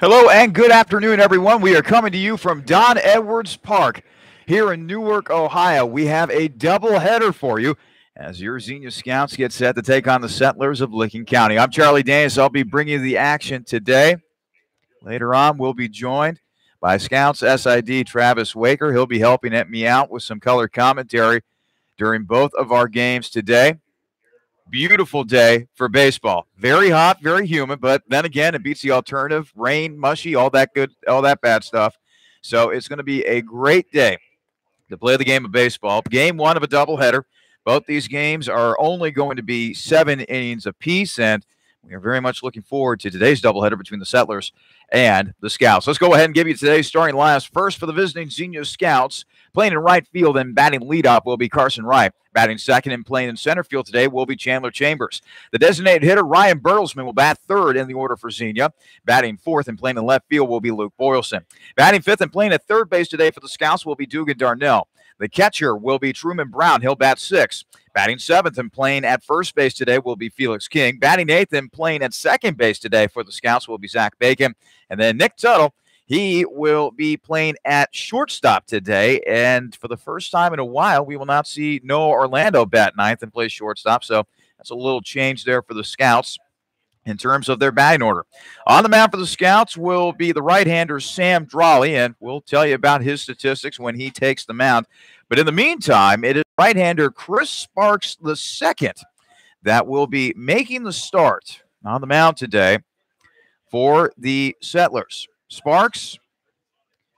Hello and good afternoon, everyone. We are coming to you from Don Edwards Park here in Newark, Ohio. We have a doubleheader for you as your Xenia Scouts get set to take on the Settlers of Licking County. I'm Charlie Danis. I'll be bringing you the action today. Later on, we'll be joined by Scouts SID Travis Waker. He'll be helping me out with some color commentary during both of our games today. Beautiful day for baseball. Very hot, very humid, but then again, it beats the alternative. Rain, mushy, all that good, all that bad stuff. So it's going to be a great day to play the game of baseball. Game one of a doubleheader. Both these games are only going to be 7 innings apiece, and we are very much looking forward to today's doubleheader between the Settlers and the Scouts. Let's go ahead and give you today's starting lineups. First for the visiting Xenia Scouts, playing in right field and batting leadoff will be Carson Wright. Batting second and playing in center field today will be Chandler Chambers. The designated hitter, Ryan Bertelsman, will bat third in the order for Xenia. Batting fourth and playing in left field will be Luke Boylston. Batting fifth and playing at third base today for the Scouts will be Dugan Darnell. The catcher will be Truman Brown. He'll bat sixth. Batting seventh and playing at first base today will be Felix King. Batting eighth and playing at second base today for the Scouts will be Zach Bacon. And then Nick Tuttle, he will be playing at shortstop today. And for the first time in a while, we will not see Noah Orlando bat ninth and play shortstop. So that's a little change there for the Scouts in terms of their batting order. On the mound for the Scouts will be the right-hander Sam Drawley, and we'll tell you about his statistics when he takes the mound. But in the meantime, it is right-hander Chris Sparks II that will be making the start on the mound today for the Settlers. Sparks,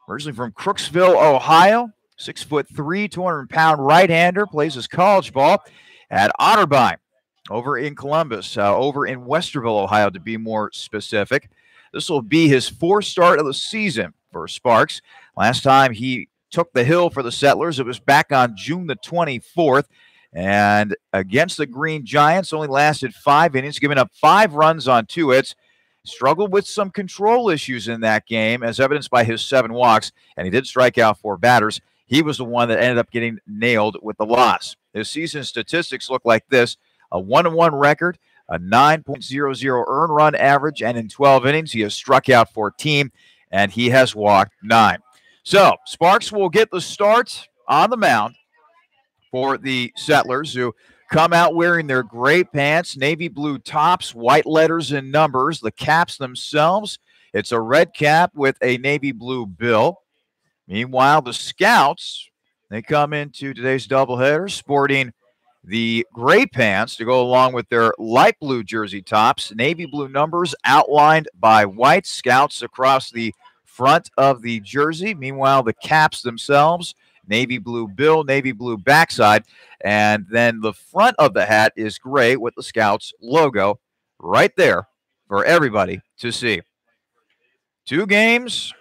originally from Crooksville, Ohio, 6'3", 200-pound right-hander, plays his college ball at Otterbein over in Columbus, over in Westerville, Ohio, to be more specific. This will be his fourth start of the season for Sparks. Last time he took the hill for the Settlers, it was back on June the 24th. And against the Green Giants, only lasted 5 innings, giving up 5 runs on 2 hits. Struggled with some control issues in that game, as evidenced by his 7 walks, and he did strike out 4 batters. He was the one that ended up getting nailed with the loss. His season statistics look like this: a 1-1 record, a 9.00 earned run average, and in 12 innings, he has struck out 14, and he has walked 9. So Sparks will get the start on the mound for the Settlers, who come out wearing their gray pants, navy blue tops, white letters and numbers. The caps themselves, it's a red cap with a navy blue bill. Meanwhile, the Scouts, they come into today's doubleheader sporting the gray pants to go along with their light blue jersey tops, navy blue numbers outlined by white. Scouts across the front of the jersey. Meanwhile, the caps themselves, navy blue bill, navy blue backside, and then the front of the hat is gray with the Scouts logo right there for everybody to see. 2 games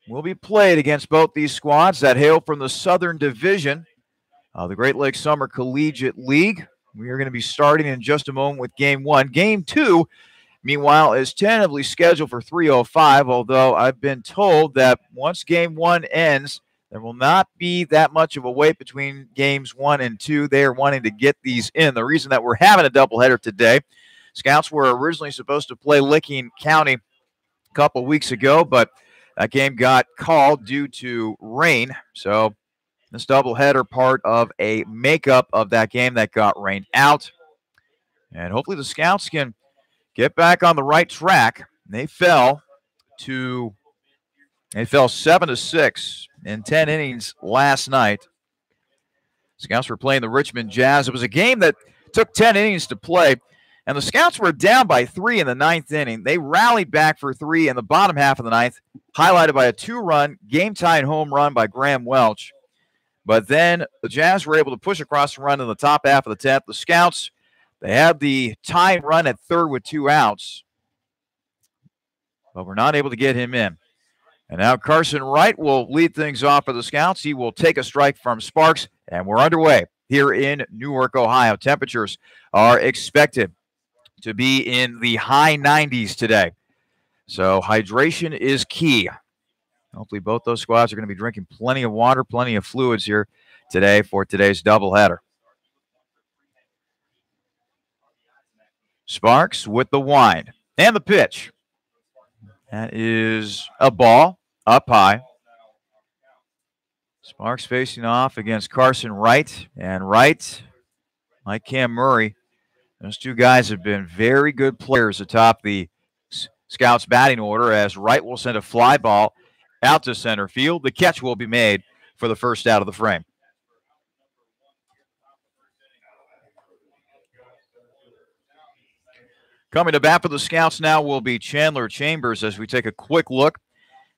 will be played against both these squads that hail from the Southern Division of the Great Lakes Summer Collegiate League. We are going to be starting in just a moment with Game 1. Game 2, meanwhile, is tentatively scheduled for 3:05, although I've been told that once Game 1 ends, there will not be that much of a wait between Games 1 and 2. They are wanting to get these in. The reason that we're having a doubleheader today, Scouts were originally supposed to play Licking County a couple weeks ago, but that game got called due to rain. So this doubleheader part of a makeup of that game that got rained out. And hopefully the Scouts can get back on the right track. They fell 7-6 in 10 innings last night. Scouts were playing the Richmond Jazz. It was a game that took 10 innings to play, and the Scouts were down by 3 in the 9th inning. They rallied back for 3 in the bottom half of the 9th, highlighted by a 2-run game-tying home run by Graham Welch. But then the Jazz were able to push across the run in the top half of the 10th. The Scouts, they had the tying run at third with 2 outs, but were not able to get him in. And now Carson Wright will lead things off for the Scouts. He will take a strike from Sparks, and we're underway here in Newark, Ohio. Temperatures are expected to be in the high 90s today. So hydration is key. Hopefully both those squads are going to be drinking plenty of water, plenty of fluids here today for today's doubleheader. Sparks with the wind and the pitch. That is a ball up high. Sparks facing off against Carson Wright. And Wright, like Cam Murray, those two guys have been very good players atop the Scouts batting order, as Wright will send a fly ball out to center field. The catch will be made for the first out of the frame. Coming to bat for the Scouts now will be Chandler Chambers as we take a quick look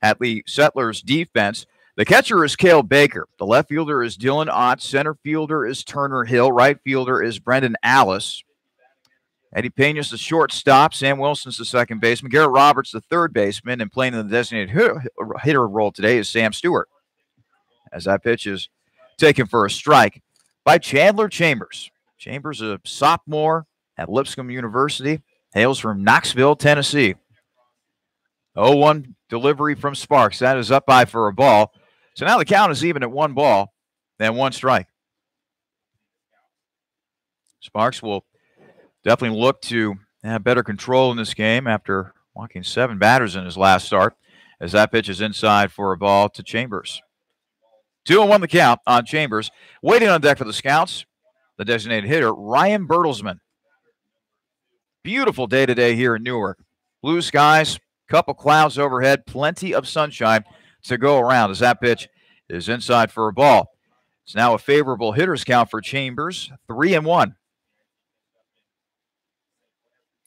at the Settlers defense. The catcher is Cale Baker. The left fielder is Dylan Ott. Center fielder is Turner Hill. Right fielder is Brendan Alice. Eddie Pena's the shortstop. Sam Wilson's the second baseman. Garrett Roberts the third baseman. And playing in the designated hitter role today is Sam Stewart. As that pitch is taken for a strike by Chandler Chambers. Chambers, a sophomore at Lipscomb University, hails from Knoxville, Tennessee. 0-1 delivery from Sparks. That is up high for a ball. So now the count is even at 1 ball and 1 strike. Sparks will definitely look to have better control in this game after walking 7 batters in his last start, as that pitch is inside for a ball to Chambers. 2-1 the count on Chambers. Waiting on deck for the Scouts, the designated hitter, Ryan Bertelsmann. Beautiful day today here in Newark. Blue skies, couple clouds overhead, plenty of sunshine to go around as that pitch is inside for a ball. It's now a favorable hitter's count for Chambers, 3-1.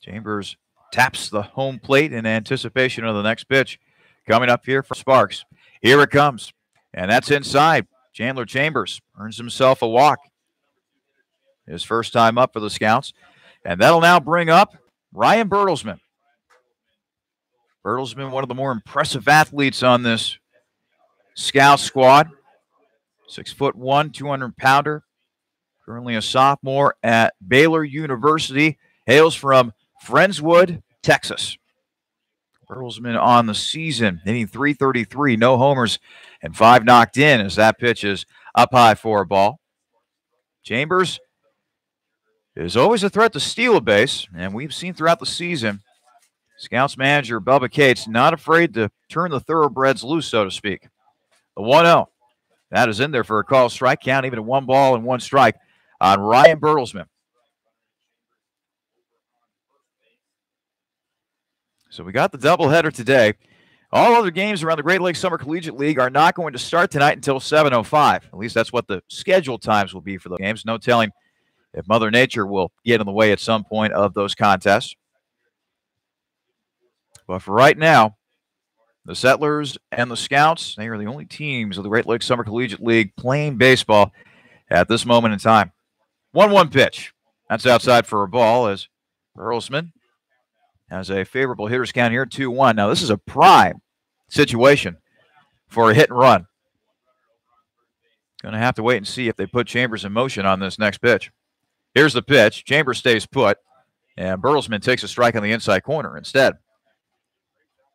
Chambers taps the home plate in anticipation of the next pitch coming up here for Sparks. Here it comes, and that's inside. Chandler Chambers earns himself a walk. His first time up for the Scouts, and that'll now bring up Ryan Bertelsmann. Bertelsmann, one of the more impressive athletes on this Scout squad. 6'1", 200-pounder. Currently a sophomore at Baylor University. Hails from Friendswood, Texas. Bertelsmann on the season, hitting .333, no homers, and 5 knocked in as that pitch is up high for a ball. Chambers is always a threat to steal a base, and we've seen throughout the season Scouts manager Bubba Cates not afraid to turn the thoroughbreds loose, so to speak. The 1-0. That is in there for a call strike count, even at 1 ball and 1 strike on Ryan Bertelsmann. So we got the doubleheader today. All other games around the Great Lakes Summer Collegiate League are not going to start tonight until 7:05. At least that's what the scheduled times will be for the games. No telling if Mother Nature will get in the way at some point of those contests. But for right now, the Settlers and the Scouts, they are the only teams of the Great Lakes Summer Collegiate League playing baseball at this moment in time. 1-1 pitch. That's outside for a ball as Bertelsmann has a favorable hitter's count here, 2-1. Now, this is a prime situation for a hit and run. Going to have to wait and see if they put Chambers in motion on this next pitch. Here's the pitch. Chambers stays put, and Bertelsmann takes a strike on the inside corner instead.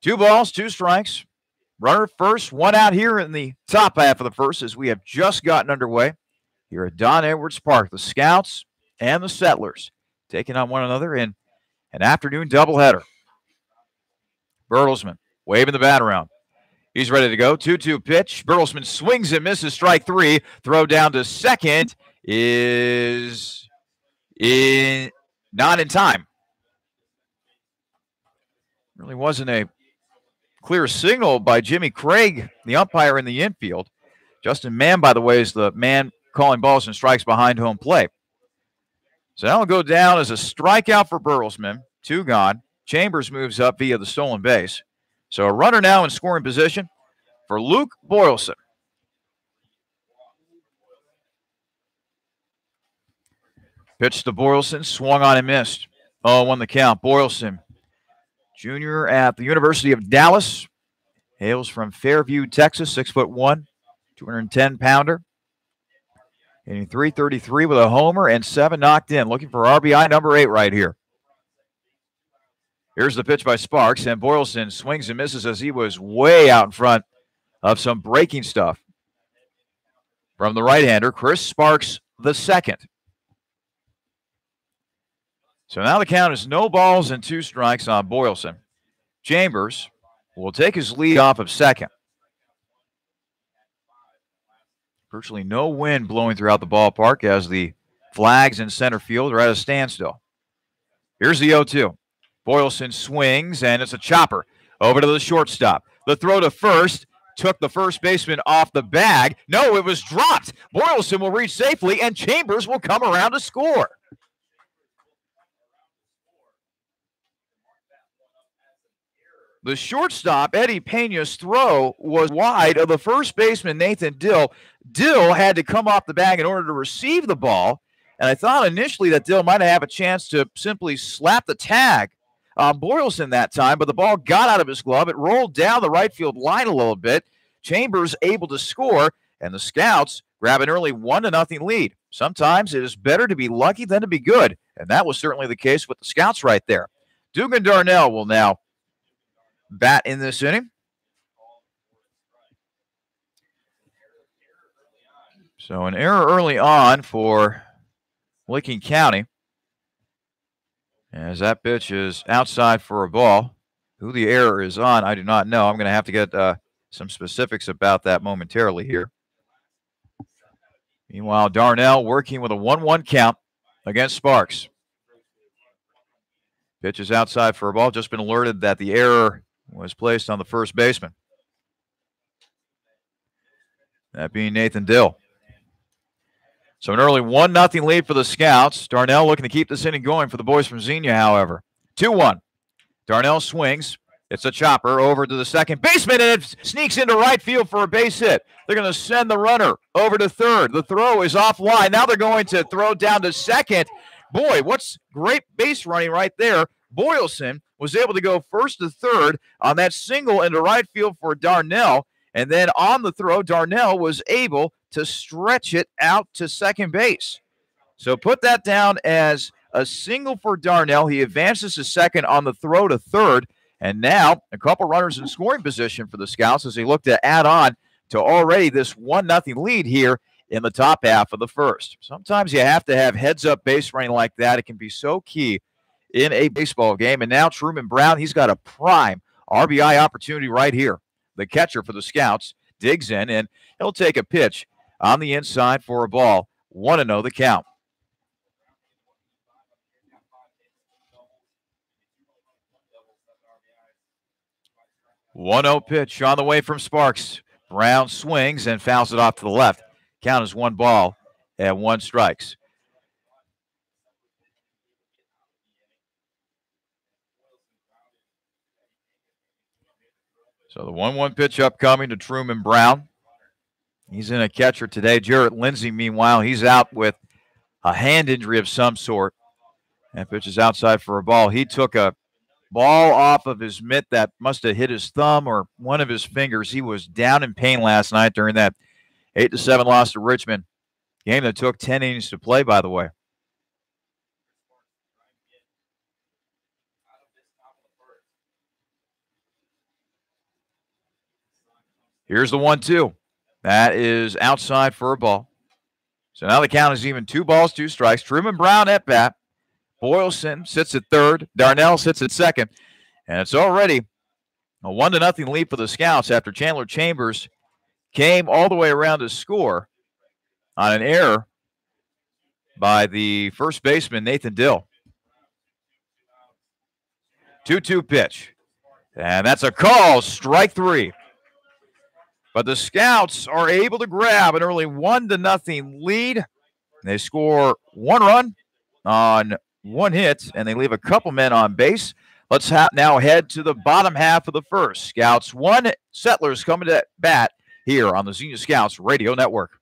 2 balls, 2 strikes. Runner first, 1 out here in the top half of the first as we have just gotten underway here at Don Edwards Park. The Scouts and the Settlers taking on one another in an afternoon doubleheader. Bertelsmann waving the bat around. He's ready to go. 2-2 pitch. Bertelsmann swings and misses. Strike 3. Throw down to second is not in time. Really wasn't a clear signal by Jimmy Craig, the umpire in the infield. Justin Mann, by the way, is the man calling balls and strikes behind home plate. So that'll go down as a strikeout for Bertelsmann. 2 gone. Chambers moves up via the stolen base. So a runner now in scoring position for Luke Boylston. Pitch to Boylston, swung on and missed. 0-1 the count. Boylston, junior at the University of Dallas, hails from Fairview, Texas, 6'1", 210-pounder. Hitting .333 with a homer and 7 knocked in. Looking for RBI number 8 right here. Here's the pitch by Sparks, and Boylston swings and misses as he was way out in front of some breaking stuff from the right-hander, Chris Sparks II. So now the count is no balls and 2 strikes on Boylston. Chambers will take his lead off of second. Virtually no wind blowing throughout the ballpark as the flags in center field are at a standstill. Here's the 0-2. Boylston swings, and it's a chopper over to the shortstop. The throw to first took the first baseman off the bag. No, it was dropped. Boylston will reach safely, and Chambers will come around to score. The shortstop, Eddie Pena's throw was wide of the first baseman, Nathan Dill. Dill had to come off the bag in order to receive the ball, and I thought initially that Dill might have a chance to simply slap the tag on Boylston that time, but the ball got out of his glove. It rolled down the right field line a little bit. Chambers able to score, and the Scouts grab an early 1-0 lead. Sometimes it is better to be lucky than to be good, and that was certainly the case with the Scouts right there. Dugan Darnell will now bat in this inning. So an error early on for Licking County. As that pitch is outside for a ball. Who the error is on, I do not know. I'm going to have to get some specifics about that momentarily here. Meanwhile, Darnell working with a 1-1 count against Sparks. Pitch is outside for a ball. Just been alerted that the error was placed on the first baseman. That being Nathan Dill. So an early 1-0 lead for the Scouts. Darnell looking to keep this inning going for the boys from Xenia, however. 2-1. Darnell swings. It's a chopper over to the second baseman, and it sneaks into right field for a base hit. They're going to send the runner over to third. The throw is offline. Now they're going to throw down to second. Boy, what's great base running right there. Boylston was able to go first to third on that single into right field for Darnell. And then on the throw, Darnell was able to stretch it out to second base. So put that down as a single for Darnell. He advances to second on the throw to third. And now a couple runners in scoring position for the Scouts as they look to add on to already this 1-0 lead here in the top half of the first. Sometimes you have to have heads-up base running like that. It can be so key in a baseball game. And now Truman Brown, he's got a prime RBI opportunity right here. The catcher for the Scouts digs in, and he'll take a pitch on the inside for a ball. 1-0 the count. One-0 pitch on the way from Sparks. Brown swings and fouls it off to the left. Count is 1 ball and 1 strikes. So the 1-1 pitch upcoming to Truman Brown. He's in a catcher today. Jarrett Lindsay, meanwhile, he's out with a hand injury of some sort. That pitch is outside for a ball. He took a ball off of his mitt that must have hit his thumb or one of his fingers. He was down in pain last night during that 8-7 loss to Richmond. Game that took 10 innings to play, by the way. Here's the 1-2. That is outside for a ball. So now the count is even 2 balls, 2 strikes. Truman Brown at bat. Boylston sits at third. Darnell sits at second. And it's already a 1-0 lead for the Scouts after Chandler Chambers came all the way around to score on an error by the first baseman, Nathan Dill. 2-2 pitch. And that's a call, strike 3. But the Scouts are able to grab an early 1-0 lead. They score 1 run on 1 hit, and they leave a couple men on base. Let's now head to the bottom half of the first. Scouts 1, Settlers coming to bat here on the Xenia Scouts Radio Network.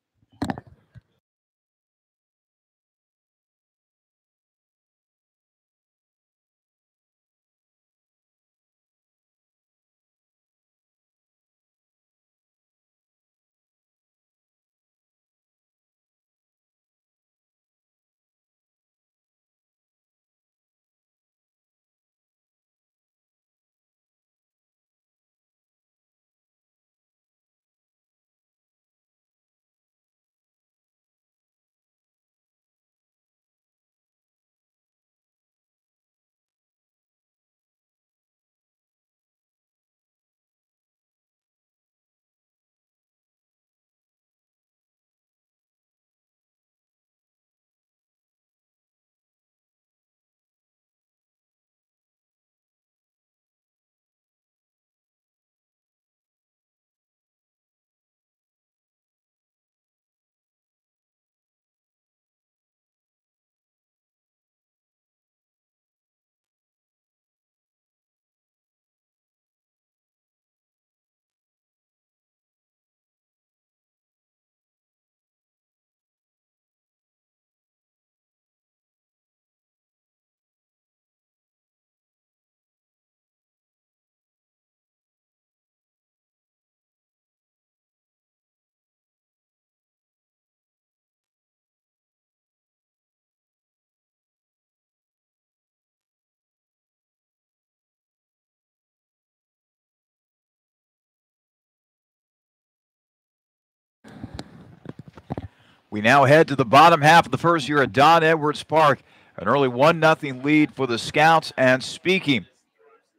We now head to the bottom half of the first here at Don Edwards Park. An early 1-0 lead for the Scouts. And speaking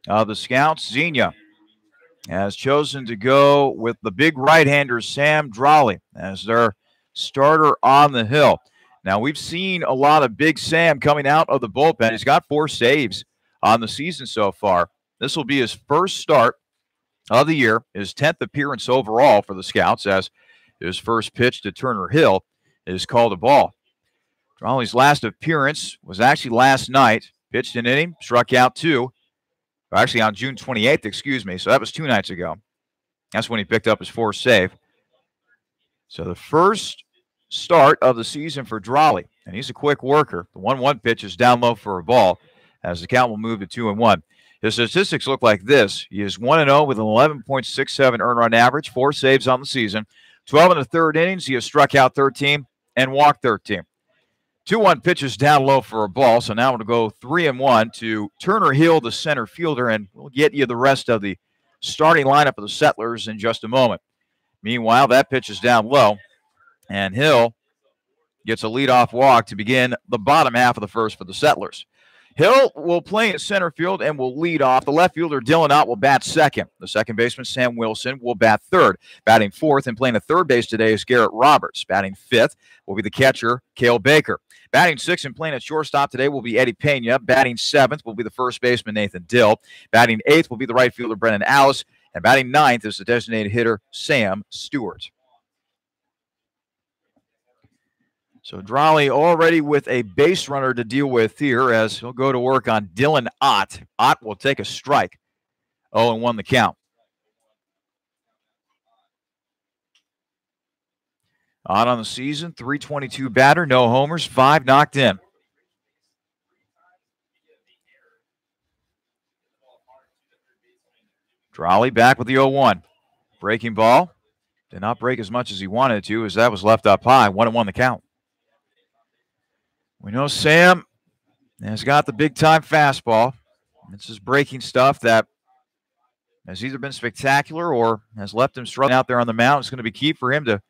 of the Scouts, Xenia has chosen to go with the big right-hander Sam Drawley as their starter on the hill. Now, we've seen a lot of Big Sam coming out of the bullpen. He's got 4 saves on the season so far. This will be his first start of the year, his 10th appearance overall for the Scouts, as his first pitch to Turner Hill is called a ball. Drawley's last appearance was actually last night. Pitched an inning, struck out 2. Actually, on June 28th, excuse me. So that was 2 nights ago. That's when he picked up his 4th save. So the first start of the season for Drawley, and he's a quick worker. The 1-1 pitch is down low for a ball as the count will move to 2-1. His statistics look like this. He is 1-0 with an 11.67 earned run average, 4 saves on the season. 12 1/3 innings, he has struck out 13 and walked 13. 2-1 pitches down low for a ball, so now we'll go 3-1 to Turner Hill, the center fielder, and we'll get you the rest of the starting lineup of the Settlers in just a moment. Meanwhile, that pitch is down low, and Hill gets a leadoff walk to begin the bottom half of the first for the Settlers. Hill will play in center field and will lead off. The left fielder, Dylan Ott, will bat second. The second baseman, Sam Wilson, will bat third. Batting fourth and playing at third base today is Garrett Roberts. Batting fifth will be the catcher, Cale Baker. Batting sixth and playing at shortstop today will be Eddie Pena. Batting seventh will be the first baseman, Nathan Dill. Batting eighth will be the right fielder, Brennan Alice. And batting ninth is the designated hitter, Sam Stewart. So Drawley already with a base runner to deal with here as he'll go to work on Dylan Ott. Ott will take a strike. 0-1 the count. Ott on the season, .322 batter, no homers, 5 knocked in. Drawley back with the 0-1. Breaking ball. Did not break as much as he wanted to as that was left up high. 1-1 the count. We know Sam has got the big-time fastball. This is breaking stuff that has either been spectacular or has left him struggling out there on the mound. It's going to be key for him to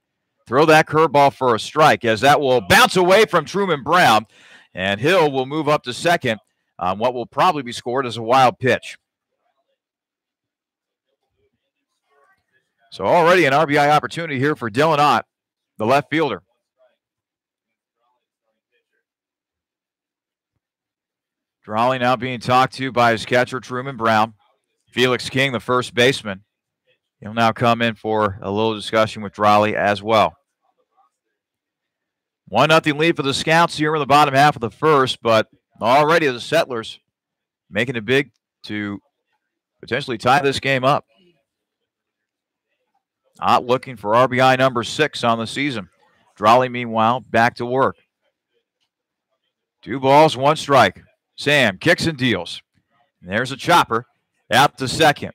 throw that curveball for a strike, as that will bounce away from Truman Brown, and Hill will move up to second on what will probably be scored as a wild pitch. So already an RBI opportunity here for Dylan Ott, the left fielder. Drawley now being talked to by his catcher, Truman Brown. Felix King, the first baseman. He'll now come in for a little discussion with Drawley as well. 1-0 lead for the Scouts here in the bottom half of the first, but already the Settlers making it big to potentially tie this game up. Ott looking for RBI number 6 on the season. Drawley, meanwhile, back to work. 2 balls, 1 strike. Sam kicks and deals. And there's a chopper out to second.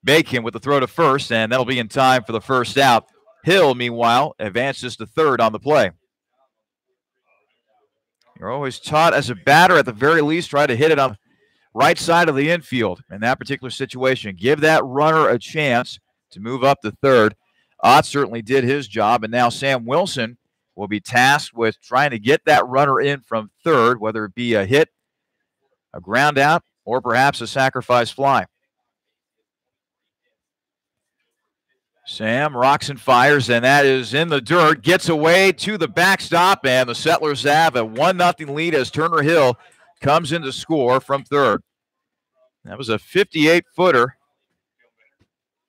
Bacon with the throw to first, and that'll be in time for the first out. Hill, meanwhile, advances to third on the play. You're always taught as a batter, at the very least, try to hit it on the right side of the infield in that particular situation. Give that runner a chance to move up to third. Ott certainly did his job, and now Sam Wilson will be tasked with trying to get that runner in from third, whether it be a hit, a ground out, or perhaps a sacrifice fly. Sam rocks and fires, and that is in the dirt. Gets away to the backstop, and the Settlers have a 1-0 lead as Turner Hill comes in to score from third. That was a 58-footer.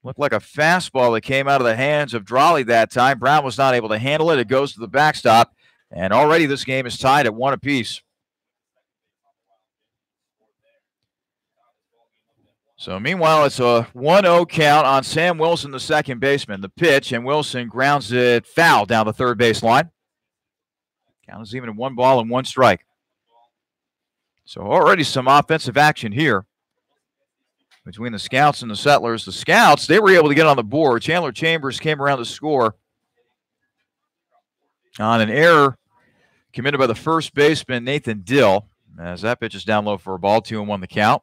Looked like a fastball that came out of the hands of Drawley that time. Brown was not able to handle it. It goes to the backstop, and already this game is tied at 1 apiece. So meanwhile, it's a 1-0 count on Sam Wilson, the second baseman. The pitch, and Wilson grounds it foul down the third base line. Count is even at 1 ball and 1 strike. So already some offensive action here between the Scouts and the Settlers. The Scouts, they were able to get on the board. Chandler Chambers came around to score on an error committed by the first baseman, Nathan Dill, as that pitch is down low for a ball. 2-1 the count.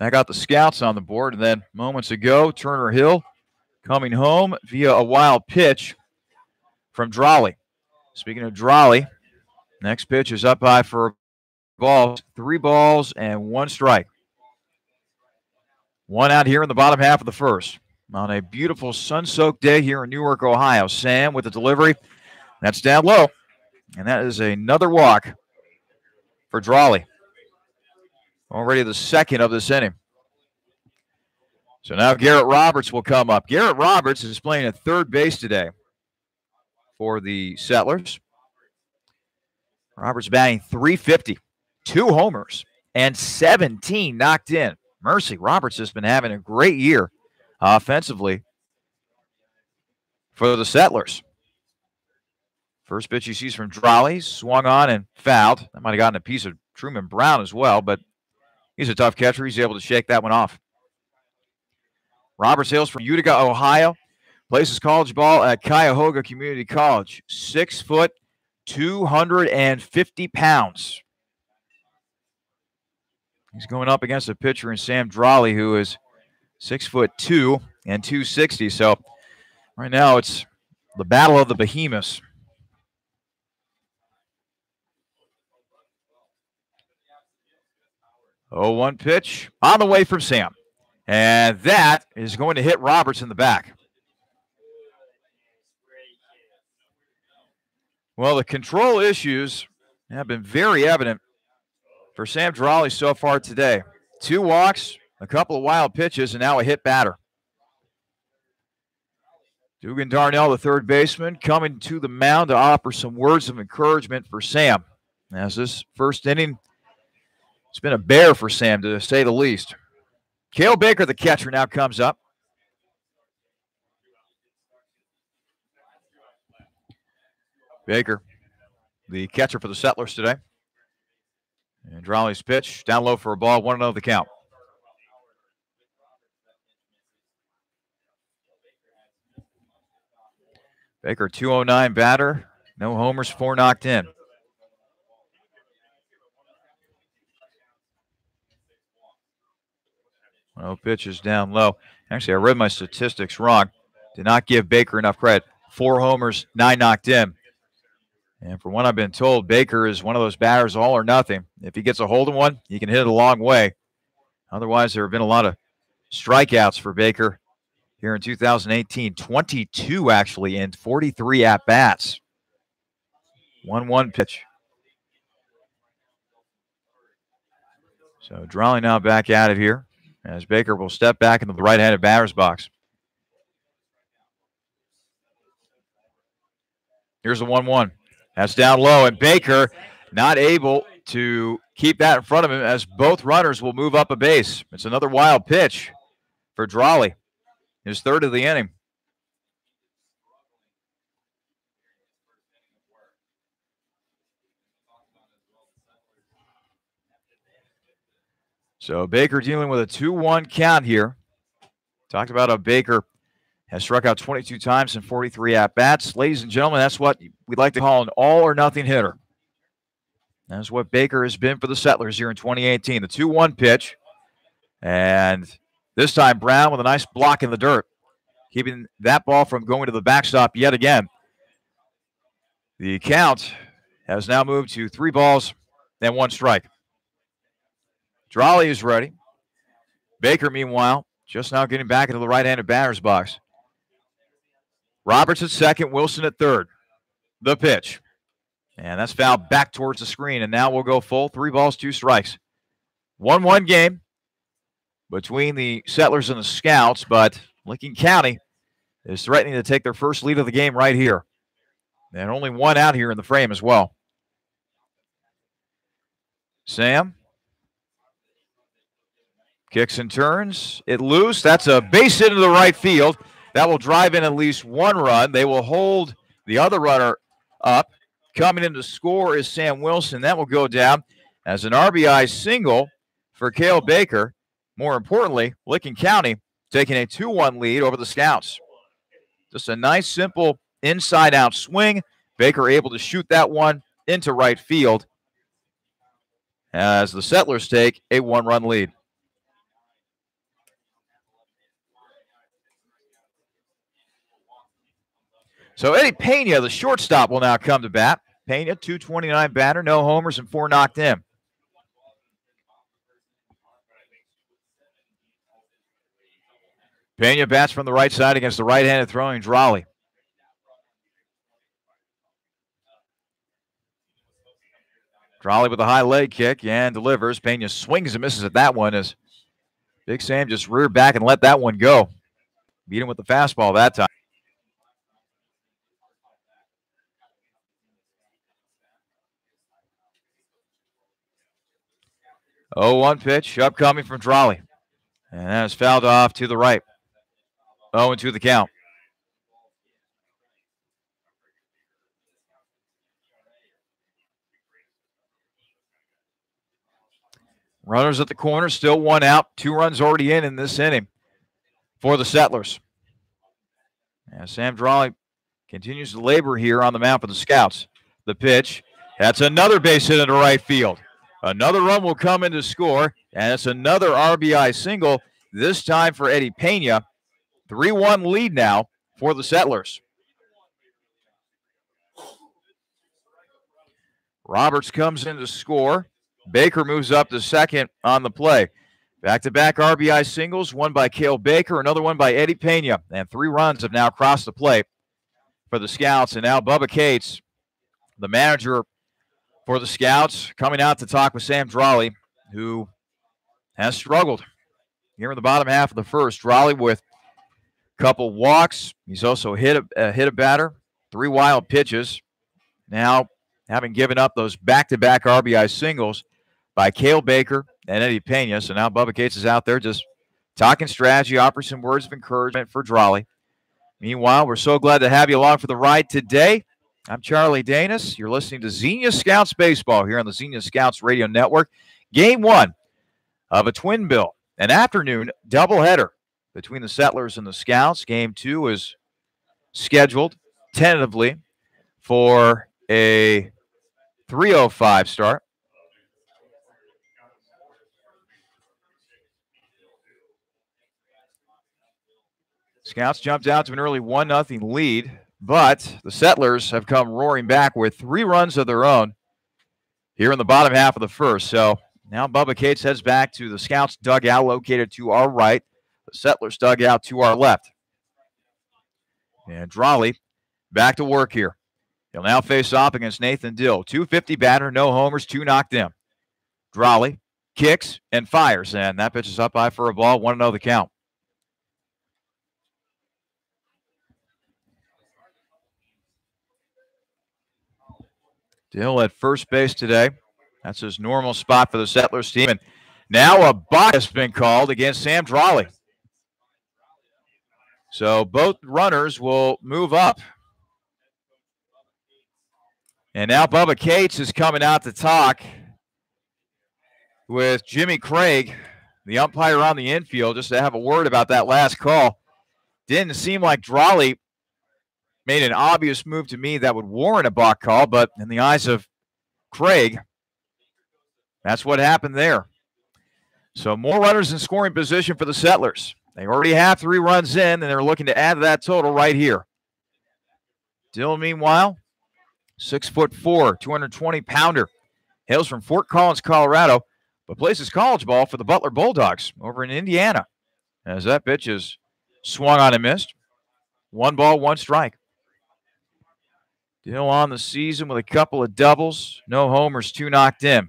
That got the Scouts on the board, and then moments ago, Turner Hill coming home via a wild pitch from Drawley. Speaking of Drolley, next pitch is up high for balls. 3 balls and 1 strike. 1 out here in the bottom half of the first. On a beautiful sun-soaked day here in Newark, Ohio. Sam with the delivery. That's down low. And that is another walk for Drolley. Already the second of this inning. So now Garrett Roberts will come up. Garrett Roberts is playing at third base today for the Settlers. Roberts batting .350, 2 homers, and 17 knocked in. Mercy, Roberts has been having a great year offensively for the Settlers. First pitch he sees from Drolley, swung on and fouled. That might have gotten a piece of Truman Brown as well, but he's a tough catcher. He's able to shake that one off. Roberts hails from Utica, Ohio. Plays his college ball at Cuyahoga Community College. 6 foot, 250 pounds. He's going up against a pitcher in Sam Drolley, who is 6'2" and 260. So right now it's the battle of the behemoths. 0-1 pitch on the way from Sam. And that is going to hit Roberts in the back. Well, the control issues have been very evident for Sam Drolley so far today. 2 walks, a couple of wild pitches, and now a hit batter. Dugan Darnell, the third baseman, coming to the mound to offer some words of encouragement for Sam. As this first inning, it's been a bear for Sam, to say the least. Cale Baker, the catcher, now comes up. Baker, the catcher for the Settlers today. And Drolley's pitch, down low for a ball, 1-0 the count. Baker, 209 batter, no homers, 4 knocked in. No pitches down low. Actually, I read my statistics wrong. Did not give Baker enough credit. 4 homers, 9 knocked in. And from what I've been told, Baker is one of those batters, all or nothing. If he gets a hold of one, he can hit it a long way. Otherwise, there have been a lot of strikeouts for Baker here in 2018. 22, actually, in 43 at-bats. 1-1 pitch. So Drolley now back at it here, as Baker will step back into the right-handed batter's box. Here's the 1-1. That's down low, and Baker not able to keep that in front of him as both runners will move up a base. It's another wild pitch for Drolley, his third of the inning. So Baker dealing with a 2-1 count here. Talked about how Baker has struck out 22 times in 43 at-bats. Ladies and gentlemen, that's what we'd like to call an all-or-nothing hitter. That's what Baker has been for the Settlers here in 2018. The 2-1 pitch. And this time Brown with a nice block in the dirt, keeping that ball from going to the backstop yet again. The count has now moved to 3 balls and 1 strike. Drolley is ready. Baker, meanwhile, just now getting back into the right-handed batter's box. Roberts at second, Wilson at third. The pitch. And that's fouled back towards the screen, and now we'll go full. 3 balls, 2 strikes. 1-1 game between the Settlers and the Scouts, but Lincoln County is threatening to take their first lead of the game right here. And only 1 out here in the frame as well. Sam kicks and turns. It loose. That's a base hit into the right field. That will drive in at least 1 run. They will hold the other runner up. Coming in to score is Sam Wilson. That will go down as an RBI single for Cale Baker. More importantly, Lincoln County taking a 2-1 lead over the Scouts. Just a nice, simple inside-out swing. Baker able to shoot that one into right field as the Settlers take a 1-run lead. So Eddie Pena, the shortstop, will now come to bat. Pena, 229 batter, no homers, and 4 knocked in. Pena bats from the right side against the right-handed throwing Drawley. Drawley with a high leg kick and delivers. Pena swings and misses at that one as Big Sam just reared back and let that one go. Beat him with the fastball that time. Oh, 1 pitch upcoming from Drawley. And that is fouled off to the right. 0-2 the count. Runners at the corner, still 1 out. 2 runs already in this inning for the Settlers. And Sam Drawley continues to labor here on the mound for the Scouts. The pitch, that's another base hit into right field. Another run will come in to score, and it's another RBI single, this time for Eddie Pena. 3-1 lead now for the Settlers. Roberts comes in to score. Baker moves up to second on the play. Back-to-back RBI singles, one by Cale Baker, another one by Eddie Pena. And 3 runs have now crossed the plate for the Scouts. And now Bubba Cates, the manager for the Scouts, coming out to talk with Sam Drawley, who has struggled here in the bottom half of the first. Drawley with a couple walks. He's also hit a batter, 3 wild pitches. Now, having given up those back-to-back RBI singles by Cale Baker and Eddie Pena. So now Bubba Cates is out there just talking strategy, offering some words of encouragement for Drawley. Meanwhile, we're so glad to have you along for the ride today. I'm Charlie Danis. You're listening to Xenia Scouts Baseball here on the Xenia Scouts Radio Network. Game 1 of a twin bill, an afternoon doubleheader between the Settlers and the Scouts. Game 2 is scheduled tentatively for a 3:05 start. Scouts jumped out to an early 1-0 lead, but the Settlers have come roaring back with 3 runs of their own here in the bottom half of the first. So now Bubba Cates heads back to the Scouts dugout located to our right, the Settlers dugout to our left. And Drawley back to work here. He'll now face off against Nathan Dill. 250 batter, no homers, 2 knocked in. Drawley kicks and fires, and that pitch is up high for a ball, 1-0 the count. Dill at first base today. That's his normal spot for the Settlers team. And now a balk has been called against Sam Drawley. So both runners will move up. And now Bubba Cates is coming out to talk with Jimmy Craig, the umpire on the infield, just to have a word about that last call. Didn't seem like Drawley made an obvious move to me that would warrant a balk call, but in the eyes of Craig, that's what happened there. So more runners in scoring position for the Settlers. They already have 3 runs in, and they're looking to add to that total right here. Dill, meanwhile, 6'4", 220-pounder, hails from Fort Collins, Colorado, but plays his college ball for the Butler Bulldogs over in Indiana. As that pitch is swung on and missed. 1 ball, 1 strike. Dill on the season with a couple of doubles. No homers, 2 knocked in.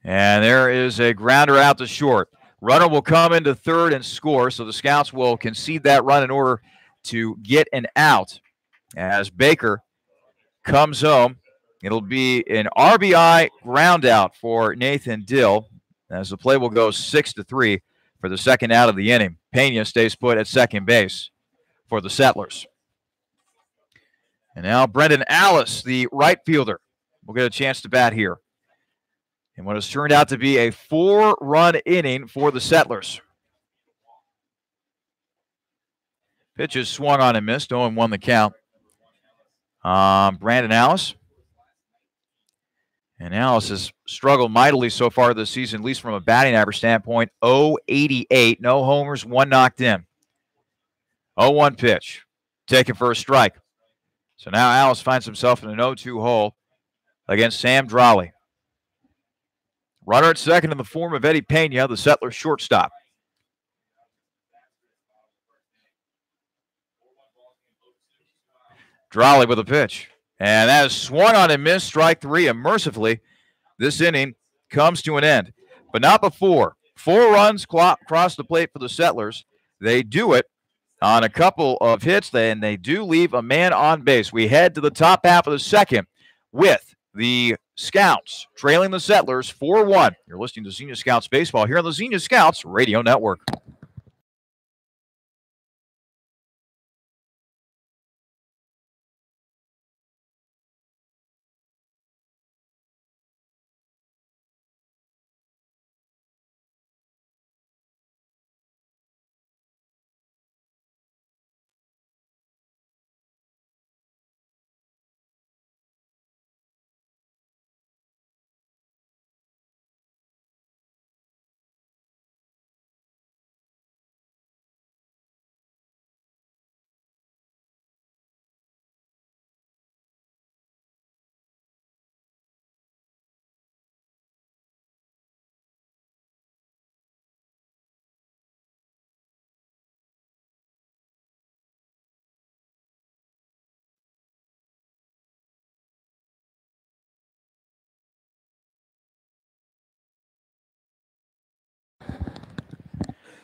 And there is a grounder out to short. Runner will come into third and score, so the Scouts will concede that run in order to get an out. As Baker comes home, it'll be an RBI ground out for Nathan Dill, as the play will go 6-3 for the second out of the inning. Pena stays put at second base for the Settlers. And now Brendan Alice, the right fielder, will get a chance to bat here in what has turned out to be a 4-run inning for the Settlers. Pitch is swung on and missed, 0-1 the count. Brandon Alice. And Alice has struggled mightily so far this season, at least from a batting average standpoint. 0.88, no homers, 1 knocked in. 0-1 pitch. Taken for a strike. So now Alice finds himself in an 0-2 hole against Sam Drolley. Runner at second in the form of Eddie Pena, the Settlers shortstop. Drolley with a pitch. And that is swung on and missed, strike three. And mercifully, this inning comes to an end. But not before. 4 runs cross the plate for the Settlers. They do it on a couple of hits, and they do leave a man on base. We head to the top half of the second with the Scouts trailing the Settlers 4-1. You're listening to Xenia Scouts Baseball here on the Xenia Scouts Radio Network.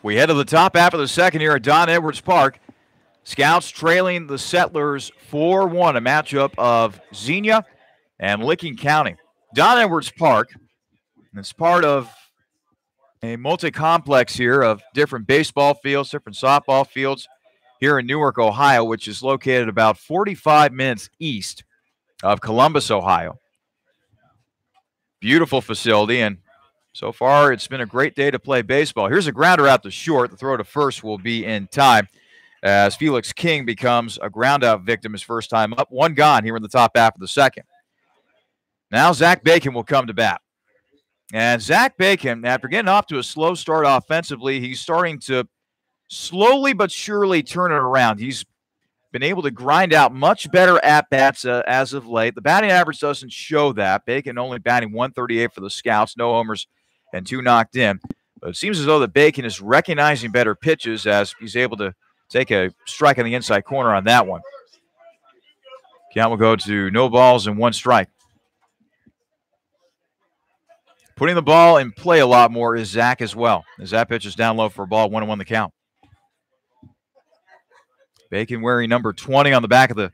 We head to the top half of the second here at Don Edwards Park. Scouts trailing the Settlers 4-1, a matchup of Xenia and Licking County. Don Edwards Park, it's part of a multi-complex here of different baseball fields, different softball fields here in Newark, Ohio, which is located about 45 minutes east of Columbus, Ohio. Beautiful facility, and so far it's been a great day to play baseball. Here's a grounder out to short. The throw to first will be in time as Felix King becomes a ground-out victim his first time up. 1 gone here in the top half of the second. Now Zach Bacon will come to bat. And Zach Bacon, after getting off to a slow start offensively, he's starting to slowly but surely turn it around. He's been able to grind out much better at-bats as of late. The batting average doesn't show that. Bacon only batting .138 for the Scouts, no homers and 2 knocked in. But it seems as though that Bacon is recognizing better pitches as he's able to take a strike on the inside corner on that one. Count will go to no balls and 1 strike. Putting the ball in play a lot more is Zach as well, as that pitch is down low for a ball, 1-1 the count. Bacon wearing number 20 on the back of the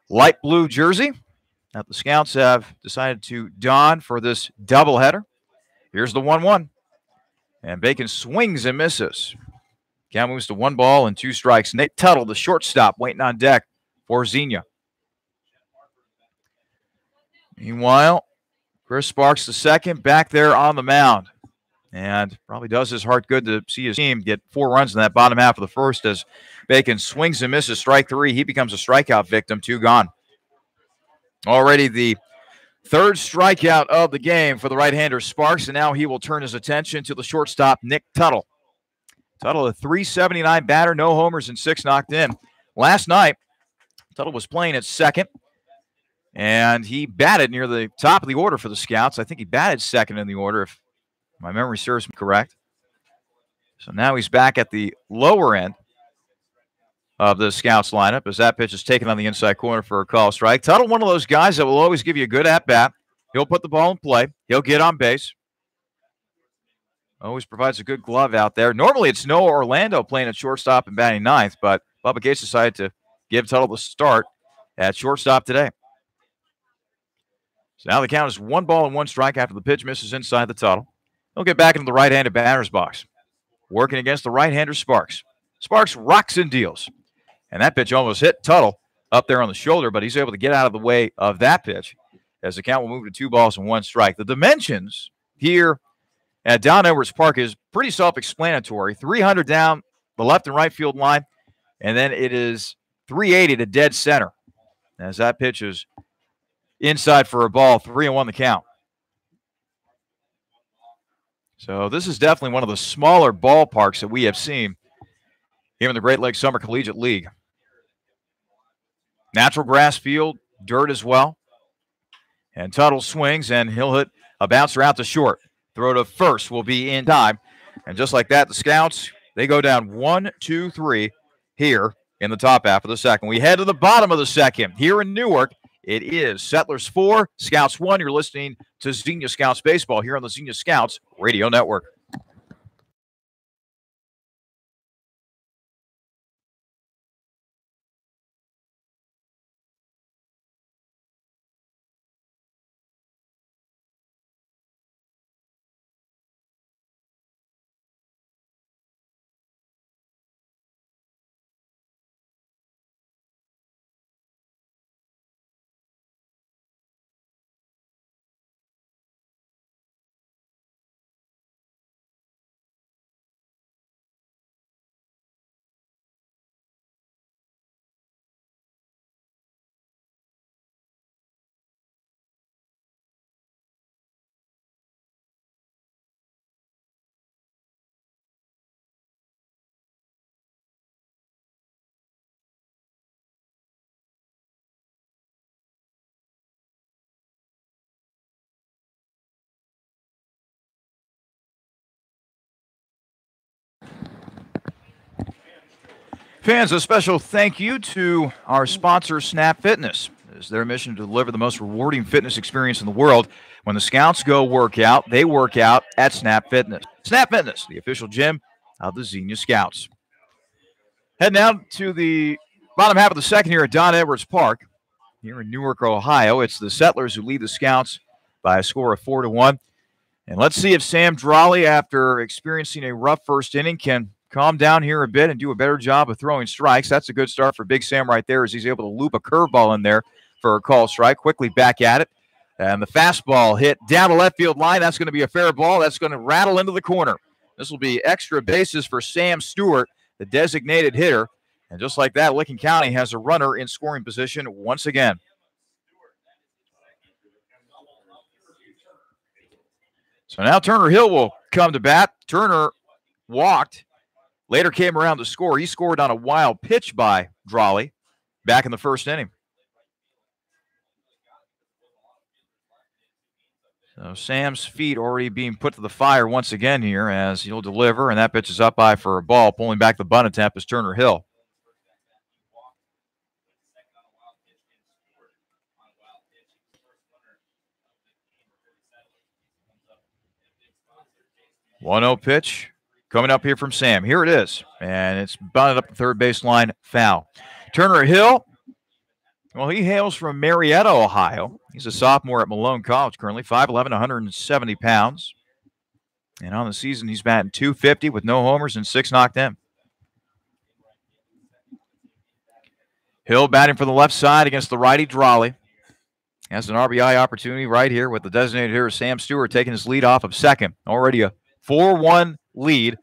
light blue jersey that the Scouts have decided to don for this doubleheader. Here's the 1-1. And Bacon swings and misses. Count moves to 1 ball and 2 strikes. Nate Tuttle, the shortstop, waiting on deck for Xenia. Meanwhile, Chris Sparks, the second, back there on the mound. And probably does his heart good to see his team get 4 runs in that bottom half of the first as Bacon swings and misses. Strike 3. He becomes a strikeout victim. 2 gone. Already the 3rd strikeout of the game for the right-hander Sparks, and now he will turn his attention to the shortstop, Nick Tuttle. Tuttle, a .379 batter, no homers and 6 knocked in. Last night, Tuttle was playing at second, and he batted near the top of the order for the Scouts. I think he batted second in the order, if my memory serves me correct. So now he's back at the lower end of the Scouts lineup as that pitch is taken on the inside corner for a call strike. Tuttle, one of those guys that will always give you a good at-bat. He'll put the ball in play. He'll get on base. Always provides a good glove out there. Normally it's Noah Orlando playing at shortstop and batting ninth, but Bubba Gates decided to give Tuttle the start at shortstop today. So now the count is 1 ball and 1 strike after the pitch misses inside the Tuttle. He'll get back into the right-handed batter's box. Working against the right-hander Sparks. Sparks rocks and deals. And that pitch almost hit Tuttle up there on the shoulder, but he's able to get out of the way of that pitch as the count will move to 2 balls and 1 strike. The dimensions here at Don Edwards Park is pretty self-explanatory. 300 down the left and right field line, and then it is 380 to dead center as that pitch is inside for a ball, 3-1 the count. So this is definitely one of the smaller ballparks that we have seen here in the Great Lakes Summer Collegiate League. Natural grass field, dirt as well. And Tuttle swings, and he'll hit a bouncer out to short. Throw to first will be in time. And just like that, the Scouts, they go down 1-2-3 here in the top half of the second. We head to the bottom of the second here in Newark. It is Settlers 4, Scouts 1. You're listening to Xenia Scouts Baseball here on the Xenia Scouts Radio Network. Fans, a special thank you to our sponsor, Snap Fitness. It's their mission to deliver the most rewarding fitness experience in the world. When the Scouts go work out, they work out at Snap Fitness. Snap Fitness, the official gym of the Xenia Scouts. Heading out to the bottom half of the second here at Don Edwards Park, here in Newark, Ohio. It's the Settlers who lead the Scouts by a score of 4-1. And let's see if Sam Drawley, after experiencing a rough first inning, can calm down here a bit and do a better job of throwing strikes. That's a good start for Big Sam right there, as he's able to loop a curveball in there for a call strike. Quickly back at it. And the fastball hit down the left field line. That's going to be a fair ball. That's going to rattle into the corner. This will be extra bases for Sam Stewart, the designated hitter. And just like that, Licking County has a runner in scoring position once again. So now Turner Hill will come to bat. Turner walked, later came around to score. He scored on a wild pitch by Drawley back in the first inning. So Sam's feet already being put to the fire once again here, as he'll deliver, and that pitch is up high for a ball. Pulling back the bunt attempt is Turner Hill. One-0 pitch coming up here from Sam. Here it is, and it's bunted up the third baseline, foul. Turner Hill, well, he hails from Marietta, Ohio. He's a sophomore at Malone College currently, 5'11", 170 pounds. And on the season, he's batting .250 with no homers and 6 knocked in. Hill batting for the left side against the righty Drawley. Has an RBI opportunity right here with the designated hitter Sam Stewart taking his lead off of second. Already a 4-1 lead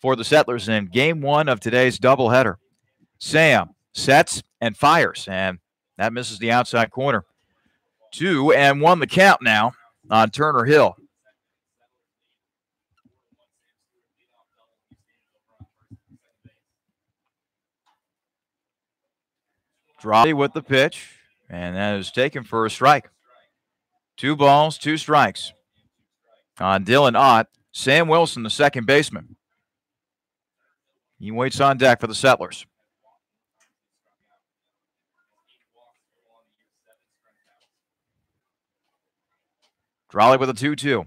for the Settlers in game one of today's doubleheader. Sam sets and fires, and that misses the outside corner. 2-1 the count now on Turner Hill. Drawley with the pitch, and that is taken for a strike. 2 balls, 2 strikes on Dylan Ott. Sam Wilson, the second baseman. He waits on deck for the Settlers. Drawley with a 2-2.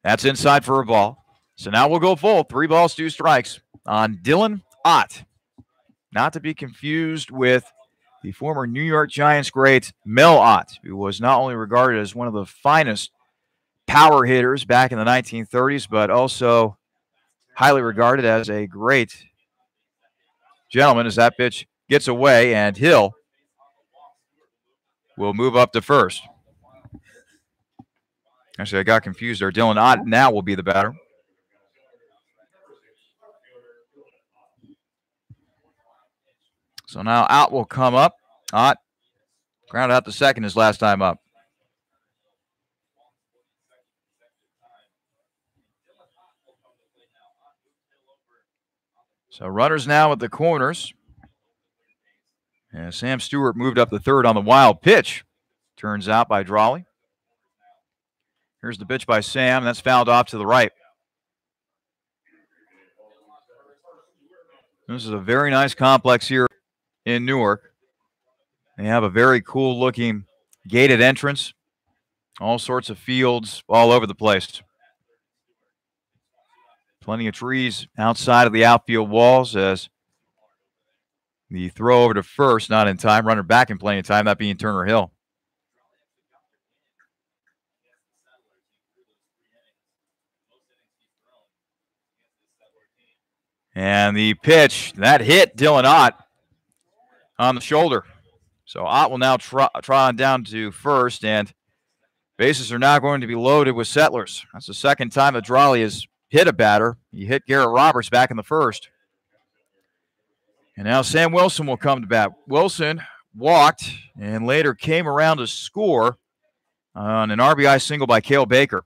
That's inside for a ball. So now we'll go full. 3 balls, 2 strikes on Dylan Ott. Not to be confused with the former New York Giants great Mel Ott, who was not only regarded as one of the finest power hitters back in the 1930s, but also highly regarded as a great gentleman, as that pitch gets away, and Hill will move up to first. Actually, I got confused there. Dylan Ott now will be the batter. So now Ott will come up. Ott grounded out to second his last time up. So runners now at the corners. And Sam Stewart moved up the third on the wild pitch. Turns out by Drawley. Here's the pitch by Sam. That's fouled off to the right. This is a very nice complex here in Newark. They have a very cool-looking gated entrance. All sorts of fields all over the place. Plenty of trees outside of the outfield walls as the throw over to first, not in time. Runner back in plenty of time, that being Turner Hill. And the pitch, that hit Dylan Ott on the shoulder. So Ott will now trot on down to first, and bases are now going to be loaded with Settlers. That's the second time that Drawley has hit a batter. He hit Garrett Roberts back in the first. And now Sam Wilson will come to bat. Wilson walked and later came around to score on an RBI single by Cale Baker.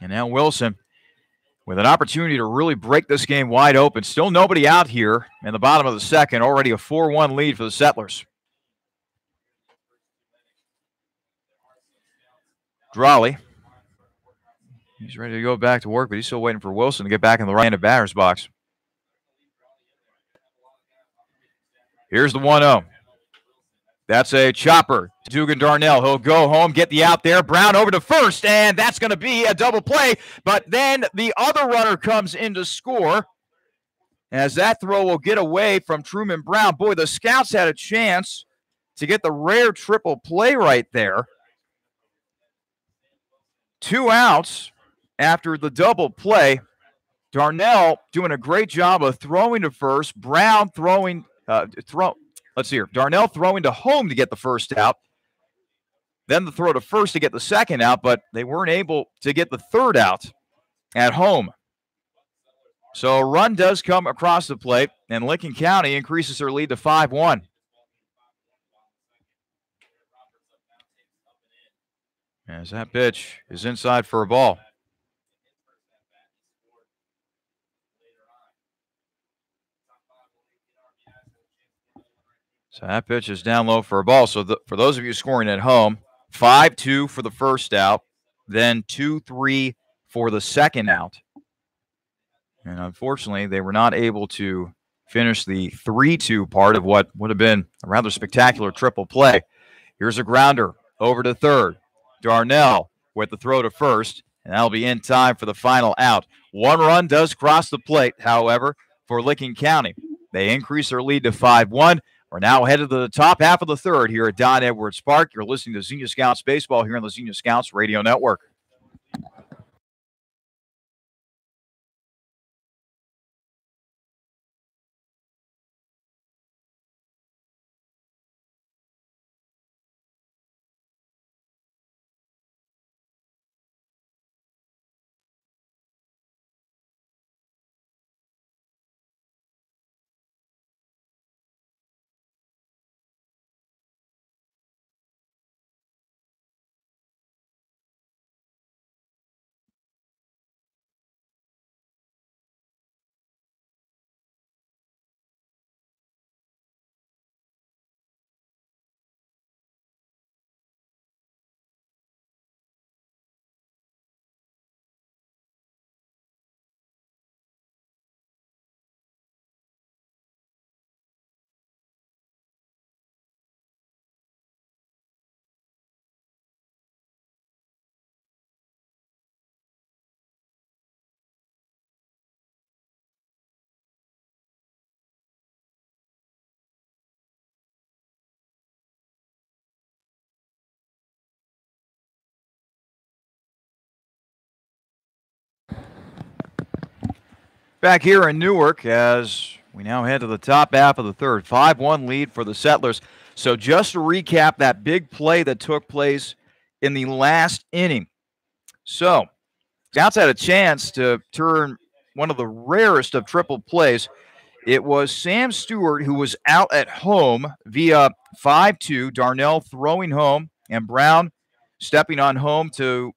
And now Wilson with an opportunity to really break this game wide open. Still nobody out here in the bottom of the second. Already a 4-1 lead for the Settlers. Drawley. He's ready to go back to work, but he's still waiting for Wilson to get back in the right-handed batter's box. Here's the 1-0. That's a chopper to Dugan Darnell. He'll go home, get the out there. Brown over to first, and that's going to be a double play. But then the other runner comes in to score as that throw will get away from Truman Brown. Boy, the Scouts had a chance to get the rare triple play right there. 2 outs after the double play. Darnell doing a great job of throwing to first. Brown throwing let's see here. Darnell throwing to home to get the first out. Then the throw to first to get the second out, but they weren't able to get the third out at home. So a run does come across the plate, and Lincoln County increases their lead to 5-1. As that pitch is inside for a ball. So that pitch is down low for a ball. So for those of you scoring at home, 5-2 for the first out, then 2-3 for the second out. And unfortunately, they were not able to finish the 3-2 part of what would have been a rather spectacular triple play. Here's a grounder over to third. Darnell with the throw to first, and that'll be in time for the final out. 1 run does cross the plate, however, for Licking County. They increase their lead to 5-1. We're now headed to the top half of the third here at Don Edwards Park. You're listening to Xenia Scouts Baseball here on the Xenia Scouts Radio Network. Back here in Newark as we now head to the top half of the third. 5-1 lead for the Settlers. So just to recap that big play that took place in the last inning. So Scouts had a chance to turn one of the rarest of triple plays. It was Sam Stewart who was out at home via 5-2. Darnell throwing home and Brown stepping on home to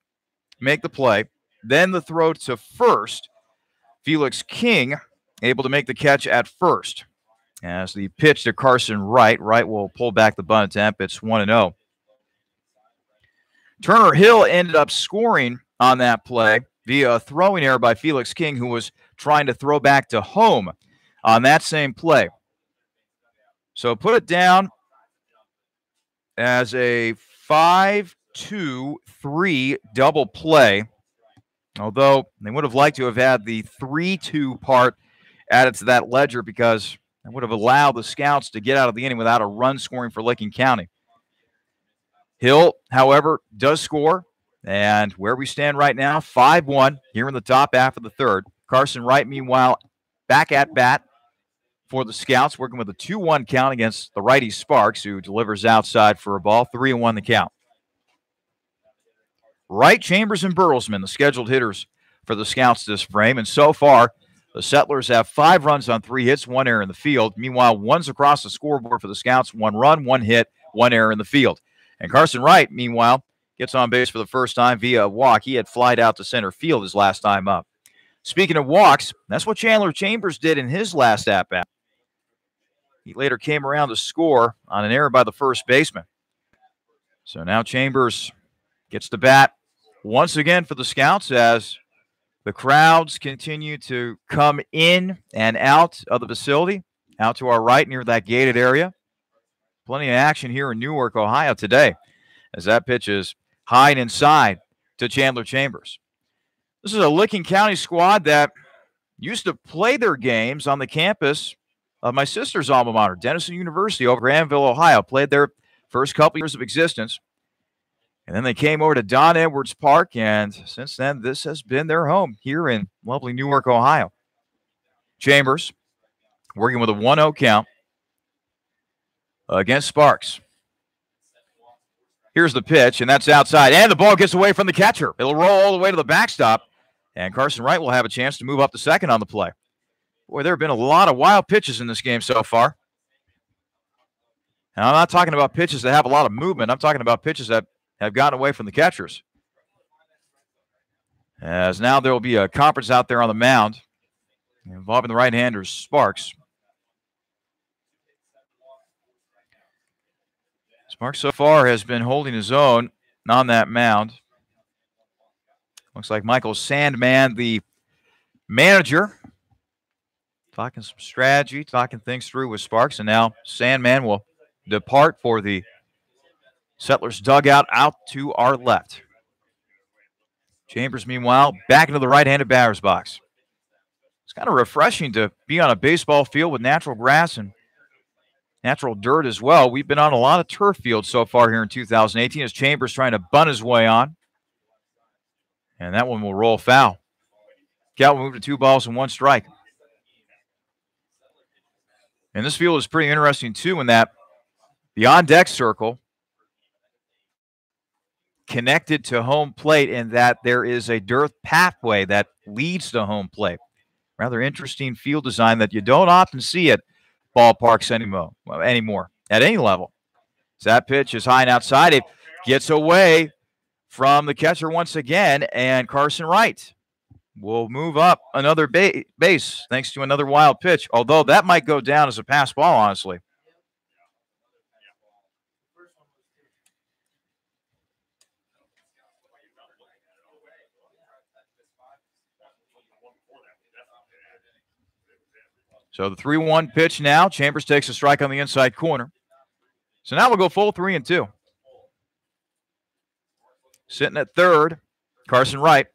make the play. Then the throw to first. Felix King able to make the catch at first. As the pitch to Carson Wright. Wright will pull back the bunt attempt. It's 1-0. Turner Hill ended up scoring on that play via a throwing error by Felix King, who was trying to throw back to home on that same play. So put it down as a 5-2-3 double play, although they would have liked to have had the 3-2 part added to that ledger because it would have allowed the Scouts to get out of the inning without a run scoring for Licking County. Hill, however, does score, and where we stand right now, 5-1 here in the top half of the third. Carson Wright, meanwhile, back at bat for the Scouts, working with a 2-1 count against the righty Sparks, who delivers outside for a ball, 3-1 the count. Wright, Chambers, and Burlesman, the scheduled hitters for the Scouts this frame, and so far, the Settlers have 5 runs on 3 hits, 1 error in the field. Meanwhile, one's across the scoreboard for the Scouts, 1 run, 1 hit, 1 error in the field. And Carson Wright, meanwhile, gets on base for the first time via a walk. He had flied out to center field his last time up. Speaking of walks, that's what Chandler Chambers did in his last at-bat. He later came around to score on an error by the first baseman. So now Chambers gets to bat once again for the Scouts as the crowds continue to come in and out of the facility, out to our right near that gated area. Plenty of action here in Newark, Ohio today, as that pitch is high and inside to Chandler Chambers. This is a Licking County squad that used to play their games on the campus of my sister's alma mater, Denison University, over Granville, Ohio. Played their first couple years of existence. And then they came over to Don Edwards Park, and since then, this has been their home here in lovely Newark, Ohio. Chambers working with a 1-0 count against Sparks. Here's the pitch, and that's outside. And the ball gets away from the catcher. It'll roll all the way to the backstop, and Carson Wright will have a chance to move up to second on the play. Boy, there have been a lot of wild pitches in this game so far. And I'm not talking about pitches that have a lot of movement. I'm talking about pitches that have gotten away from the catchers. As now there will be a conference out there on the mound involving the right-handers, Sparks. Sparks so far has been holding his own on that mound. Looks like Michael Sandman, the manager, talking some strategy, talking things through with Sparks, and now Sandman will depart for the Settlers dugout out to our left. Chambers, meanwhile, back into the right-handed batter's box. It's kind of refreshing to be on a baseball field with natural grass and natural dirt as well. We've been on a lot of turf fields so far here in 2018 as Chambers trying to bunt his way on. And that one will roll foul. Count will move to 2 balls and 1 strike. And this field is pretty interesting, too, in that the on-deck circle connected to home plate in that there is a dirt pathway that leads to home plate. Rather interesting field design that you don't often see at ballparks anymore at any level. So that pitch is high and outside. It gets away from the catcher once again, and Carson Wright will move up another base thanks to another wild pitch, although that might go down as a pass ball, honestly. So the 3-1 pitch now. Chambers takes a strike on the inside corner. So now we'll go full 3-2. Sitting at third, Carson Wright.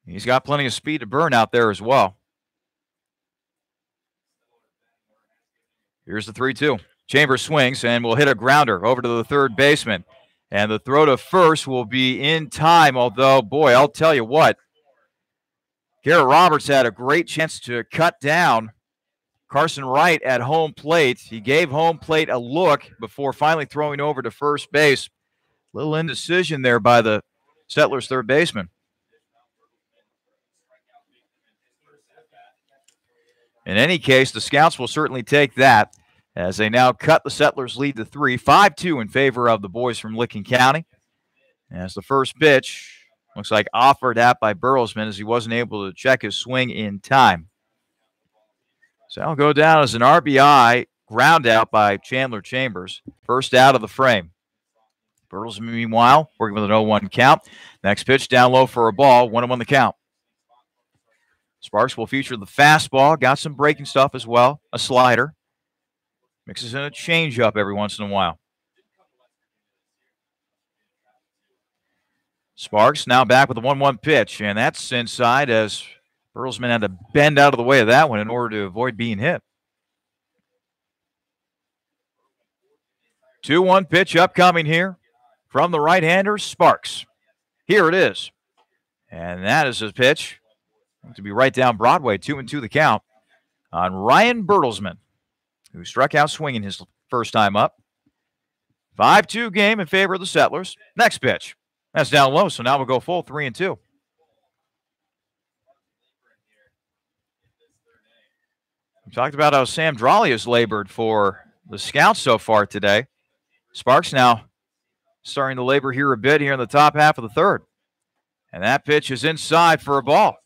He's got plenty of speed to burn out there as well. Here's the 3-2. Chambers swings and will hit a grounder over to the third baseman. And the throw to first will be in time, although, boy, I'll tell you what. Garrett Roberts had a great chance to cut down Carson Wright at home plate. He gave home plate a look before finally throwing over to first base. Little indecision there by the Settlers' third baseman. In any case, the Scouts will certainly take that as they now cut the Settlers' lead to 3, 5-2 in favor of the boys from Licking County. As the first pitch looks like offered at by Burlesman as he wasn't able to check his swing in time. So that'll go down as an RBI ground out by Chandler Chambers. First out of the frame. Bertelsmann, meanwhile, working with an 0-1 count. Next pitch down low for a ball, 1-1 the count. Sparks will feature the fastball, got some breaking stuff as well, a slider. Mixes in a changeup every once in a while. Sparks now back with a 1-1 pitch, and that's inside as Bertelsmann had to bend out of the way of that one in order to avoid being hit. 2-1 pitch upcoming here from the right-hander, Sparks. Here it is. And that is a pitch to be right down Broadway, 2-2 the count on Ryan Bertelsmann, who struck out swinging his first time up. 5-2 game in favor of the Settlers. Next pitch. That's down low, so now we'll go full 3-2. We talked about how Sam Drawley has labored for the Scouts so far today. Sparks now starting to labor here a bit here in the top half of the third. And that pitch is inside for a ball.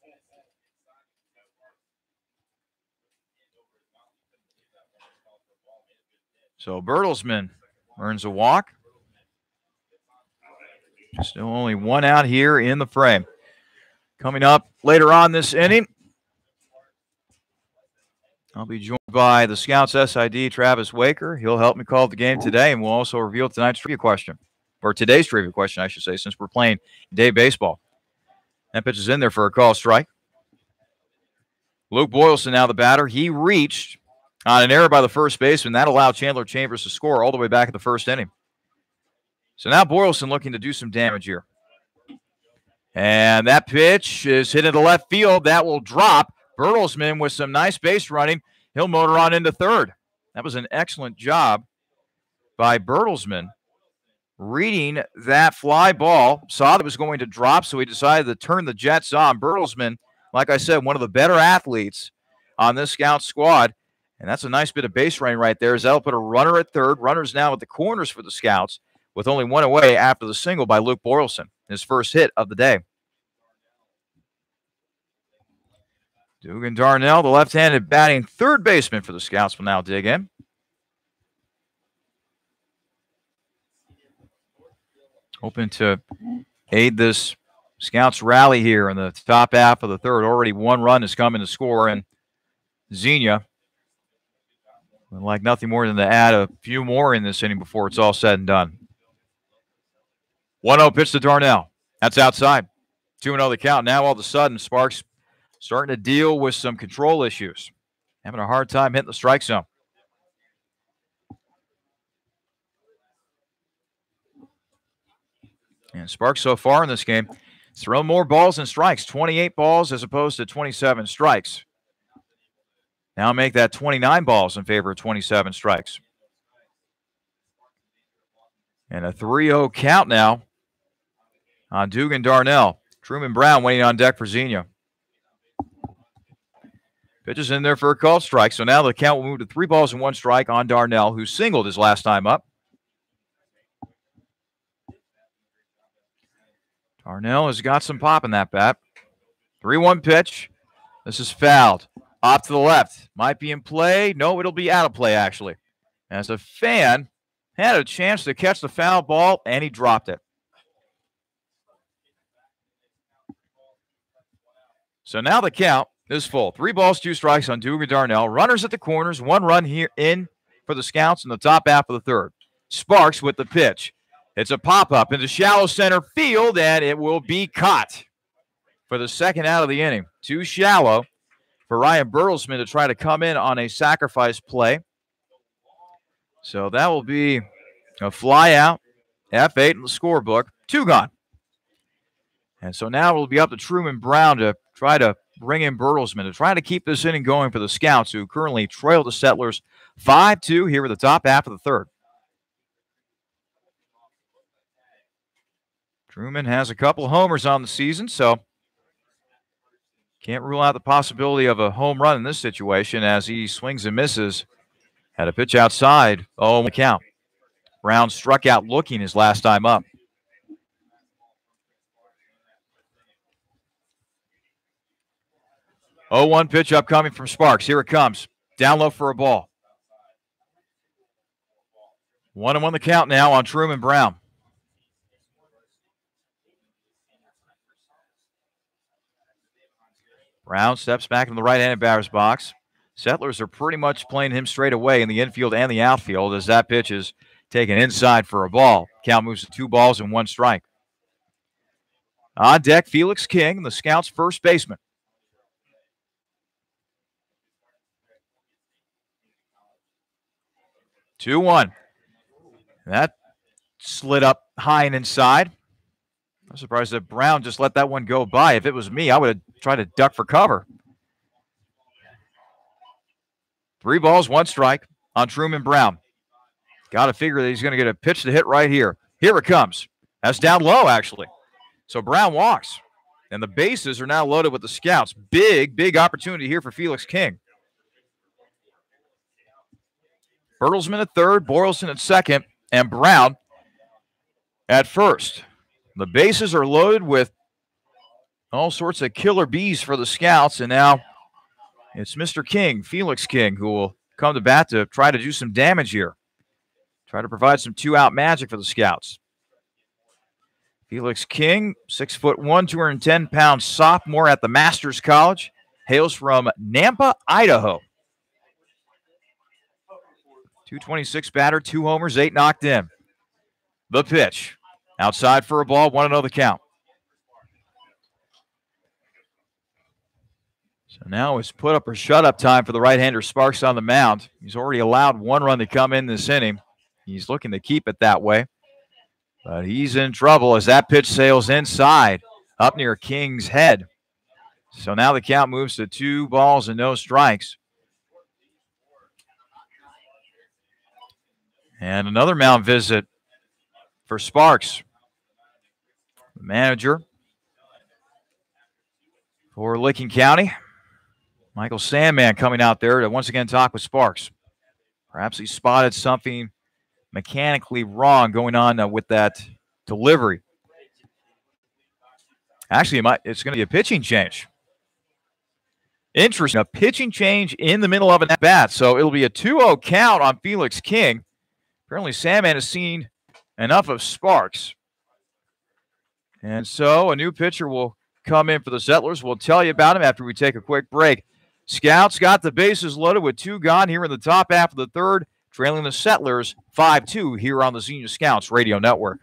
So Bertelsmann earns a walk. Still only one out here in the frame. Coming up later on this inning, I'll be joined by the Scouts SID, Travis Waker. He'll help me call the game today, and we'll also reveal tonight's trivia question, or today's trivia question, I should say, since we're playing day baseball. That pitch is in there for a call strike. Luke Boylston now the batter. He reached on an error by the first baseman. That allowed Chandler Chambers to score all the way back at the first inning. So now Boylston looking to do some damage here. And that pitch is hit into left field. That will drop. Bertelsmann with some nice base running. He'll motor on into third. That was an excellent job by Bertelsmann reading that fly ball. Saw that it was going to drop, so he decided to turn the Jets on. Bertelsmann, like I said, one of the better athletes on this Scout squad. And that's a nice bit of base running right there. As that'll put a runner at third. Runners now at the corners for the Scouts, with only one away after the single by Luke Boylston, his first hit of the day. Dugan Darnell, the left-handed batting third baseman for the Scouts, will now dig in. Hoping to aid this Scouts rally here in the top half of the third. Already one run has come in to score, and Xenia would like nothing more than to add a few more in this inning before it's all said and done. 1-0 pitch to Darnell. That's outside. 2-0 the count. Now all of a sudden, Sparks starting to deal with some control issues. Having a hard time hitting the strike zone. And Sparks so far in this game has thrown more balls than strikes. 28 balls as opposed to 27 strikes. Now make that 29 balls in favor of 27 strikes. And a 3-0 count now on Dugan Darnell. Truman Brown waiting on deck for Xenia. Pitches in there for a called strike. So now the count will move to 3 balls and 1 strike on Darnell, who singled his last time up. Darnell has got some pop in that bat. 3-1 pitch. This is fouled. Off to the left. Might be in play. No, it'll be out of play, actually. As a fan had a chance to catch the foul ball, and he dropped it. So now the count is full. 3 balls, 2 strikes on Dugan Darnell. Runners at the corners. 1 run here in for the Scouts in the top half of the third. Sparks with the pitch. It's a pop-up into shallow center field, and it will be caught for the second out of the inning. Too shallow for Ryan Bertelsmann to try to come in on a sacrifice play. So that will be a fly out, F8 in the scorebook. 2 gone. And so now it will be up to Truman Brown to try to bring in Bertelsmann to try to keep this inning going for the Scouts, who currently trail the Settlers 5-2 here in the top half of the third. Truman has a couple homers on the season, so can't rule out the possibility of a home run in this situation as he swings and misses. Had a pitch outside. Oh, count. Brown struck out looking his last time up. Oh, 1 pitch upcoming from Sparks. Here it comes. Down low for a ball. 1-1 the count now on Truman Brown. Brown steps back in the right-handed batter's box. Settlers are pretty much playing him straight away in the infield and the outfield as that pitch is taken inside for a ball. Count moves to 2 balls and 1 strike. On deck, Felix King, the Scouts' first baseman. Two one. That slid up high and inside. I'm surprised that Brown just let that one go by. If it was me, I would have tried to duck for cover. 3 balls, 1 strike on Truman Brown. Got to figure that he's going to get a pitch to hit right here. Here it comes. That's down low, actually. So Brown walks, and the bases are now loaded with the Scouts. Big opportunity here for Felix King. Bertelsman at third, Boylston at second, and Brown at first. The bases are loaded with all sorts of killer bees for the Scouts, and now it's Mr. King, Felix King, who will come to bat to try to do some damage here. Try to provide some 2-out magic for the Scouts. Felix King, 6'1", 210-pound sophomore at the Masters College, hails from Nampa, Idaho. 226 batter, 2 homers, 8 knocked in. The pitch. Outside for a ball, 1-0 the count. So now it's put up or shut up time for the right-hander Sparks on the mound. He's already allowed 1 run to come in this inning. He's looking to keep it that way. But he's in trouble as that pitch sails inside up near King's head. So now the count moves to 2 balls and no strikes. And another mound visit for Sparks. The manager for Licking County, Michael Sandman, coming out there to once again talk with Sparks. Perhaps he spotted something mechanically wrong going on with that delivery. Actually, it's going to be a pitching change. Interesting. A pitching change in the middle of an at-bat. So it'll be a 2-0 count on Felix King. Apparently, Sandman has seen enough of Sparks. And so a new pitcher will come in for the Settlers. We'll tell you about him after we take a quick break. Scouts got the bases loaded with 2 gone here in the top half of the third, trailing the Settlers 5-2 here on the Xenia Scouts Radio Network.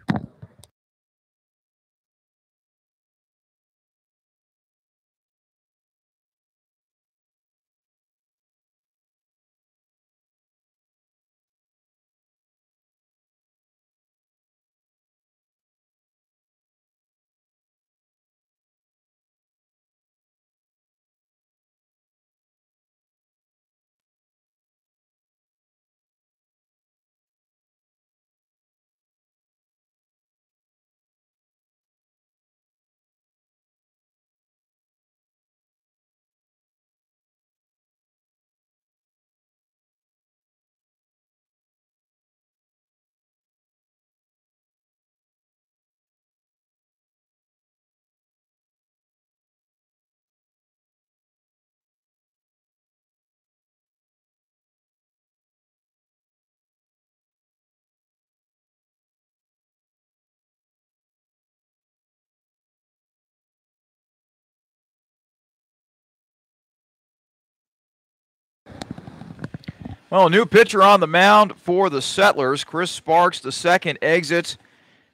Well, a new pitcher on the mound for the Settlers. Chris Sparks, the second, exits,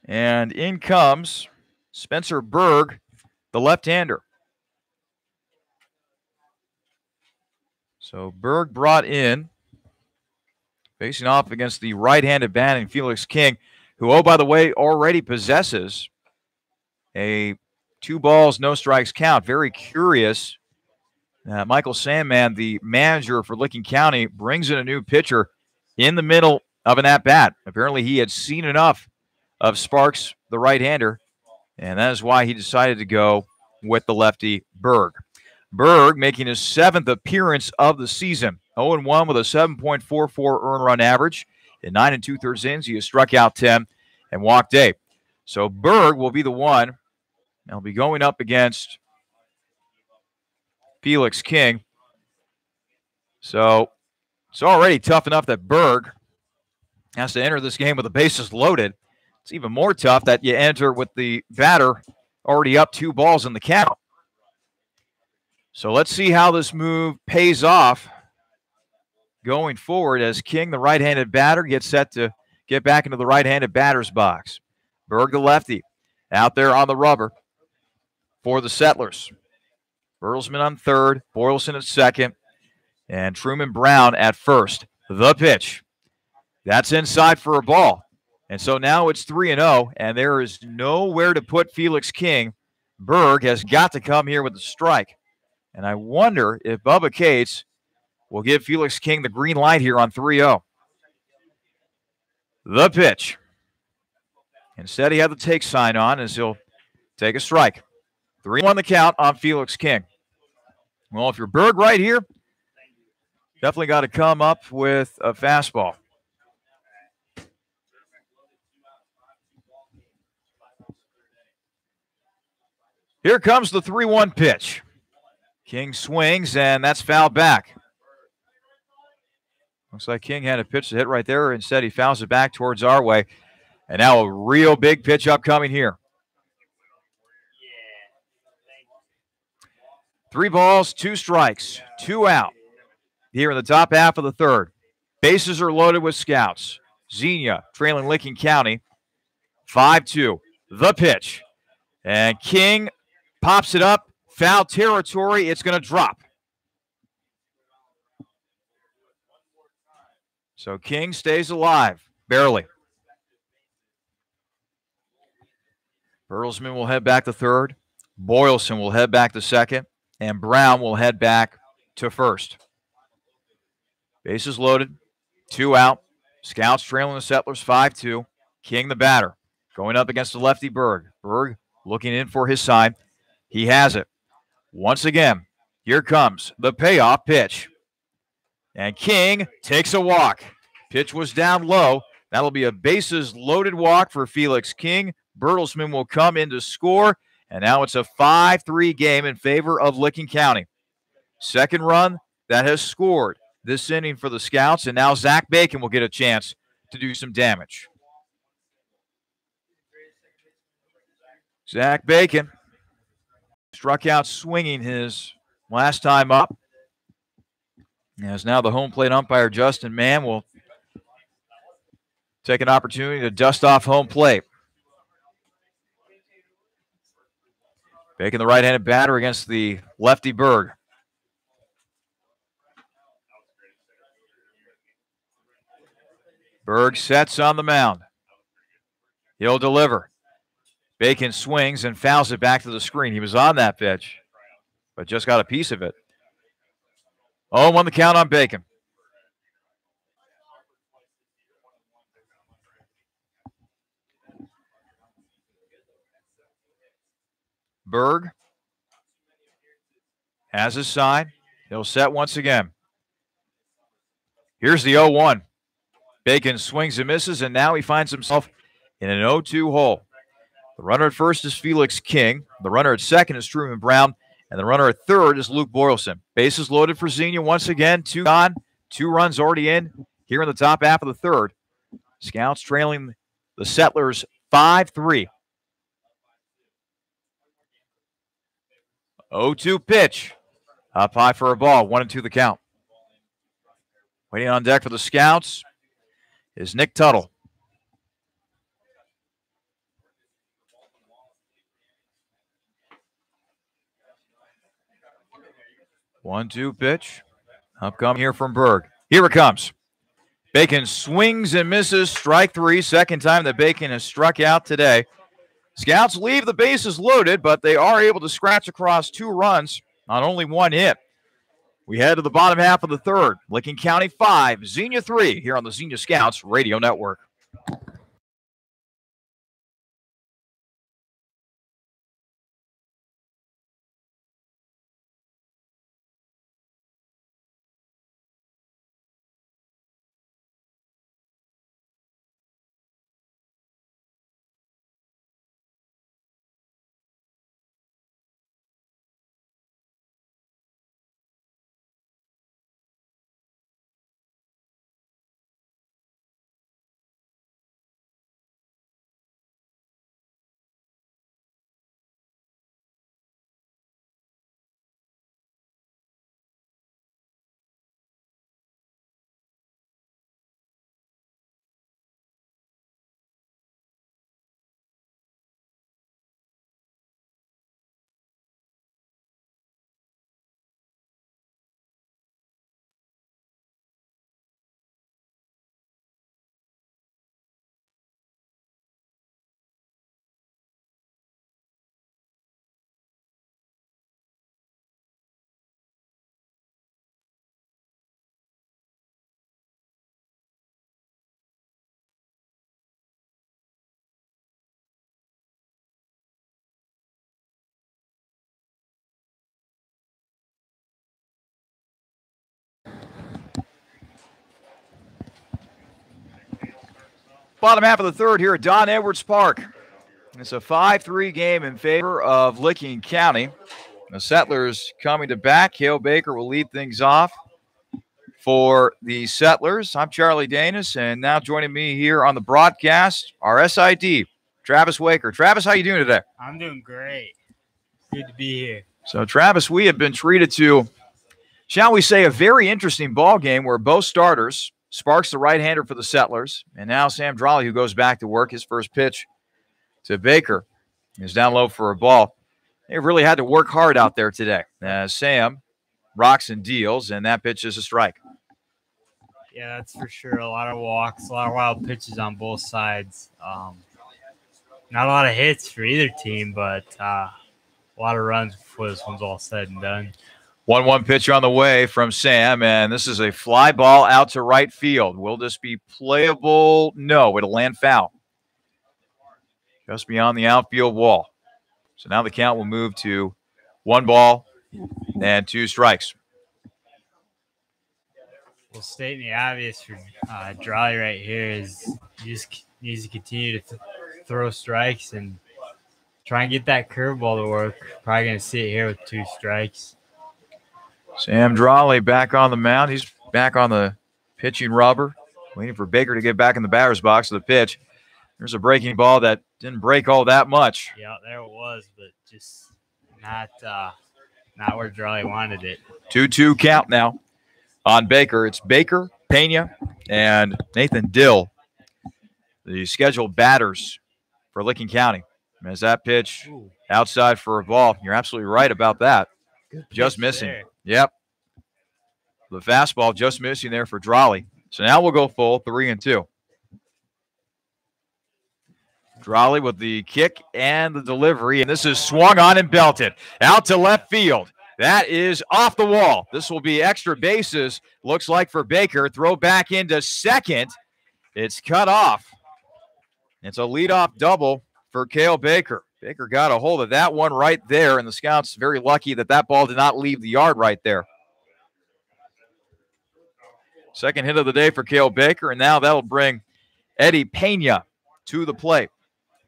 and in comes Spencer Berg, the left-hander. So Berg brought in, facing off against the right-handed batting Felix King, who, oh, by the way, already possesses a 2 balls, no strikes count. Very curious. Michael Sandman, the manager for Licking County, brings in a new pitcher in the middle of an at-bat. Apparently he had seen enough of Sparks, the right-hander, and that is why he decided to go with the lefty Berg. Berg making his 7th appearance of the season, 0-1 with a 7.44 earned run average. In 9 2/3 innings, he has struck out 10 and walked 8. So Berg will be the one. He'll be going up against Felix King. So It's already tough enough that Berg has to enter this game with the bases loaded. It's even more tough that you enter with the batter already up 2 balls in the count. So let's see how this move pays off going forward as King, the right-handed batter, gets set to get back into the right-handed batter's box. Berg, the lefty, out there on the rubber for the Settlers. Bertelsmann on third, Boylston at second, and Truman Brown at first. The pitch. That's inside for a ball. And so now it's 3-0, and there is nowhere to put Felix King. Berg has got to come here with a strike. And I wonder if Bubba Cates will give Felix King the green light here on 3-0. The pitch. Instead, he had the take sign on as he'll take a strike. 3-1 the count on Felix King. Well, if you're Berg right here, definitely got to come up with a fastball. Here comes the 3-1 pitch. King swings, and that's fouled back. Looks like King had a pitch to hit right there. Instead, he fouls it back towards our way. And now a real big pitch upcoming here. 3 balls, 2 strikes, 2 out. Here in the top half of the third. Bases are loaded with scouts. Xenia trailing Licking County 5-2. The pitch. And King pops it up. Foul territory. It's going to drop. So King stays alive. Barely. Bertelsmann will head back to third. Boylston will head back to second. And Brown will head back to first. Bases loaded. 2 out. Scouts trailing the Settlers 5-2. King the batter. Going up against the lefty Berg. Berg looking in for his sign. He has it. Once again, here comes the payoff pitch. And King takes a walk. Pitch was down low. That'll be a bases loaded walk for Felix King. Bertelsmann will come in to score. And now it's a 5-3 game in favor of Licking County. Second run that has scored this inning for the Scouts. And now Zach Bacon will get a chance to do some damage. Zach Bacon struck out swinging his last time up. As now the home plate umpire, Justin Mann, will take an opportunity to dust off home plate. Bacon, the right-handed batter against the lefty Berg. Berg sets on the mound. He'll deliver. Bacon swings and fouls it back to the screen. He was on that pitch, but just got a piece of it. 0-1 the count on Bacon. Berg has his sign. He'll set once again. Here's the 0-1. Bacon swings and misses, and now he finds himself in an 0-2 hole. The runner at first is Felix King. The runner at second is Truman Brown. And the runner at third is Luke Boylston. Bases loaded for Xenia once again. 2 gone. 2 runs already in here in the top half of the third. Scouts trailing the Settlers 5-3. 0-2 pitch. Up high for a ball. 1-2 the count. Waiting on deck for the Scouts is Nick Tuttle. 1-2 pitch. Upcoming here from Berg. Here it comes. Bacon swings and misses. Strike 3. Second time that Bacon has struck out today. Scouts leave the bases loaded, but they are able to scratch across 2 runs on only 1 hit. We head to the bottom half of the third. Licking County 5, Xenia 3 here on the Xenia Scouts Radio Network. bottom half of the third here at Don Edwards Park. It's a 5-3 game in favor of Licking County. The Settlers coming to bat. Cale Baker will lead things off for the Settlers. I'm Charlie Danis, and now joining me here on the broadcast, our SID, Travis Waker. Travis, how you doing today? I'm doing great. Good to be here. So, Travis, we have been treated to, shall we say, a very interesting ball game where both starters, Sparks, the right-hander for the Settlers, and now Sam Drawley, who goes back to work. His first pitch to Baker is down low for a ball. They really had to work hard out there today. Sam rocks and deals, and that pitch is a strike. Yeah, that's for sure. A lot of walks, a lot of wild pitches on both sides. Not a lot of hits for either team, but a lot of runs before this one's all said and done. 1-1 pitch on the way from Sam, and this is a fly ball out to right field. Will this be playable? No, it'll land foul. Just beyond the outfield wall. So now the count will move to 1 ball and 2 strikes. Well, stating the obvious for Drawley right here is he just needs to continue to throw strikes and try and get that curveball to work. Probably going to see it here with 2 strikes. Sam Drawley back on the mound. He's back on the pitching rubber, waiting for Baker to get back in the batter's box to the pitch. There's a breaking ball that didn't break all that much. Yeah, there it was, but just not where Drawley wanted it. 2-2 count now on Baker. It's Baker, Pena, and Nathan Dill, the scheduled batters for Licking County. As that pitch outside for a ball. You're absolutely right about that. Just missing. There. Yep. The fastball just missing there for Drawley. So now we'll go full 3-2. Drawley with the kick and the delivery, and this is swung on and belted out to left field. That is off the wall. This will be extra bases, looks like, for Baker. Throw back into second. It's cut off. It's a leadoff double for Cale Baker. Baker got a hold of that one right there, and the Scouts very lucky that that ball did not leave the yard right there. Second hit of the day for Cale Baker, and now that'll bring Eddie Pena to the plate.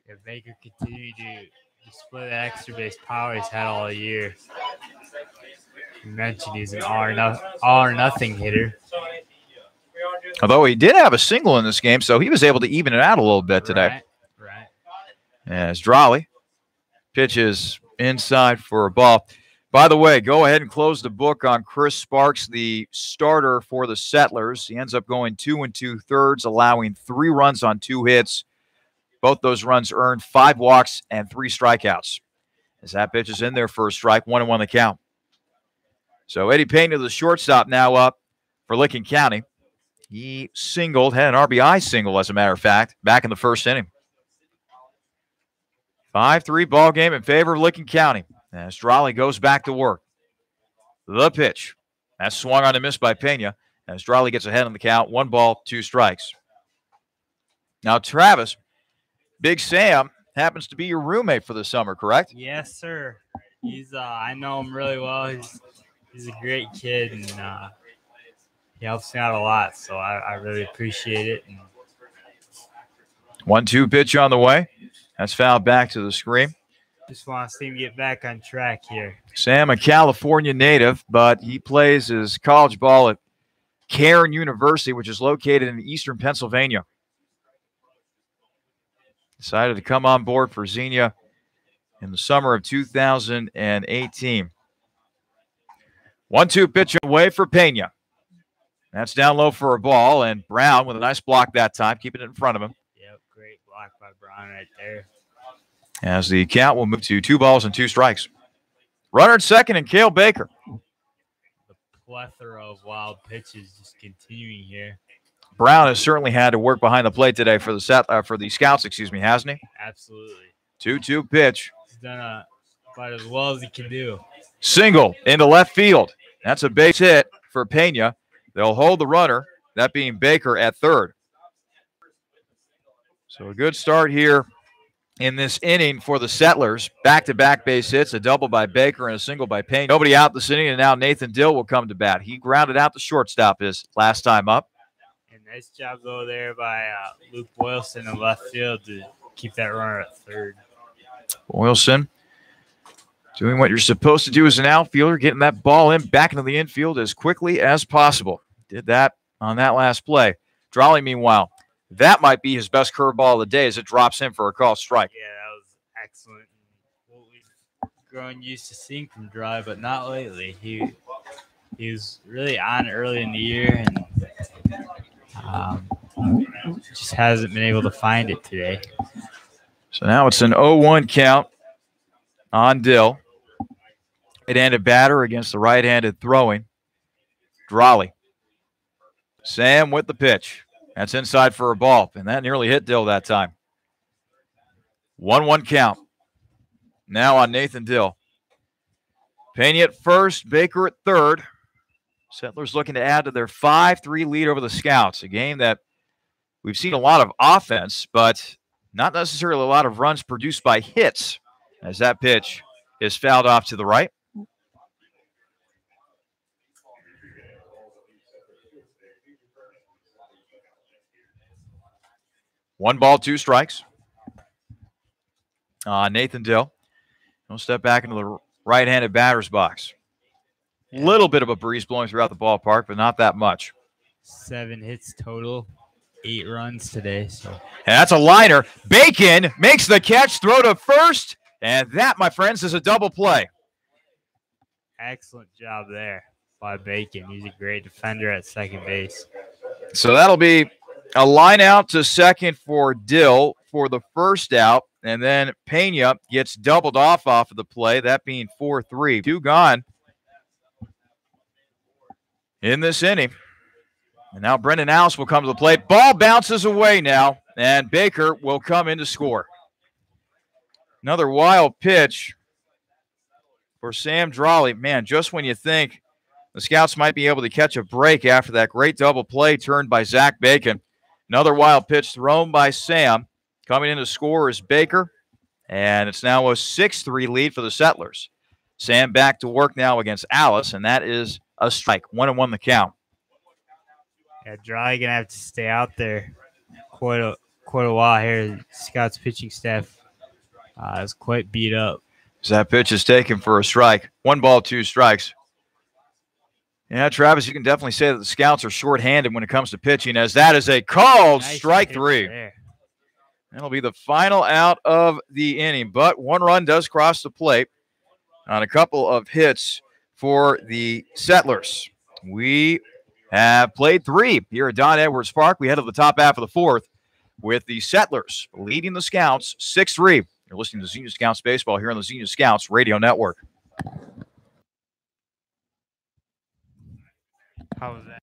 Yeah, Baker continued to display that extra base power he's had all year. You mentioned he's an all or nothing hitter. Although he did have a single in this game, so he was able to even it out a little bit today. Right. As Drawley pitches inside for a ball. By the way, go ahead and close the book on Chris Sparks, the starter for the Settlers. He ends up going 2 2/3, allowing 3 runs on 2 hits. Both those runs earned 5 walks and 3 strikeouts. As that pitch is in there for a strike, 1-1 the count. So Eddie Pena, the shortstop, now up for Licking County. He singled, had an RBI single, as a matter of fact, back in the first inning. 5-3 ball game in favor of Licking County. As Drawley goes back to work. The pitch. That's swung on and missed by Pena. As Drawley gets ahead on the count, 1 ball, 2 strikes. Now, Travis, Big Sam happens to be your roommate for the summer, correct? Yes, sir. He's I know him really well. He's a great kid, and he helps me out a lot, so I really appreciate it. 1-2 pitch on the way. That's fouled back to the screen. Just want to see him get back on track here. Sam, a California native, but he plays his college ball at Cairn University, which is located in eastern Pennsylvania. Decided to come on board for Xenia in the summer of 2018. 1-2 pitch away for Pena. That's down low for a ball, and Brown with a nice block that time, keeping it in front of him. Yep, great block by Brown right there. As the count will move to 2 balls and 2 strikes. Runner at second and Cale Baker. The plethora of wild pitches just continuing here. Brown has certainly had to work behind the plate today for the Scouts, hasn't he? Absolutely. 2-2 pitch. He's done about as well as he can do. Single into left field. That's a base hit for Pena. They'll hold the runner, that being Baker at third. So a good start here in this inning for the Settlers. Back-to-back base hits, a double by Baker and a single by Pena. Nobody out this inning, and now Nathan Dill will come to bat. He grounded out the shortstop his last time up. And Nice job, though, there by Luke Boylston in left field to keep that runner at third. Boylston doing what you're supposed to do as an outfielder, getting that ball back into the infield as quickly as possible. Did that on that last play. Drawley, meanwhile, that might be his best curveball of the day as it drops in for a called strike. Yeah, that was excellent. What we've grown used to seeing from Dry, but not lately. He was really on early in the year and just hasn't been able to find it today. So now it's an 0-1 count on Dill. Right-handed batter against the right-handed throwing Drawley. Sam with the pitch. That's inside for a ball, and that nearly hit Dill that time. 1-1 count. Now on Nathan Dill. Pena at first, Baker at third. Settlers looking to add to their 5-3 lead over the Scouts. A game that we've seen a lot of offense, but not necessarily a lot of runs produced by hits, as that pitch is fouled off to the right. One ball, two strikes. Nathan Dill. He'll step back into the right-handed batter's box. A little bit of a breeze blowing throughout the ballpark, but not that much. 7 hits total, 8 runs today. So. And that's a liner. Bacon makes the catch, throw to first, and that, my friends, is a double play. Excellent job there by Bacon. He's a great defender at second base. So that'll be a line out to second for Dill for the first out, and then Pena gets doubled off of the play, that being 4-3. 2 gone in this inning. And now Brendan Alice will come to the plate. Ball bounces away now, and Baker will come in to score. Another wild pitch for Sam Drawley. Man, just when you think the Scouts might be able to catch a break after that great double play turned by Zach Bacon. Another wild pitch thrown by Sam. Coming in to score is Baker, and it's now a 6-3 lead for the Settlers. Sam back to work now against Alice, and that is a strike. 1-1 the count. Yeah, Dry gonna have to stay out there quite a while here. Scouts pitching staff is quite beat up. So that pitch is taken for a strike. 1 ball, 2 strikes. Yeah, Travis, you can definitely say that the Scouts are shorthanded when it comes to pitching, as that is a called strike 3. There. That'll be the final out of the inning, but 1 run does cross the plate on a couple of hits for the Settlers. We have played 3 here at Don Edwards Park. We head to the top half of the 4th with the Settlers leading the Scouts 6-3. You're listening to Xenia Scouts Baseball here on the Xenia Scouts Radio Network. How was that?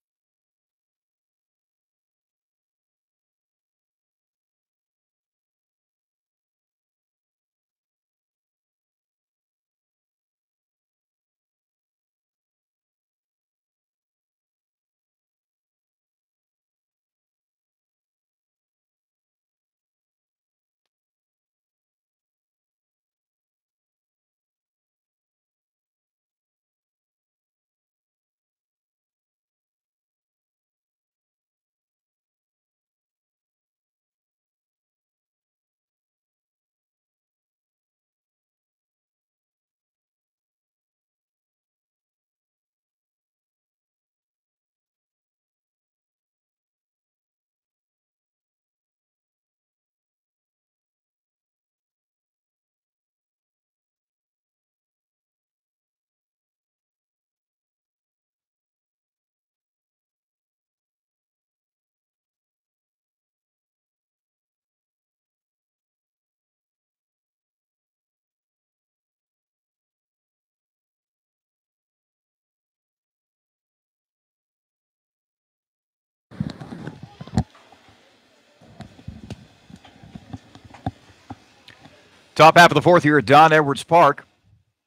Top half of the 4th here at Don Edwards Park.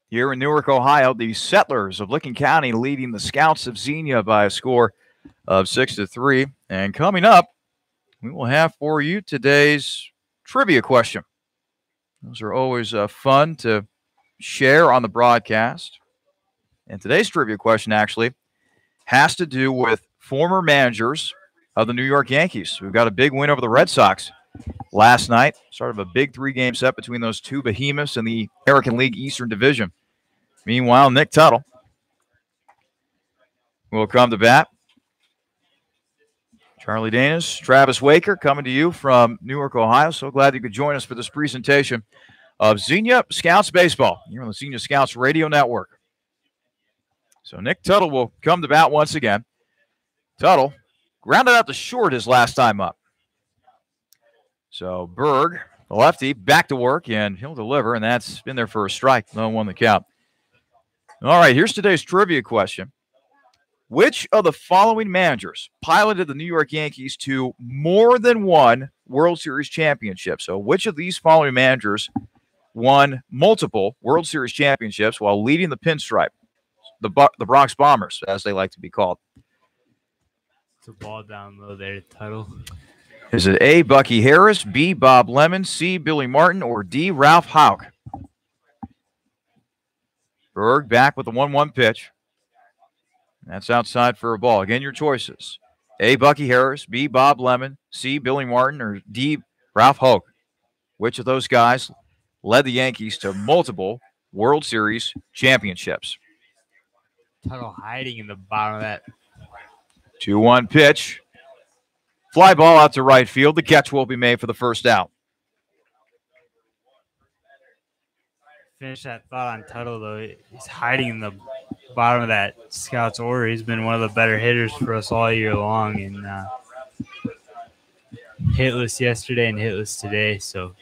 Here in Newark, Ohio, the Settlers of Licking County leading the Scouts of Xenia by a score of 6-3. And coming up, we will have for you today's trivia question. Those are always fun to share on the broadcast. And today's trivia question actually has to do with former managers of the New York Yankees. We've got a big win over the Red Sox last night. Sort of a big 3-game set between those two behemoths in the American League Eastern Division. Meanwhile, Nick Tuttle will come to bat. Charlie Danis, Travis Waker coming to you from Newark, Ohio. So glad you could join us for this presentation of Xenia Scouts Baseball here on the Xenia Scouts Radio Network. So Nick Tuttle will come to bat once again. Tuttle grounded out to short his last time up. So Berg, the lefty, back to work, and he'll deliver, and that's been there for a strike. 0-1 the count. All right, here's today's trivia question. Which of the following managers piloted the New York Yankees to more than one World Series championship? So which of these following managers won multiple World Series championships while leading the pinstripe, the Bronx Bombers, as they like to be called? It's a ball down low there, Tuttle. Is it A, Bucky Harris, B, Bob Lemon, C, Billy Martin, or D, Ralph Houck? Berg back with the 1-1 pitch. That's outside for a ball. Again, your choices. A, Bucky Harris, B, Bob Lemon, C, Billy Martin, or D, Ralph Houck. Which of those guys led the Yankees to multiple World Series championships? Tuttle hiding in the bottom of that. 2-1 pitch. Fly ball out to right field. The catch will be made for the first out. Finish that thought on Tuttle, though. He's hiding in the bottom of that scout's order. He's been one of the better hitters for us all year long, and hitless yesterday and hitless today, so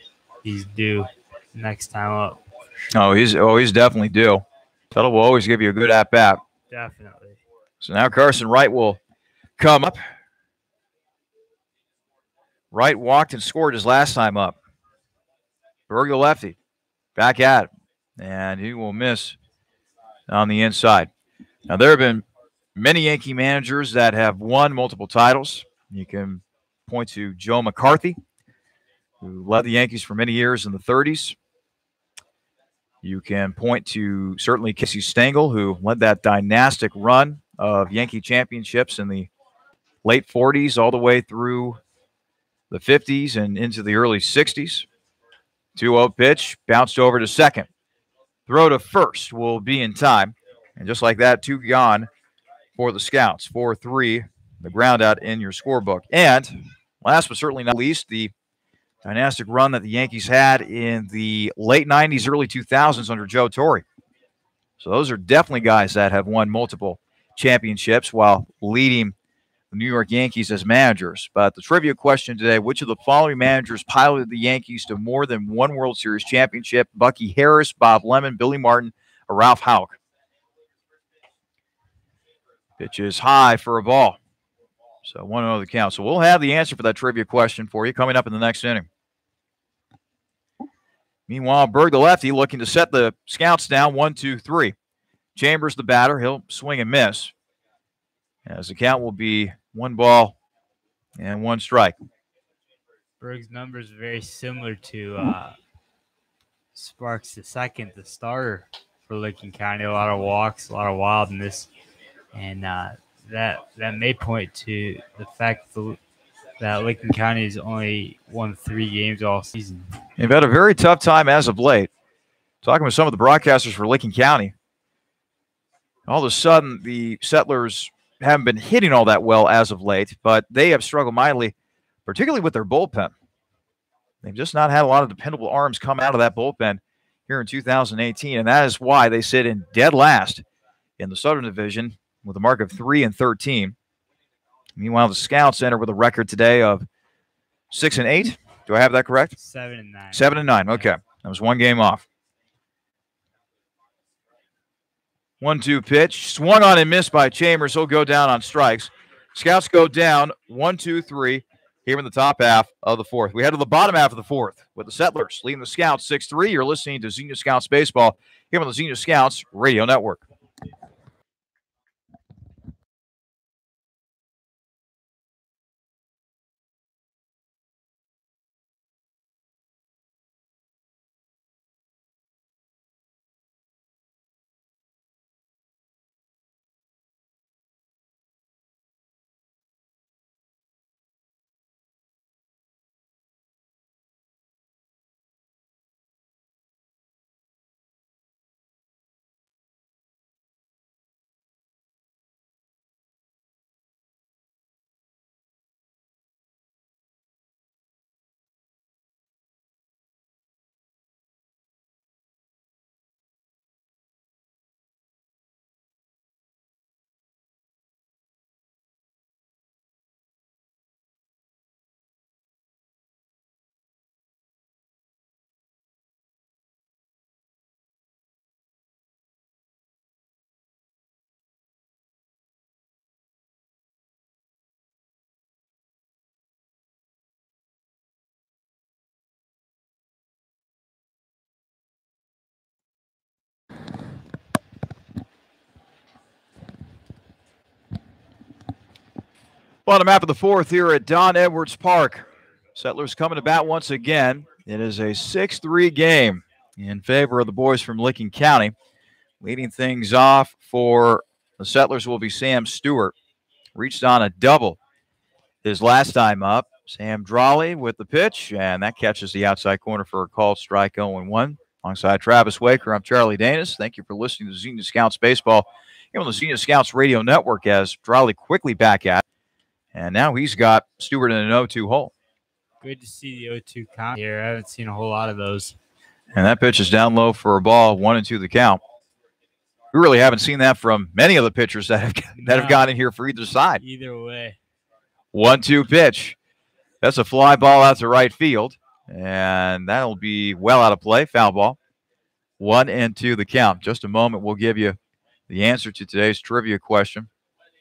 he's due next time up. He's definitely due. Tuttle will always give you a good at-bat. Definitely. So now Carson Wright will come up. Wright walked and scored his last time up. Berg, the lefty, back at it, and he will miss on the inside. Now, there have been many Yankee managers that have won multiple titles. You can point to Joe McCarthy, who led the Yankees for many years in the 30s. You can point to certainly Casey Stengel, who led that dynastic run of Yankee championships in the late 40s all the way through the 50s and into the early 60s. 2-0 pitch, bounced over to second. Throw to first will be in time. And just like that, 2 gone for the Scouts. 4-3, the ground out in your scorebook. And last but certainly not least, the dynastic run that the Yankees had in the late 90s, early 2000s under Joe Torre. So those are definitely guys that have won multiple championships while leading the New York Yankees as managers. But the trivia question today, which of the following managers piloted the Yankees to more than one World Series championship? Bucky Harris, Bob Lemon, Billy Martin, or Ralph Houck? Pitch is high for a ball. So 1-0 the count. So we'll have the answer for that trivia question for you coming up in the next inning. Meanwhile, Berg, the lefty, looking to set the Scouts down 1-2-3. Chambers, the batter. He'll swing and miss, as the count will be 1 ball and 1 strike. Berg's numbers very similar to Sparks II, the starter for Licking County. A lot of walks, a lot of wildness, and that may point to the fact that Licking County has only won 3 games all season. They've had a very tough time as of late. Talking with some of the broadcasters for Licking County, all of a sudden the Settlers haven't been hitting all that well as of late, but they have struggled mightily, particularly with their bullpen. They've just not had a lot of dependable arms come out of that bullpen here in 2018, and that is why they sit in dead last in the Southern Division with a mark of 3-13. Meanwhile, the Scouts enter with a record today of 6-8. Do I have that correct? 7-9. 7-9. Okay, that was 1 game off. 1-2 pitch, swung on and missed by Chambers. He'll go down on strikes. Scouts go down 1-2-3 here in the top half of the 4th. We head to the bottom half of the 4th with the Settlers leading the Scouts 6-3. You're listening to Xenia Scouts Baseball here on the Xenia Scouts Radio Network. Bottom half of the fourth here at Don Edwards Park. Settlers coming to bat once again. It is a 6-3 game in favor of the boys from Licking County. Leading things off for the Settlers will be Sam Stewart. Reached on a double his last time up. Sam Drawley with the pitch, and that catches the outside corner for a called strike 0-1. Alongside Travis Waker, I'm Charlie Danis. Thank you for listening to Xenia Scouts Baseball here on the Xenia Scouts Radio Network as Drawley quickly back at it. And now he's got Stewart in an 0-2 hole. Good to see the 0-2 count here. I haven't seen a whole lot of those. And that pitch is down low for a ball, 1-2 the count. We really haven't seen that from many of the pitchers that have gone in here for either side. Either way. 1-2 pitch. That's a fly ball out to right field. And that'll be well out of play. Foul ball. 1-2 the count. Just a moment, we'll give you the answer to today's trivia question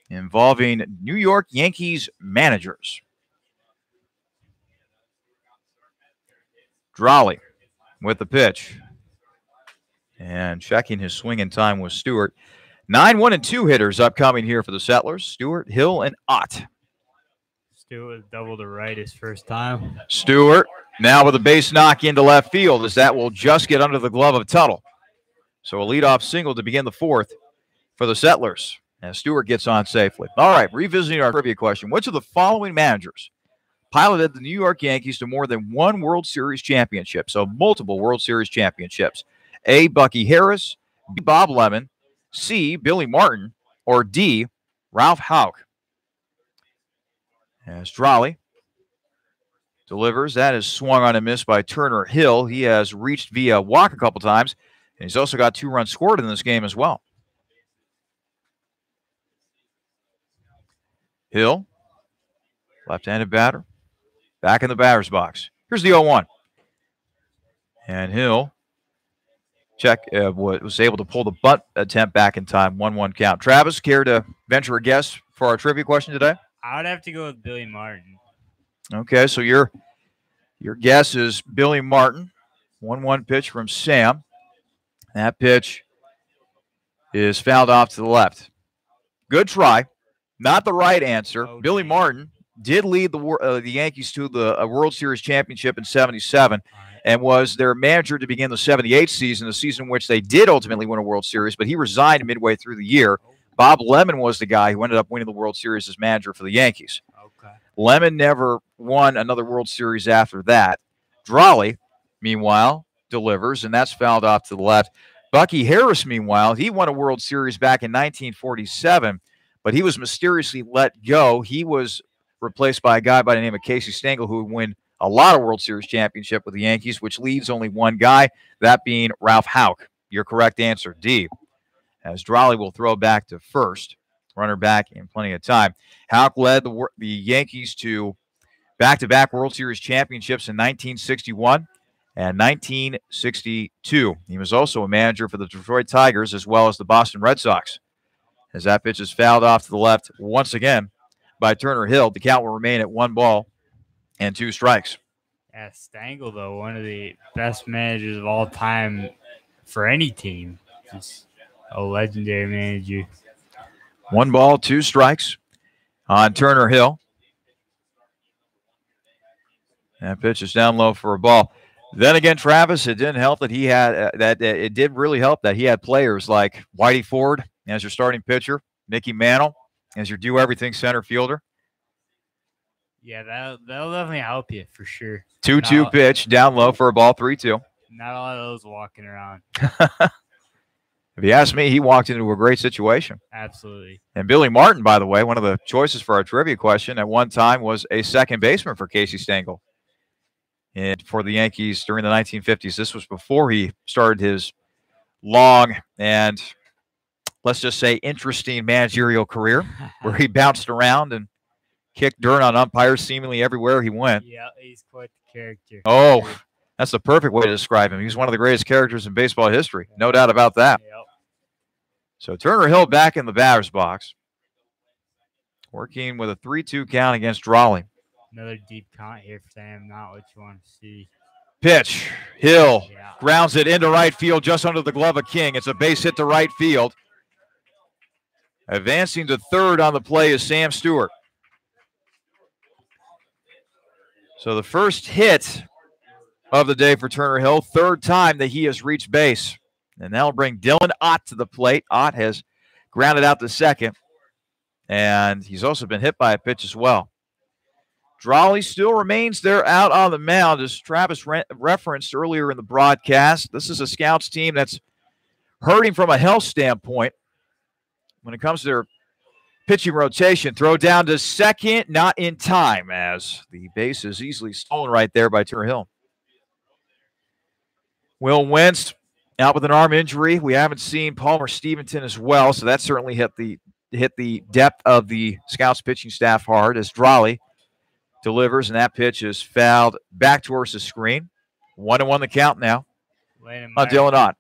involving New York Yankees managers. Drawley with the pitch. And checking his swinging time was Stewart. 9-1-2 hitters upcoming here for the Settlers. Stewart, Hill, and Ott. Stewart with double to right his first time. Stewart now with a base knock into left field as that will just get under the glove of Tuttle. So a leadoff single to begin the fourth for the Settlers as Stewart gets on safely. All right, revisiting our trivia question. Which of the following managers piloted the New York Yankees to more than one World Series championship? So multiple World Series championships. A, Bucky Harris, B, Bob Lemon, C, Billy Martin, or D, Ralph Houck. As Drawley delivers, that is swung on and missed by Turner Hill. He has reached via walk a couple times, and he's also got 2 runs scored in this game as well. Hill, left-handed batter, back in the batter's box. Here's the 0-1. And Hill was able to pull the bunt attempt back in time. 1-1 count. Travis, care to venture a guess for our trivia question today? I would have to go with Billy Martin. Okay, so your guess is Billy Martin. 1-1 pitch from Sam. That pitch is fouled off to the left. Good try. Not the right answer. Okay. Billy Martin did lead the Yankees to the World Series championship in '77 and was their manager to begin the '78 season, the season in which they did ultimately win a World Series, but he resigned midway through the year. Bob Lemon was the guy who ended up winning the World Series as manager for the Yankees. Okay. Lemon never won another World Series after that. Drawley, meanwhile, delivers, and that's fouled off to the left. Bucky Harris, meanwhile, he won a World Series back in 1947, but he was mysteriously let go. He was replaced by a guy by the name of Casey Stengel, who would win a lot of World Series championship with the Yankees, which leaves only one guy, that being Ralph Houck. Your correct answer, D. As Drawley will throw back to first. Runner back in plenty of time. Houck led the Yankees to back-to-back World Series championships in 1961 and 1962. He was also a manager for the Detroit Tigers as well as the Boston Red Sox. As that pitch is fouled off to the left once again by Turner Hill, the count will remain at 1-2 strikes. Yeah, Stengel, though, one of the best managers of all time for any team. Just a legendary manager. 1-2 strikes on Turner Hill. That pitch is down low for a ball. Then again, Travis, it didn't help that he had it did really help that he had players like Whitey Ford as your starting pitcher, Mickey Mantle as your do-everything center fielder. Yeah, that'll definitely help you for sure. 2-2 pitch, down low for a ball, 3-2. Not a lot of those walking around. If you ask me, he walked into a great situation. Absolutely. And Billy Martin, by the way, one of the choices for our trivia question at one time was a second baseman for Casey Stengel. And for the Yankees during the 1950s. This was before he started his long and, let's just say, interesting managerial career where he bounced around and kicked dirt on umpires seemingly everywhere he went. Yeah, he's quite the character. Oh, that's the perfect way to describe him. He's one of the greatest characters in baseball history. No doubt about that. Yep. So Turner Hill back in the batter's box, working with a 3-2 count against Drawley. Another deep count here for them, not what you want to see. Pitch. Hill grounds it into right field just under the glove of King. It's a base hit to right field. Advancing to third on the play is Sam Stewart. So the first hit of the day for Turner Hill, third time that he has reached base. And that'll bring Dylan Ott to the plate. Ott has grounded out to second, and he's also been hit by a pitch as well. Drolley still remains there out on the mound, as Travis referenced earlier in the broadcast. This is a Scouts team that's hurting from a health standpoint when it comes to their pitching rotation. Throw down to second, not in time, as the base is easily stolen right there by Turner Hill. Will Wentz out with an arm injury. We haven't seen Palmer Stevenson as well, so that certainly hit the depth of the Scouts pitching staff hard, as Drolley delivers, and that pitch is fouled back towards the screen. 1-1 the count now on Dylan Ott.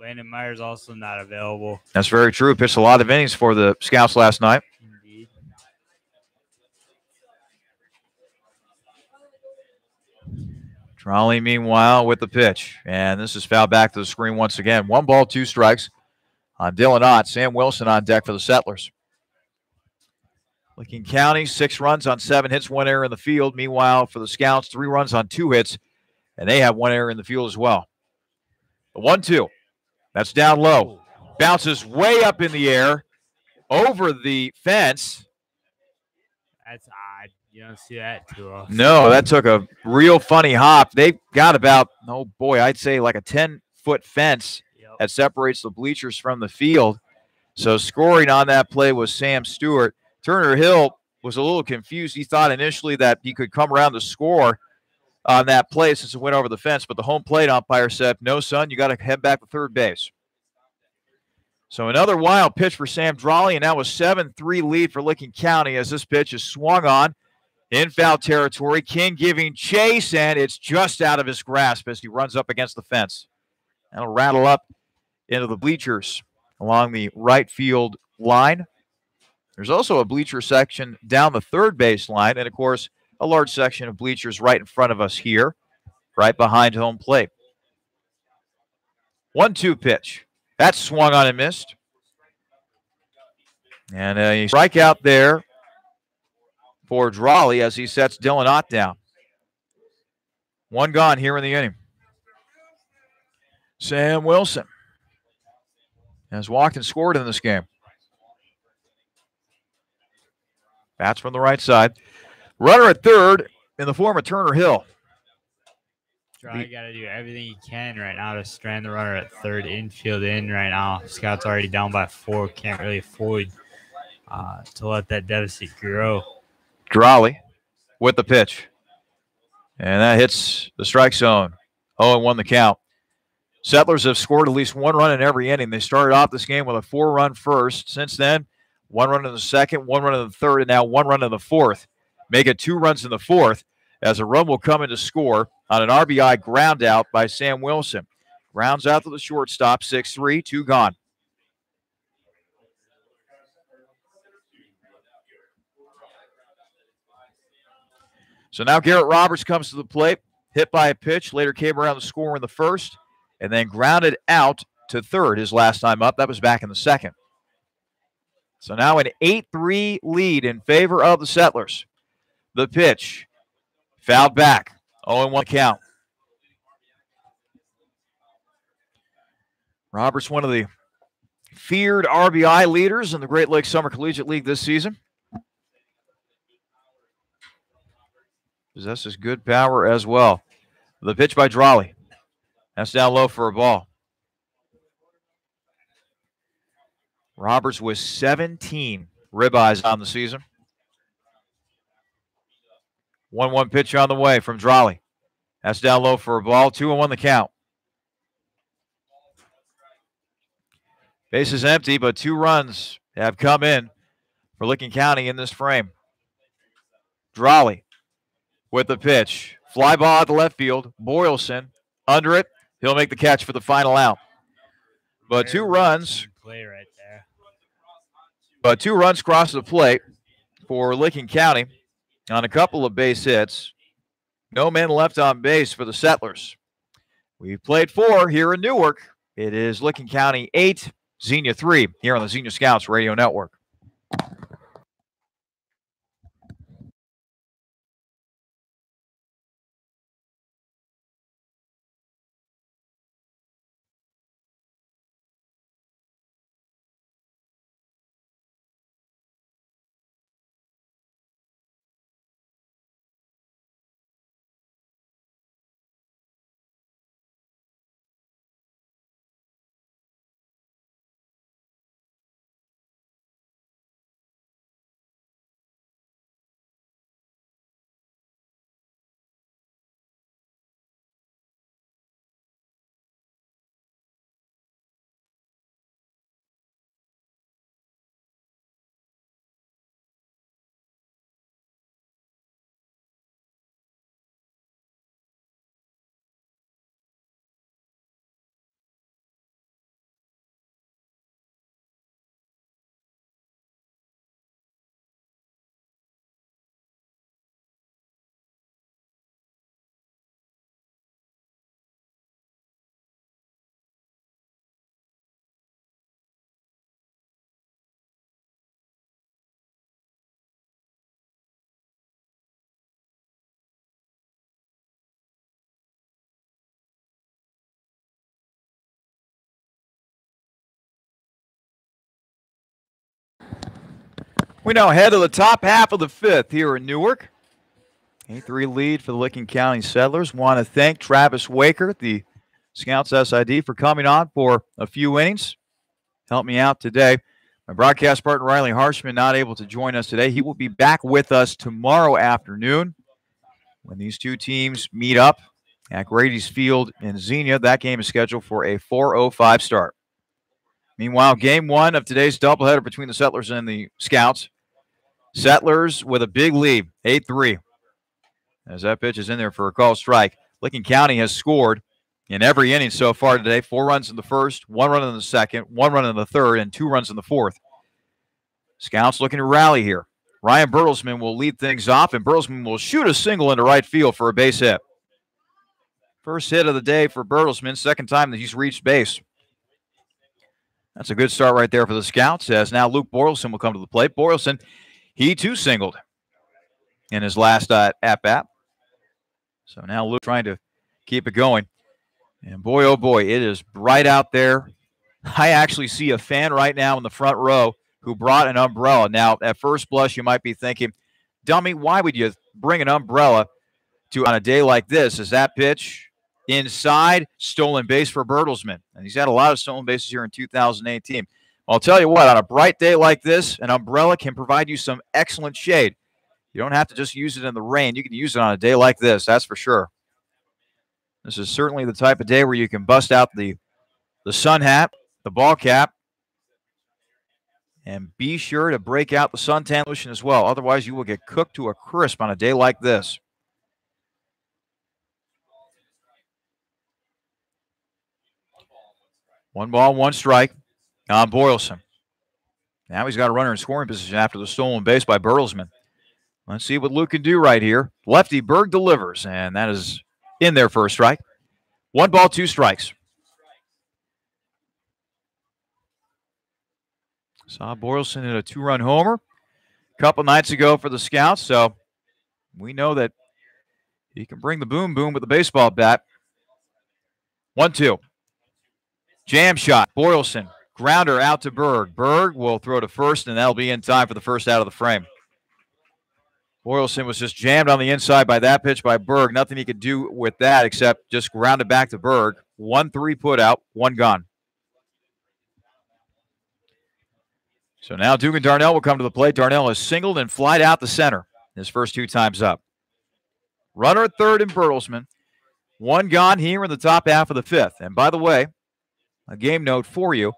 Landon Myers also not available. That's very true. Pitched a lot of innings for the Scouts last night. Indeed. Drolley, meanwhile, with the pitch. And this is fouled back to the screen once again. 1 ball, 2 strikes on Dylan Ott. Sam Wilson on deck for the Settlers. Licking County, 6 runs on 7 hits, 1 error in the field. Meanwhile, for the Scouts, 3 runs on 2 hits, and they have 1 error in the field as well. The 1-2. That's down low. Bounces way up in the air over the fence. That's odd. You don't see that too often. No, that took a real funny hop. They've got about, oh boy, I'd say like a 10-foot fence that separates the bleachers from the field. So scoring on that play was Sam Stewart. Turner Hill was a little confused. He thought initially that he could come around to score on that play since it went over the fence, but the home plate umpire said, no, son, you got to head back to third base. So another wild pitch for Sam Drolley, and now a 7-3 lead for Licking County as this pitch is swung on in foul territory. King giving chase, and it's just out of his grasp as he runs up against the fence. That'll rattle up into the bleachers along the right field line. There's also a bleacher section down the third base line, and, of course, a large section of bleachers right in front of us here, right behind home plate. 1-2 pitch. That's swung on and missed. And a strikeout there for Drolley as he sets Dylan Ott down. 1 gone here in the inning. Sam Wilson has walked and scored in this game. Bats from the right side. Runner at third in the form of Turner Hill. Drolley got to do everything he can right now to strand the runner at third, infield in right now. Scouts already down by 4. Can't really afford to let that deficit grow. Drolley with the pitch. And that hits the strike zone. 0-1 the count. Settlers have scored at least 1 run in every inning. They started off this game with a 4-run first. Since then, 1 run in the second, 1 run in the third, and now 1 run in the fourth. Make it 2 runs in the fourth as a run will come in to score on an RBI ground out by Sam Wilson. Grounds out to the shortstop, 6-3, 2 gone. So now Garrett Roberts comes to the plate, hit by a pitch, later came around to score in the first, and then grounded out to third his last time up. That was back in the second. So now an 8-3 lead in favor of the Settlers. The pitch, fouled back, 0-1 count. Roberts, one of the feared RBI leaders in the Great Lakes Summer Collegiate League this season. Possesses good power as well. The pitch by Drolley. That's down low for a ball. Roberts with 17 ribeyes on the season. 1-1 pitch on the way from Drolley. That's down low for a ball. 2-1 the count. Base is empty, but 2 runs have come in for Licking County in this frame. Drolley with the pitch. Fly ball at the left field. Boylston under it. He'll make the catch for the final out. But 2 runs. Play right there. But 2 runs cross the plate for Licking County on a couple of base hits. No men left on base for the Settlers. We've played 4 here in Newark. It is Licking County 8, Xenia 3 here on the Xenia Scouts Radio Network. We now head to the top half of the fifth here in Newark. 8-3 lead for the Licking County Settlers. Want to thank Travis Waker, the Scouts SID, for coming on for a few innings. Help me out today. My broadcast partner, Riley Harshman, not able to join us today. He will be back with us tomorrow afternoon when these two teams meet up at Grady's Field in Xenia. That game is scheduled for a 4:05 start. Meanwhile, game one of today's doubleheader between the Settlers and the Scouts. Settlers with a big lead, 8-3. As that pitch is in there for a called strike. Licking County has scored in every inning so far today. 4 runs in the first, 1 run in the second, 1 run in the third, and 2 runs in the fourth. Scouts looking to rally here. Ryan Bertelsman will lead things off, and Bertelsman will shoot a single into right field for a base hit. First hit of the day for Bertelsman, second time that he's reached base. That's a good start right there for the Scouts, as now Luke Boylston will come to the plate. Boylston, he too singled in his last at-bat. So now Luke trying to keep it going. And boy, oh boy, it is bright out there. I actually see a fan right now in the front row who brought an umbrella. Now, at first blush, you might be thinking, dummy, why would you bring an umbrella on a day like this? Is that pitch inside? Stolen base for Bertelsman. And he's had a lot of stolen bases here in 2018. Well, I'll tell you what, on a bright day like this, an umbrella can provide you some excellent shade. You don't have to just use it in the rain. You can use it on a day like this, that's for sure. This is certainly the type of day where you can bust out the sun hat, the ball cap, and be sure to break out the suntan lotion as well. Otherwise, you will get cooked to a crisp on a day like this. One ball, one strike on Boylston. Now he's got a runner in scoring position after the stolen base by Bertelsman. Let's see what Luke can do right here. Lefty Berg delivers, and that is in there for a strike. 1 ball, 2 strikes. Saw Boylston hit a 2-run homer a couple nights ago for the Scouts, so we know that he can bring the boom boom with the baseball bat. 1-2. Jam shot. Boylston. Grounder out to Berg. Berg will throw to first, and that'll be in time for the first out of the frame. Boylston was just jammed on the inside by that pitch by Berg. Nothing he could do with that except just ground it back to Berg. 1-3 put out, 1 gone. So now Dugan Darnell will come to the plate. Darnell has singled and flied out the center his first 2 times up. Runner at third and Bertelsman. 1 gone here in the top half of the fifth. And by the way, a game note for you.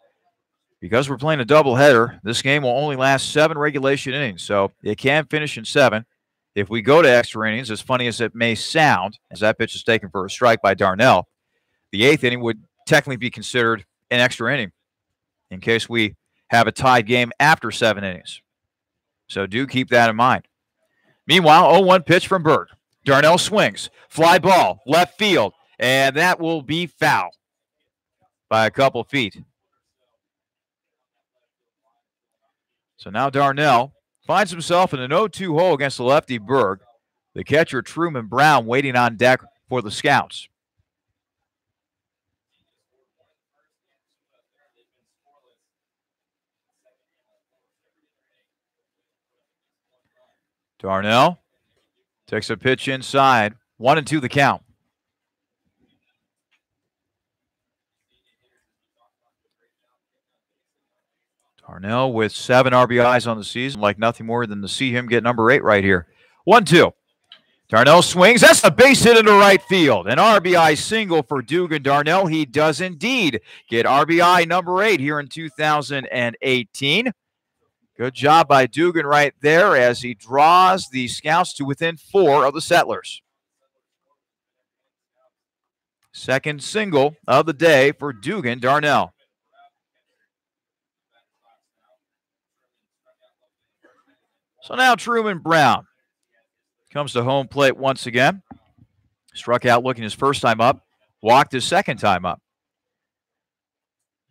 Because we're playing a doubleheader, this game will only last 7 regulation innings. So it can finish in 7. If we go to extra innings, as funny as it may sound, as that pitch is taken for a strike by Darnell, the 8th inning would technically be considered an extra inning in case we have a tied game after 7 innings. So do keep that in mind. Meanwhile, 0-1 pitch from Berg. Darnell swings. Fly ball, left field, and that will be foul by a couple feet. So now Darnell finds himself in an 0-2 hole against the lefty Berg. The catcher, Truman Brown, waiting on deck for the Scouts. Darnell takes a pitch inside. 1-2 the count. Darnell with 7 RBIs on the season, like nothing more than to see him get number 8 right here. 1-2. Darnell swings. That's a base hit into right field. An RBI single for Dugan Darnell. He does indeed get RBI number 8 here in 2018. Good job by Dugan right there as he draws the Scouts to within 4 of the Settlers. Second single of the day for Dugan Darnell. So now Truman Brown comes to home plate once again. Struck out looking his first time up. Walked his second time up.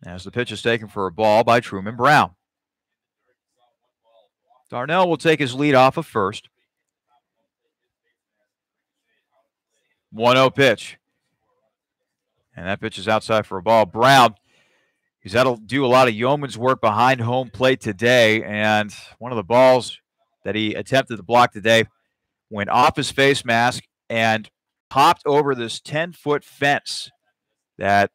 As the pitch is taken for a ball by Truman Brown. Darnell will take his lead off of first. 1-0 pitch. And that pitch is outside for a ball. Brown He's had to do a lot of yeoman's work behind home plate today, and one of the balls that he attempted to block today went off his face mask and popped over this 10-foot fence that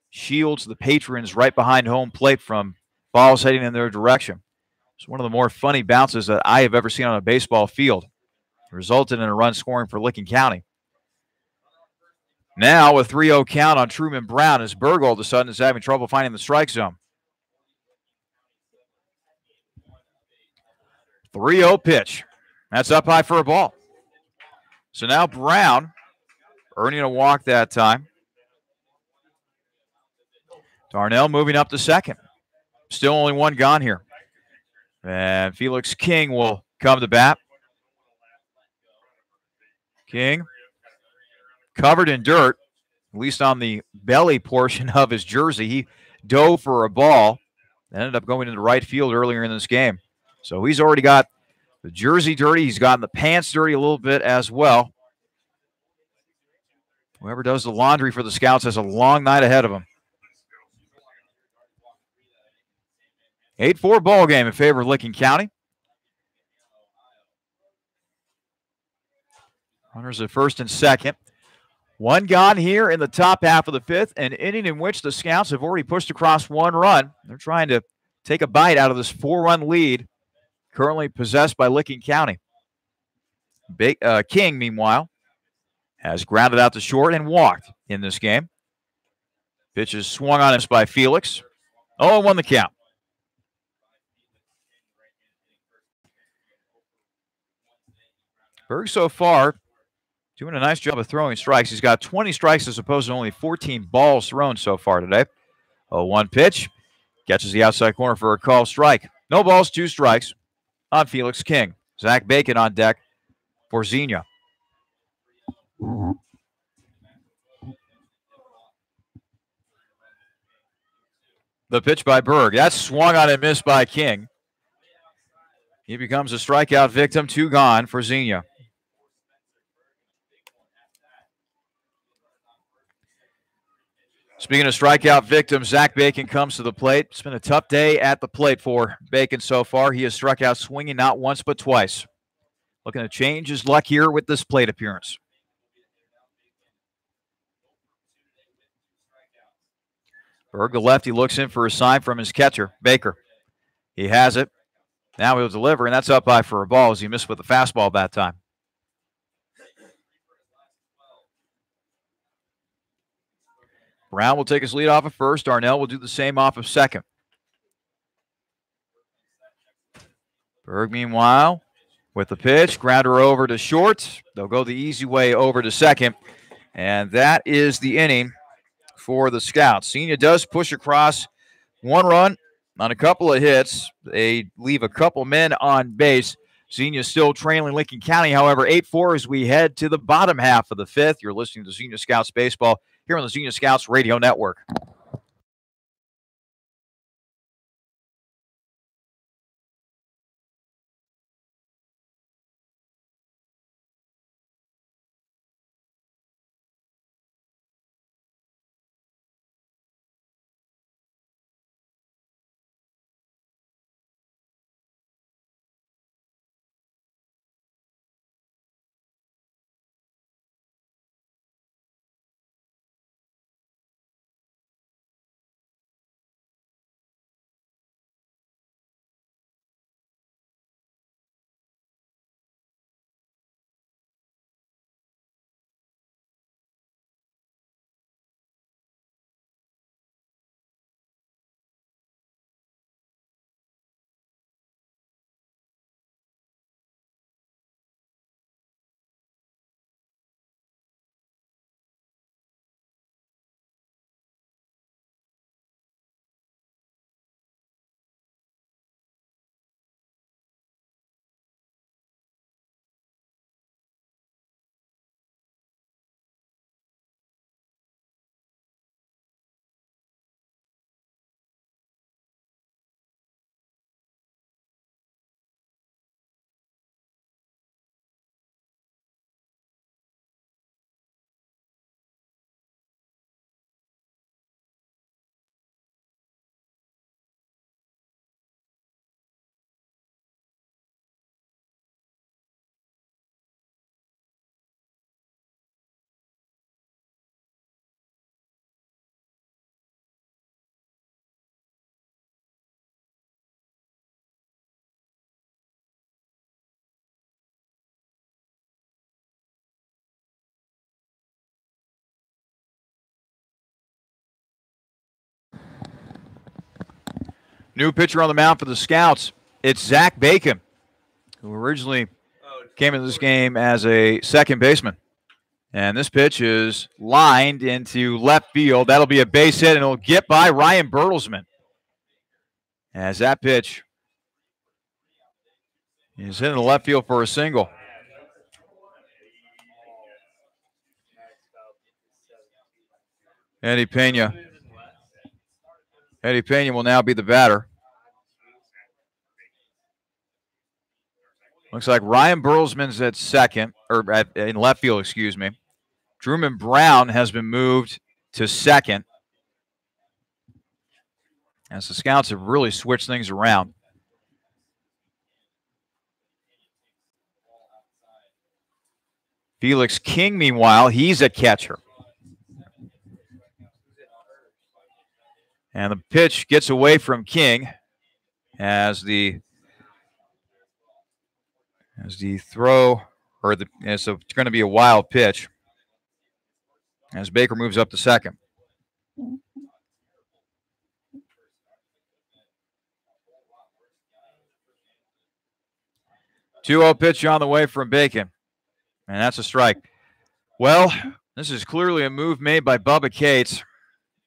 shields the patrons right behind home plate from balls heading in their direction. It's one of the more funny bounces that I have ever seen on a baseball field. It resulted in a run scoring for Licking County. Now a 3-0 count on Truman Brown as Berg all of a sudden is having trouble finding the strike zone. 3-0 pitch. That's up high for a ball. So now Brown earning a walk that time. Darnell moving up to second. Still only one gone here. And Felix King will come to bat. King covered in dirt, at least on the belly portion of his jersey. He dove for a ball that ended up going into right field earlier in this game. So he's already got the jersey dirty. He's gotten the pants dirty a little bit as well. Whoever does the laundry for the Scouts has a long night ahead of him. 8-4 ball game in favor of Licking County. Runners at first and second. One gone here in the top half of the fifth, an inning in which the Scouts have already pushed across one run. They're trying to take a bite out of this 4-run lead currently possessed by Licking County. King, meanwhile, has grounded out to short and walked in this game. Pitch is swung on us by Felix. 0-1 the count. Berg so far doing a nice job of throwing strikes. He's got 20 strikes as opposed to only 14 balls thrown so far today. 0-1 pitch. Catches the outside corner for a call strike. No balls, 2 strikes on Felix King. Zach Bacon on deck for Xenia. The pitch by Berg. That's swung on and missed by King. He becomes a strikeout victim. 2 gone for Xenia. Speaking of strikeout victims, Zach Bacon comes to the plate. It's been a tough day at the plate for Bacon so far. He has struck out swinging not once but twice. Looking to change his luck here with this plate appearance. Berg, the lefty, looks in for a sign from his catcher, Baker. He has it. Now he'll deliver, and that's up high for a ball as he missed with the fastball that time. Brown will take his lead off of first. Darnell will do the same off of second. Berg, meanwhile, with the pitch, grounder over to short. They'll go the easy way over to second. And that is the inning for the Scouts. Xenia does push across 1 run on a couple of hits. They leave a couple men on base. Xenia still trailing Licking County, however, 8-4 as we head to the bottom half of the fifth. You're listening to Xenia Scouts Baseball here on the Xenia Scouts Radio Network. New pitcher on the mound for the Scouts. It's Zach Bacon, who originally came into this game as a second baseman. And this pitch is lined into left field. That'll be a base hit, and it'll get by Ryan Bertelsmann. As that pitch is hitting the left field for a single. Eddie Pena will now be the batter. Looks like Ryan Bertelsmann's at second, or in left field, excuse me. Truman Brown has been moved to second, as the Scouts have really switched things around. Felix King, meanwhile, he's a catcher. And the pitch gets away from King as the throw, it's going to be a wild pitch as Baker moves up to second. Two-zero pitch on the way from Bacon, and that's a strike. Well, this is clearly a move made by Bubba Cates.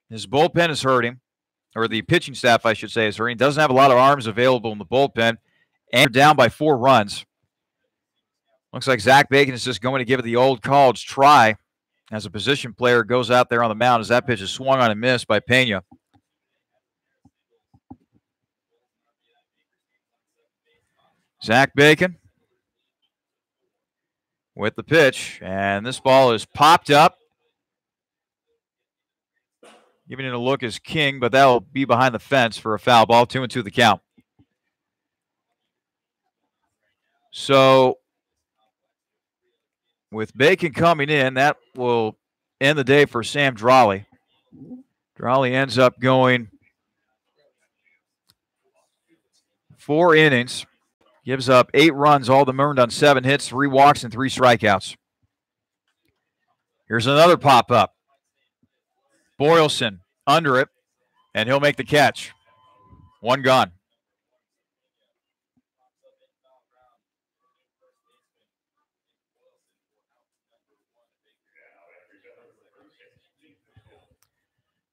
His bullpen is hurting, or the pitching staff, I should say, is hurting. Doesn't have a lot of arms available in the bullpen, and they're down by 4 runs. Looks like Zach Bacon is just going to give it the old college try as a position player goes out there on the mound as that pitch is swung on and missed by Pena. Zach Bacon with the pitch, and this ball is popped up. Giving it a look is King, but that'll be behind the fence for a foul ball. 2-2 the count. So with Bacon coming in, that will end the day for Sam Drawley. Drawley ends up going 4 innings, gives up 8 runs, all of them earned on 7 hits, 3 walks, and 3 strikeouts. Here's another pop-up. Boylston under it, and he'll make the catch. 1 gone.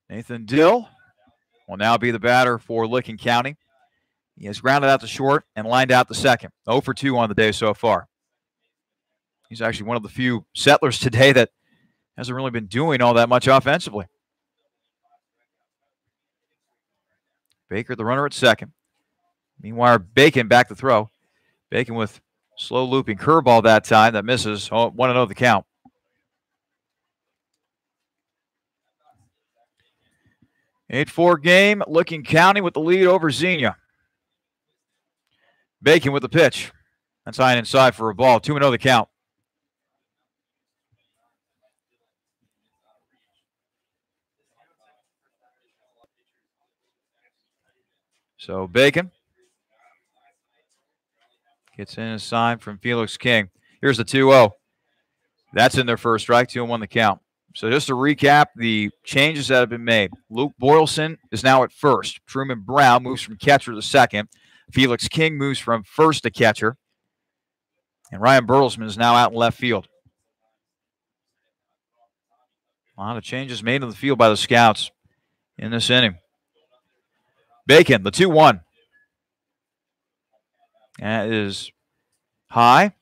Nathan Dill will now be the batter for Licking County. He has grounded out to short and lined out to second. 0 for 2 on the day so far. He's actually one of the few settlers today that hasn't really been doing all that much offensively. Baker, the runner at second. Meanwhile, Bacon back to throw. Bacon with slow looping curveball that time that misses. 1-0 the count. 8-4 game. Licking County with the lead over Xenia. Bacon with the pitch. That's high and inside for a ball. 2-0 the count. So Bacon gets in a sign from Felix King. Here's the 2-0. That's in their first strike. 2-1 the count. So just to recap the changes that have been made. Luke Boylston is now at first. Truman Brown moves from catcher to second. Felix King moves from first to catcher. And Ryan Bertelsmann is now out in left field. A lot of changes made in the field by the Scouts in this inning. Bacon, the 2-1. That is high.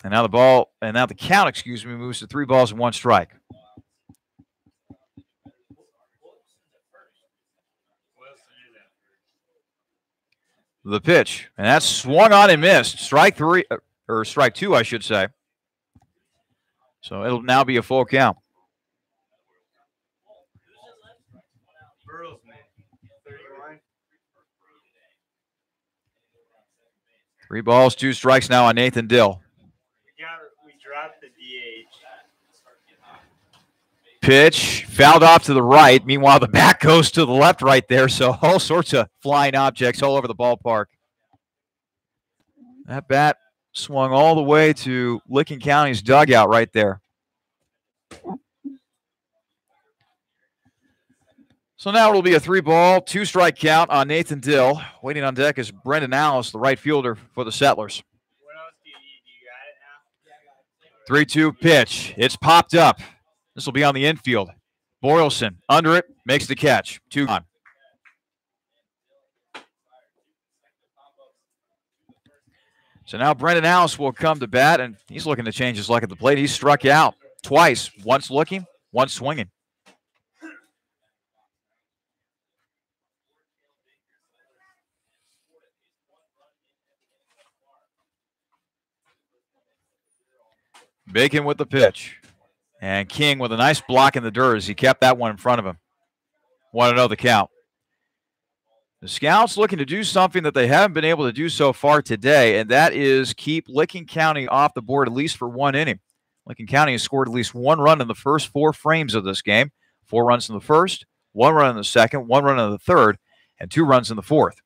And now the count, moves to 3 balls and 1 strike. The pitch, and that's swung on and missed. Strike 2, I should say. So it'll now be a full count. 3 balls, 2 strikes now on Nathan Dill. We dropped the DH. Pitch fouled off to the right. Meanwhile, the bat goes to the left right there. So all sorts of flying objects all over the ballpark. That bat swung all the way to Licking County's dugout right there. So now it'll be a 3-ball, 2-strike count on Nathan Dill. Waiting on deck is Brendan Alice, the right fielder for the Settlers. What else do you need? Do you got it now? 3-2 pitch. It's popped up. This will be on the infield. Boylston under it, makes the catch. 2 on. So now Brendan Alice will come to bat, and he's looking to change his luck at the plate. He's struck out twice, once looking, once swinging. Bacon with the pitch. And King with a nice block in the dirt as he kept that one in front of him. 1-0 the count. The Scouts looking to do something that they haven't been able to do so far today, and that is keep Licking County off the board at least for 1 inning. Licking County has scored at least 1 run in the first 4 frames of this game. 4 runs in the first, 1 run in the second, 1 run in the third, and 2 runs in the fourth.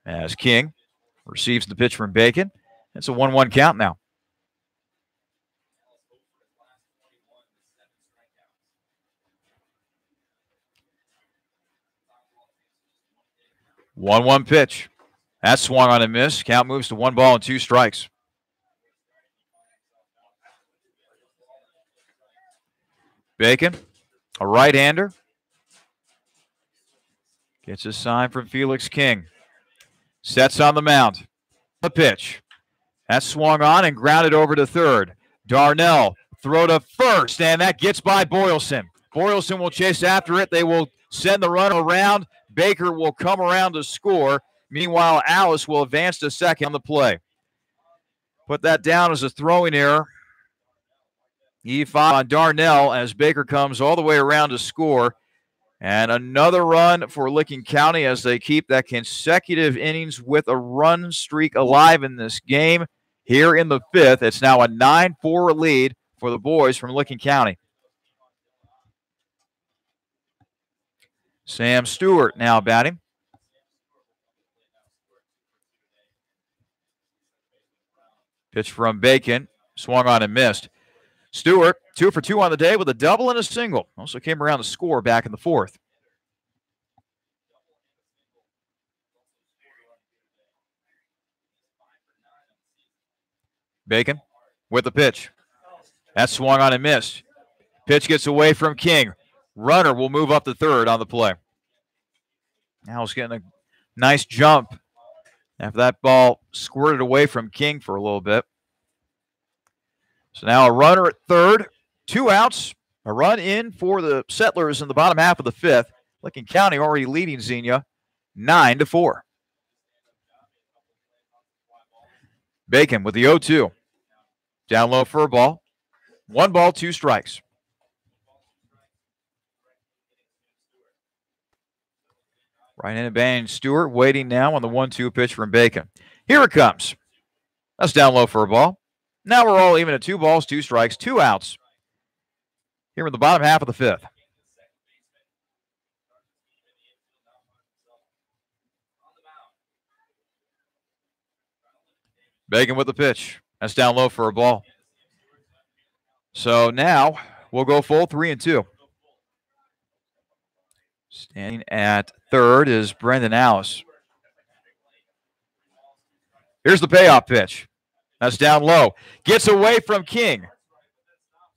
As King receives the pitch from Bacon, it's a 1-1 count now. One pitch. That swung on and missed. Count moves to 1 ball and 2 strikes. Bacon, a right-hander. Gets a sign from Felix King. Sets on the mound. The pitch. That swung on and grounded over to third. Darnell, throw to first, and that gets by Boylston. Boylston will chase after it. They will send the run around. Baker will come around to score. Meanwhile, Alice will advance to second on the play. Put that down as a throwing error. E5 on Darnell as Baker comes all the way around to score. And another run for Licking County as they keep that consecutive innings with a run streak alive in this game. Here in the 5th, it's now a 9-4 lead for the boys from Licking County. Sam Stewart now batting. Pitch from Bacon, swung on and missed. Stewart, 2 for 2 on the day with a double and a single. Also came around to score back in the 4th. Bacon with the pitch. That swung on and missed. Pitch gets away from King. Runner will move up to third on the play. Now he's getting a nice jump after that ball squirted away from King for a little bit. So now a runner at third, 2 outs, a run in for the Settlers in the bottom half of the 5th. Licking County already leading Xenia 9-4. Bacon with the 0-2. Down low for a ball. 1 ball, 2 strikes. Right-handed batting Stewart waiting now on the 1-2 pitch from Bacon. Here it comes. That's down low for a ball. Now we're all even at 2 balls, 2 strikes, 2 outs. Here in the bottom half of the 5th. Bacon with the pitch. That's down low for a ball. So now we'll go full 3-2. Standing at third is Brendan Alice. Here's the payoff pitch. That's down low. Gets away from King.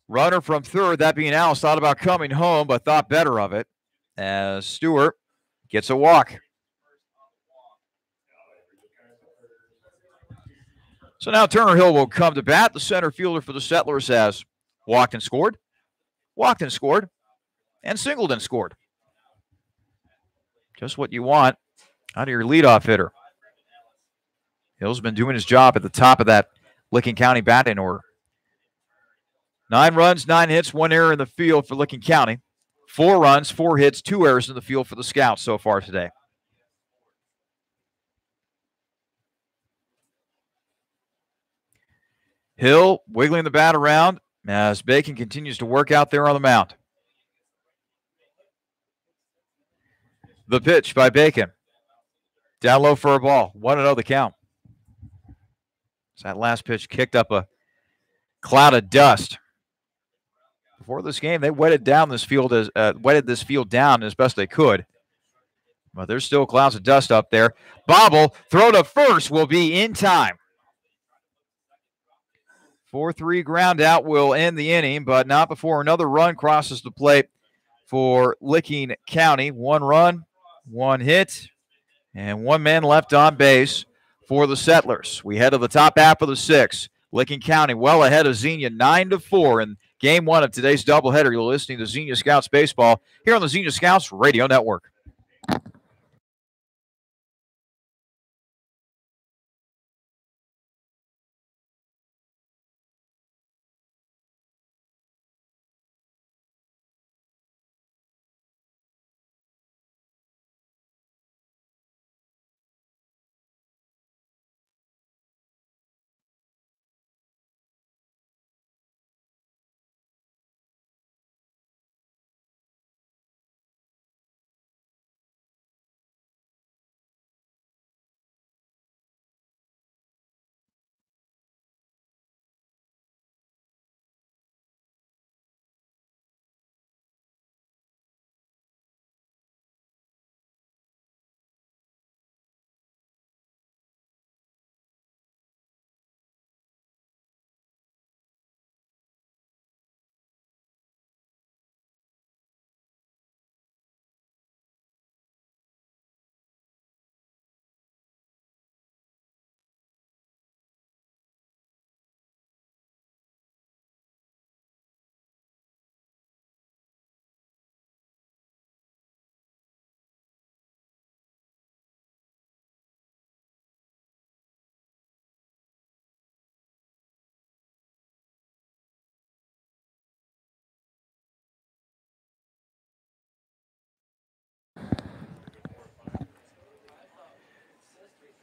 Runner from third, that being Alice, thought about coming home, but thought better of it as Stewart gets a walk. So now Turner Hill will come to bat. The center fielder for the Settlers has walked and scored, and singled and scored. Just what you want out of your leadoff hitter. Hill's been doing his job at the top of that Licking County batting order. 9 runs, 9 hits, 1 error in the field for Licking County. 4 runs, 4 hits, 2 errors in the field for the Scouts so far today. Hill wiggling the bat around as Bacon continues to work out there on the mound. The pitch by Bacon. Down low for a ball. 1-0 the count. So that last pitch kicked up a cloud of dust. Before this game, they wetted this field down as best they could. But there's still clouds of dust up there. Bobble, throw to first will be in time. 4-3 ground out will end the inning, but not before another run crosses the plate for Licking County. 1 run, 1 hit, and 1 man left on base for the Settlers. We head to the top half of the 6th. Licking County well ahead of Xenia 9-4 in Game 1 of today's doubleheader. You're listening to Xenia Scouts Baseball here on the Xenia Scouts Radio Network.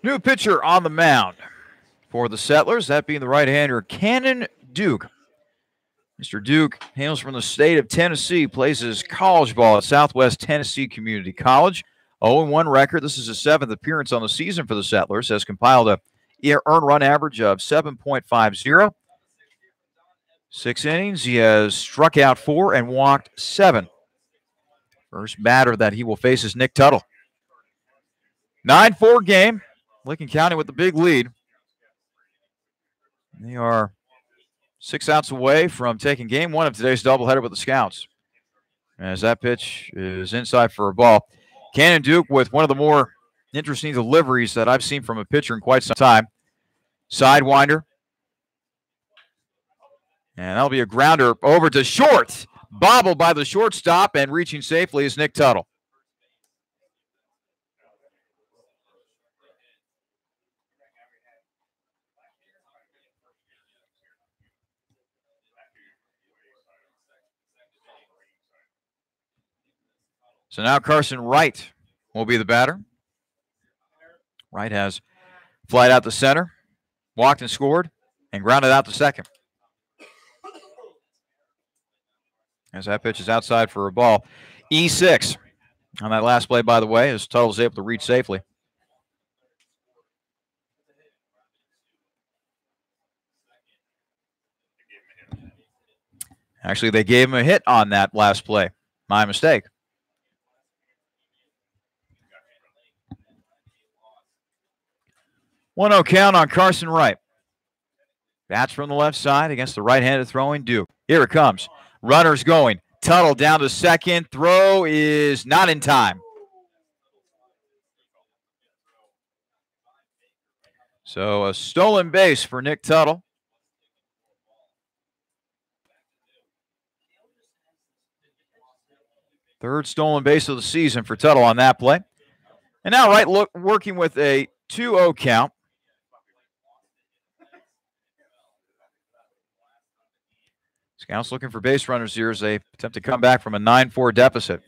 New pitcher on the mound for the Settlers, that being the right-hander Cannon Duke. Mr. Duke hails from the state of Tennessee, plays his college ball at Southwest Tennessee Community College. 0-1 record. This is his 7th appearance on the season for the Settlers. Has compiled a earned run average of 7.50. 6 innings. He has struck out 4 and walked 7. First batter that he will face is Nick Tuttle. 9-4 game. Licking County with the big lead. They are 6 outs away from taking Game 1 of today's doubleheader with the Scouts. As that pitch is inside for a ball. Cannon Duke with one of the more interesting deliveries that I've seen from a pitcher in quite some time. Sidewinder. And that'll be a grounder over to short. Bobbled by the shortstop, and reaching safely is Nick Tuttle. So now Carson Wright will be the batter. Wright has flied out to center, walked and scored, and grounded out to second. As that pitch is outside for a ball. E6 on that last play, by the way, as Tuttle's able to reach safely. Actually, they gave him a hit on that last play. My mistake. 1-0 count on Carson Wright. Bats from the left side against the right-handed throwing Duke. Here it comes. Runners going. Tuttle down to second. Throw is not in time. So a stolen base for Nick Tuttle. Third stolen base of the season for Tuttle on that play. And now Wright working with a 2-0 count. Scouts looking for base runners here as they attempt to come back from a 9-4 deficit.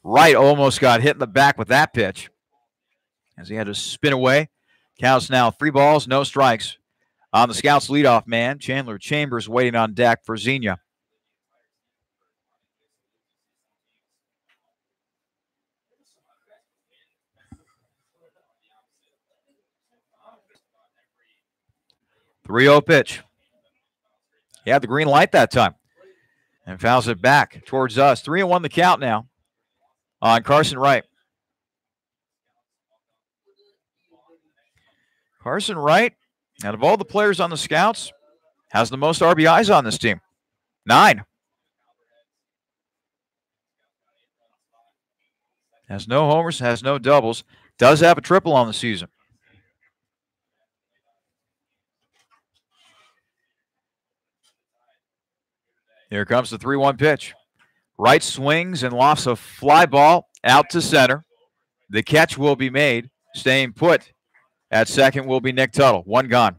Wright almost got hit in the back with that pitch as he had to spin away. Counts now 3 balls, no strikes on the Scouts leadoff man. Chandler Chambers waiting on deck for Xenia. The 3-0 pitch. He had the green light that time. And fouls it back towards us. 3-1 the count now on Carson Wright. Carson Wright, out of all the players on the Scouts, has the most RBIs on this team. 9. Has no homers, has no doubles. Does have a triple on the season. Here comes the 3-1 pitch. Wright swings and lofts a fly ball out to center. The catch will be made. Staying put at second will be Nick Tuttle. 1 gone.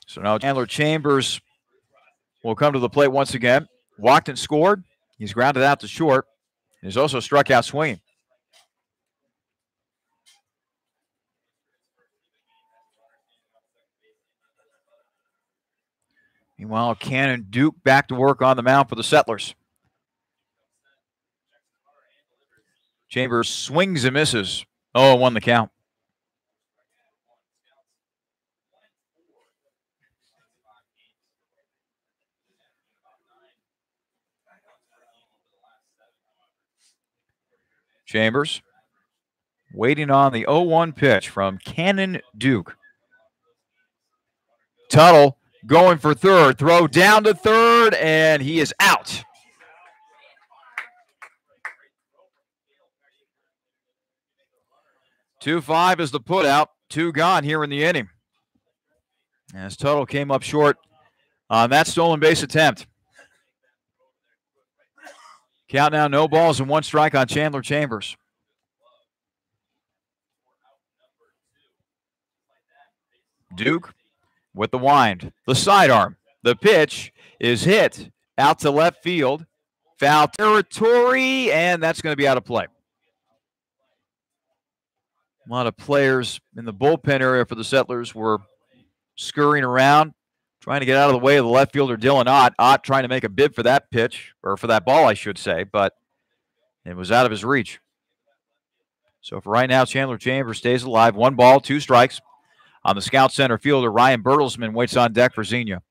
So now Chandler Chambers will come to the plate once again. Walked and scored. He's grounded out to short. He's also struck out swinging. Meanwhile, Cannon Duke back to work on the mound for the Settlers. Chambers swings and misses. 0-1 the count. Chambers waiting on the 0-1 pitch from Cannon Duke. Tuttle going for third. Throw down to third, and he is out. Two-5 is the putout. 2 gone here in the inning. As Tuttle came up short on that stolen base attempt. Count now, no balls and 1 strike on Chandler Chambers. Duke with the wind, the sidearm. The pitch is hit out to left field. Foul territory, and that's going to be out of play. A lot of players in the bullpen area for the Settlers were scurrying around, trying to get out of the way of the left fielder, Dylan Ott. Ott trying to make a bid for that pitch, or for that ball, I should say, but it was out of his reach. So for right now, Chandler Chambers stays alive. 1 ball, 2 strikes. On the Scout center fielder, Ryan Bertelsmann waits on deck for Xenia.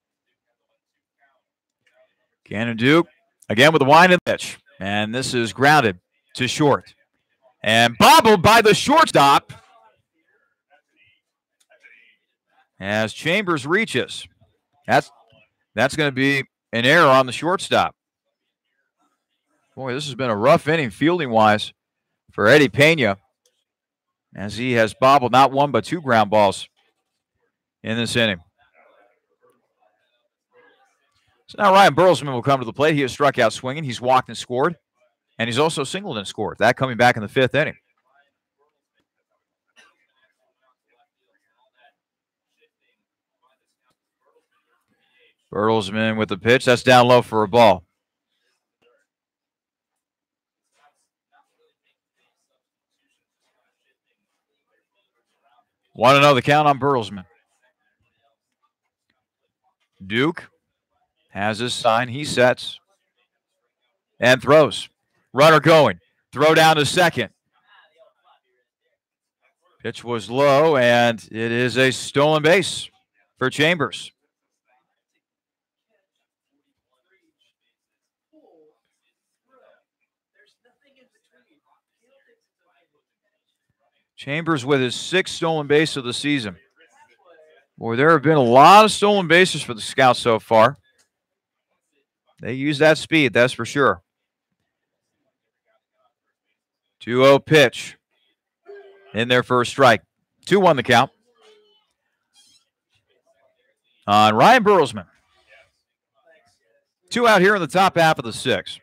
Cannon Duke again with the wind and pitch. And this is grounded to short. And bobbled by the shortstop as Chambers reaches. That's going to be an error on the shortstop. Boy, this has been a rough inning fielding-wise for Eddie Pena, as he has bobbled not 1 but 2 ground balls in this inning. So now Ryan Bertelsmann will come to the plate. He has struck out swinging. He's walked and scored. And he's also singled and scored. That coming back in the 5th inning. Bertelsmann with the pitch. That's down low for a ball. 1-0 the count on Bertelsmann. Duke has his sign. He sets and throws. Runner going. Throw down to second. Pitch was low, and it is a stolen base for Chambers. Chambers with his 6th stolen base of the season. Boy, there have been a lot of stolen bases for the Scouts so far. They use that speed, that's for sure. 2-0 pitch in their first strike. 2-1 the count on Ryan Bertelsmann. 2 out here in the top half of the 6th.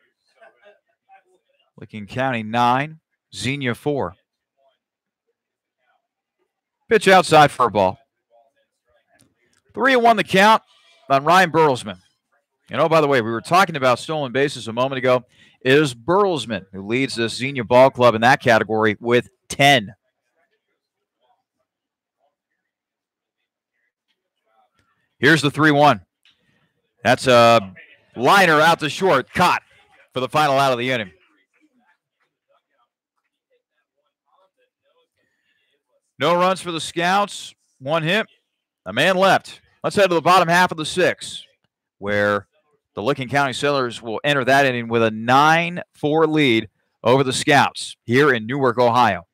Licking County 9, Xenia 4. Pitch outside for a ball. 3-1 the count on Ryan Bertelsmann. And oh, by the way, we were talking about stolen bases a moment ago. It is Bertelsmann who leads the Xenia Ball Club in that category with 10. Here's the 3-1. That's a liner out to short, caught for the final out of the inning. No runs for the Scouts. One hit. A man left. Let's head to the bottom half of the 6th, where the Licking County Settlers will enter that inning with a 9-4 lead over the Scouts here in Newark, Ohio.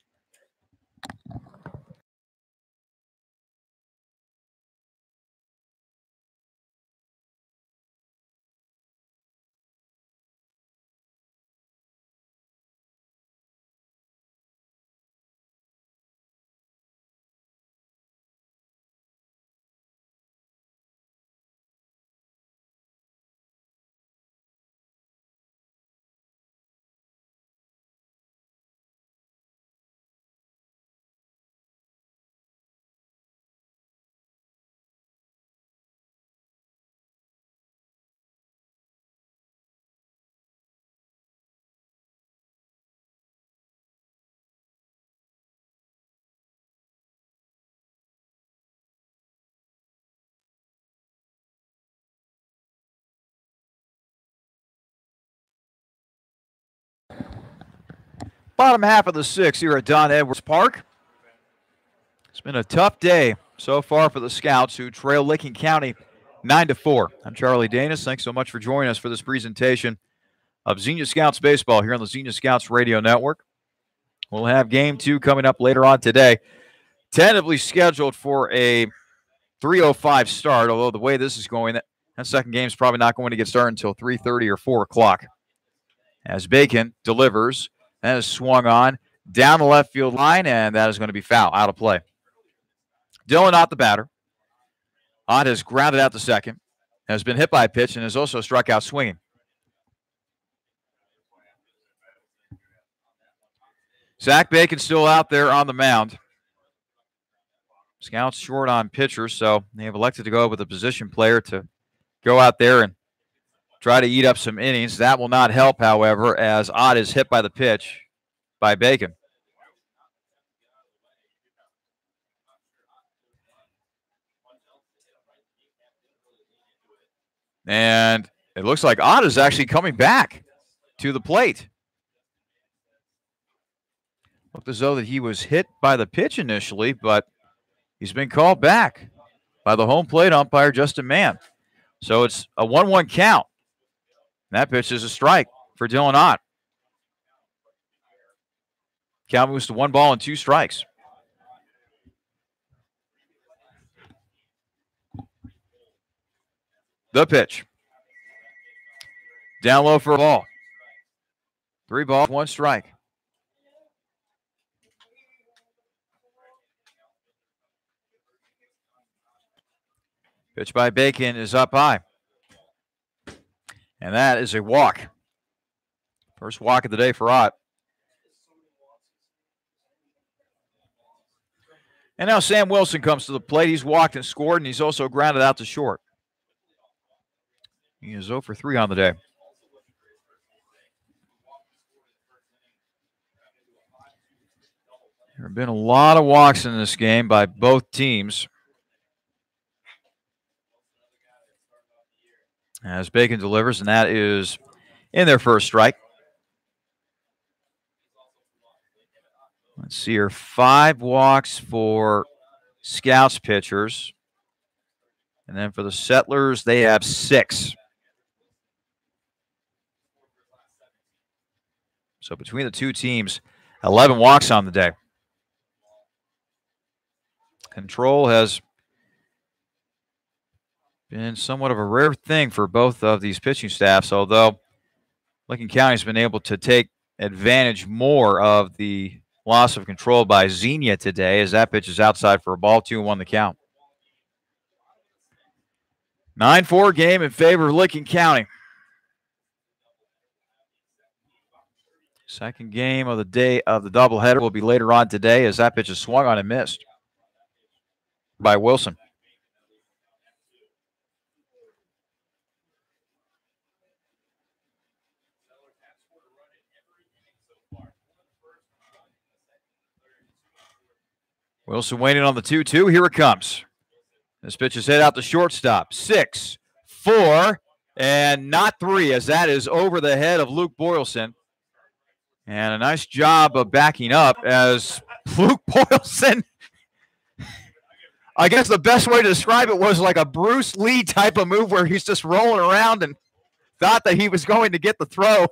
Bottom half of the 6th here at Don Edwards Park. It's been a tough day so far for the Scouts, who trail Licking County 9-4. I'm Charlie Danis. Thanks so much for joining us for this presentation of Xenia Scouts baseball here on the Xenia Scouts Radio Network. We'll have Game 2 coming up later on today. Tentatively scheduled for a 3:05 start, although the way this is going, that second game is probably not going to get started until 3:30 or 4 o'clock. As Bacon delivers, that is swung on down the left field line, and that is going to be foul, out of play. Dylan Ott, the batter. Ott has grounded out to second, has been hit by a pitch, and has also struck out swinging. Zach Bacon still out there on the mound. Scouts short on pitchers, so they have elected to go with a position player to go out there and try to eat up some innings. That will not help, however, as Ott is hit by the pitch by Bacon. And it looks like Ott is actually coming back to the plate. Looked as though that he was hit by the pitch initially, but he's been called back by the home plate umpire, Justin Mann. So it's a 1-1 count. That pitch is a strike for Dylan Ott. Count moves to 1 ball and 2 strikes. The pitch. Down low for a ball. 3 balls, 1 strike. Pitch by Bacon is up high. And that is a walk. First walk of the day for Ott. And now Sam Wilson comes to the plate. He's walked and scored, and he's also grounded out to short. He is 0 for 3 on the day. There have been a lot of walks in this game by both teams. As Bacon delivers, and that is in their first strike. Let's see here. 5 walks for Scouts pitchers. And then for the Settlers, they have 6. So between the two teams, 11 walks on the day. Control has been somewhat of a rare thing for both of these pitching staffs, although Licking County's been able to take advantage more of the loss of control by Xenia today, as that pitch is outside for a ball, 2-1 the count. 9-4 game in favor of Licking County. Second game of the day of the doubleheader will be later on today, as that pitch is swung on and missed by Wilson. Wilson waiting on the 2-2. Here it comes. This pitch is hit out to shortstop. 6, 4, and not 3, as that is over the head of Luke Boylston. And a nice job of backing up, as Luke Boylston I guess the best way to describe it was like a Bruce Lee type of move where he's just rolling around and thought that he was going to get the throw.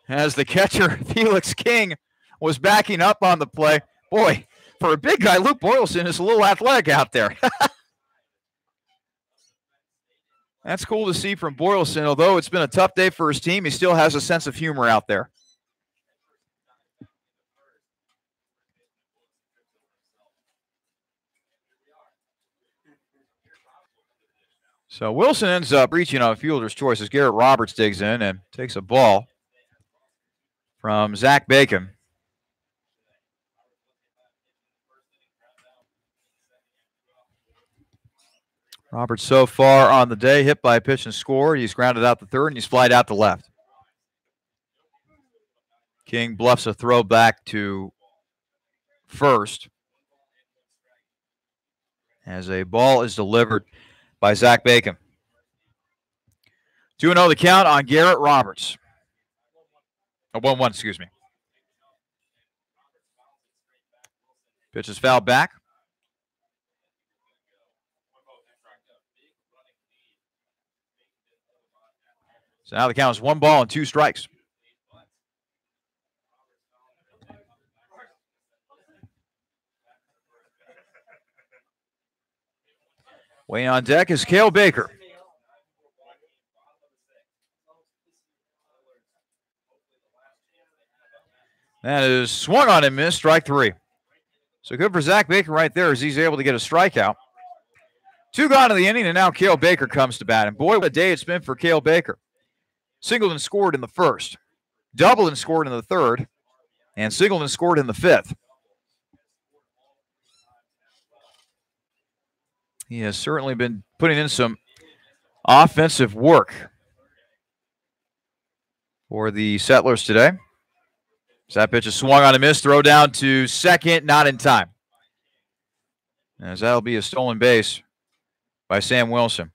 As the catcher, Felix King, was backing up on the play. Boy, for a big guy, Luke Boylston is a little athletic out there. That's cool to see from Boylston. Although it's been a tough day for his team, he still has a sense of humor out there. So Wilson ends up reaching on fielder's choice as Garrett Roberts digs in and takes a ball from Zach Bacon. Roberts so far on the day, hit by a pitch and scored. He's grounded out to third, and he's flied out to left. King bluffs a throw back to first as a ball is delivered by Zach Bacon. 2-0 the count on Garrett Roberts. 1-1, excuse me. Pitch is fouled back. So now the count is 1 ball and 2 strikes. Weighing on deck is Cale Baker. That is swung on and missed, strike 3. So good for Zach Baker right there as he's able to get a strikeout. 2 gone in the inning, and now Cale Baker comes to bat. And boy, what a day it's been for Cale Baker. Singled and scored in the first, doubled and scored in the third, and singled and scored in the fifth. He has certainly been putting in some offensive work for the Settlers today. So that pitch is swung on a miss, throw down to second, not in time. As that'll be a stolen base by Sam Wilson.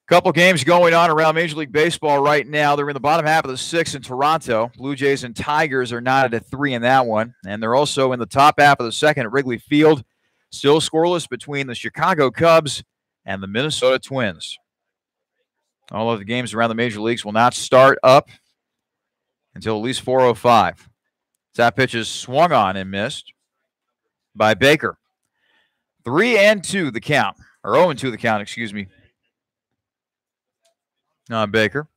Couple games going on around Major League Baseball right now. They're in the bottom half of the 6th in Toronto. Blue Jays and Tigers are knotted at 3 in that one. And they're also in the top half of the 2nd at Wrigley Field. Still scoreless between the Chicago Cubs and the Minnesota Twins. All of the games around the major leagues will not start up until at least 4:05. That pitch is swung on and missed by Baker. 3-2 the count, or 0-2 the count, excuse me. Baker.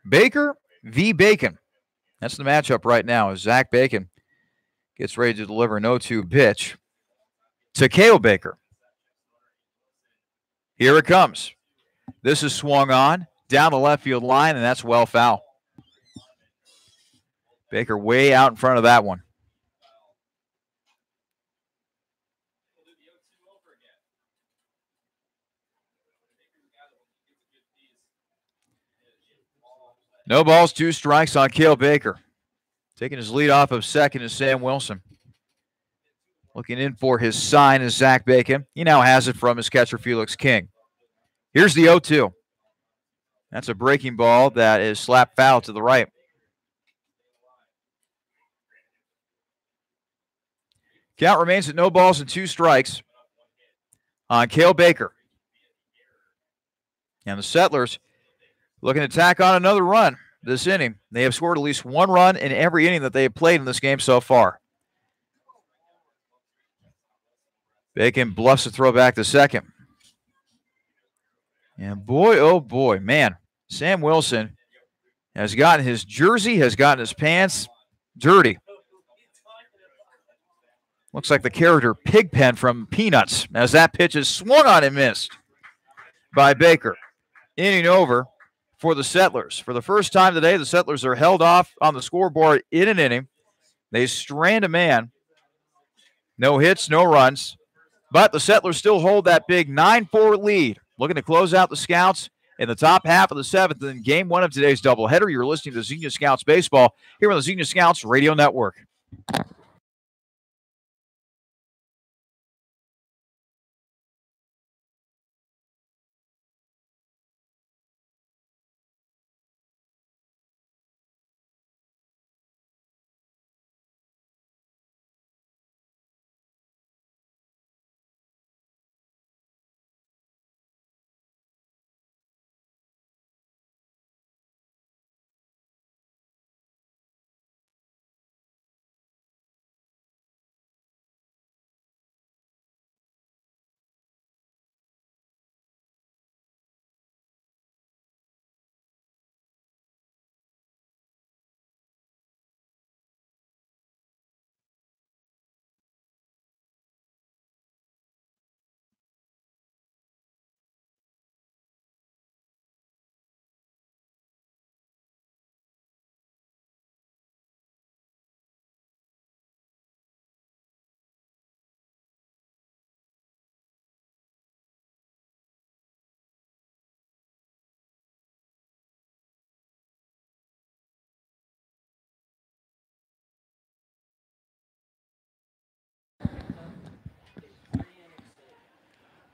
Baker v. Bacon. That's the matchup right now as Zach Bacon gets ready to deliver an 0-2 pitch to Cale Baker. Here it comes. This is swung on down the left field line, and that's well foul. Baker way out in front of that one. No balls, 2 strikes on Cale Baker. Taking his lead off of second is Sam Wilson. Looking in for his sign is Zach Bacon. He now has it from his catcher, Felix King. Here's the 0-2. That's a breaking ball that is slapped foul to the right. Count remains at no balls and 2 strikes on Cale Baker. And the Settlers looking to tack on another run this inning. They have scored at least 1 run in every inning that they have played in this game so far. Bacon bluffs the throw back to second. And boy, oh boy, man, Sam Wilson has gotten his jersey, has gotten his pants dirty. Looks like the character Pigpen from Peanuts as that pitch is swung on and missed by Baker. Inning over for the Settlers. For the first time today, the Settlers are held off on the scoreboard in an inning. They strand a man. No hits, no runs. But the Settlers still hold that big 9-4 lead. Looking to close out the Scouts in the top half of the 7th in game 1 of today's doubleheader. You're listening to Xenia Scouts Baseball here on the Xenia Scouts Radio Network.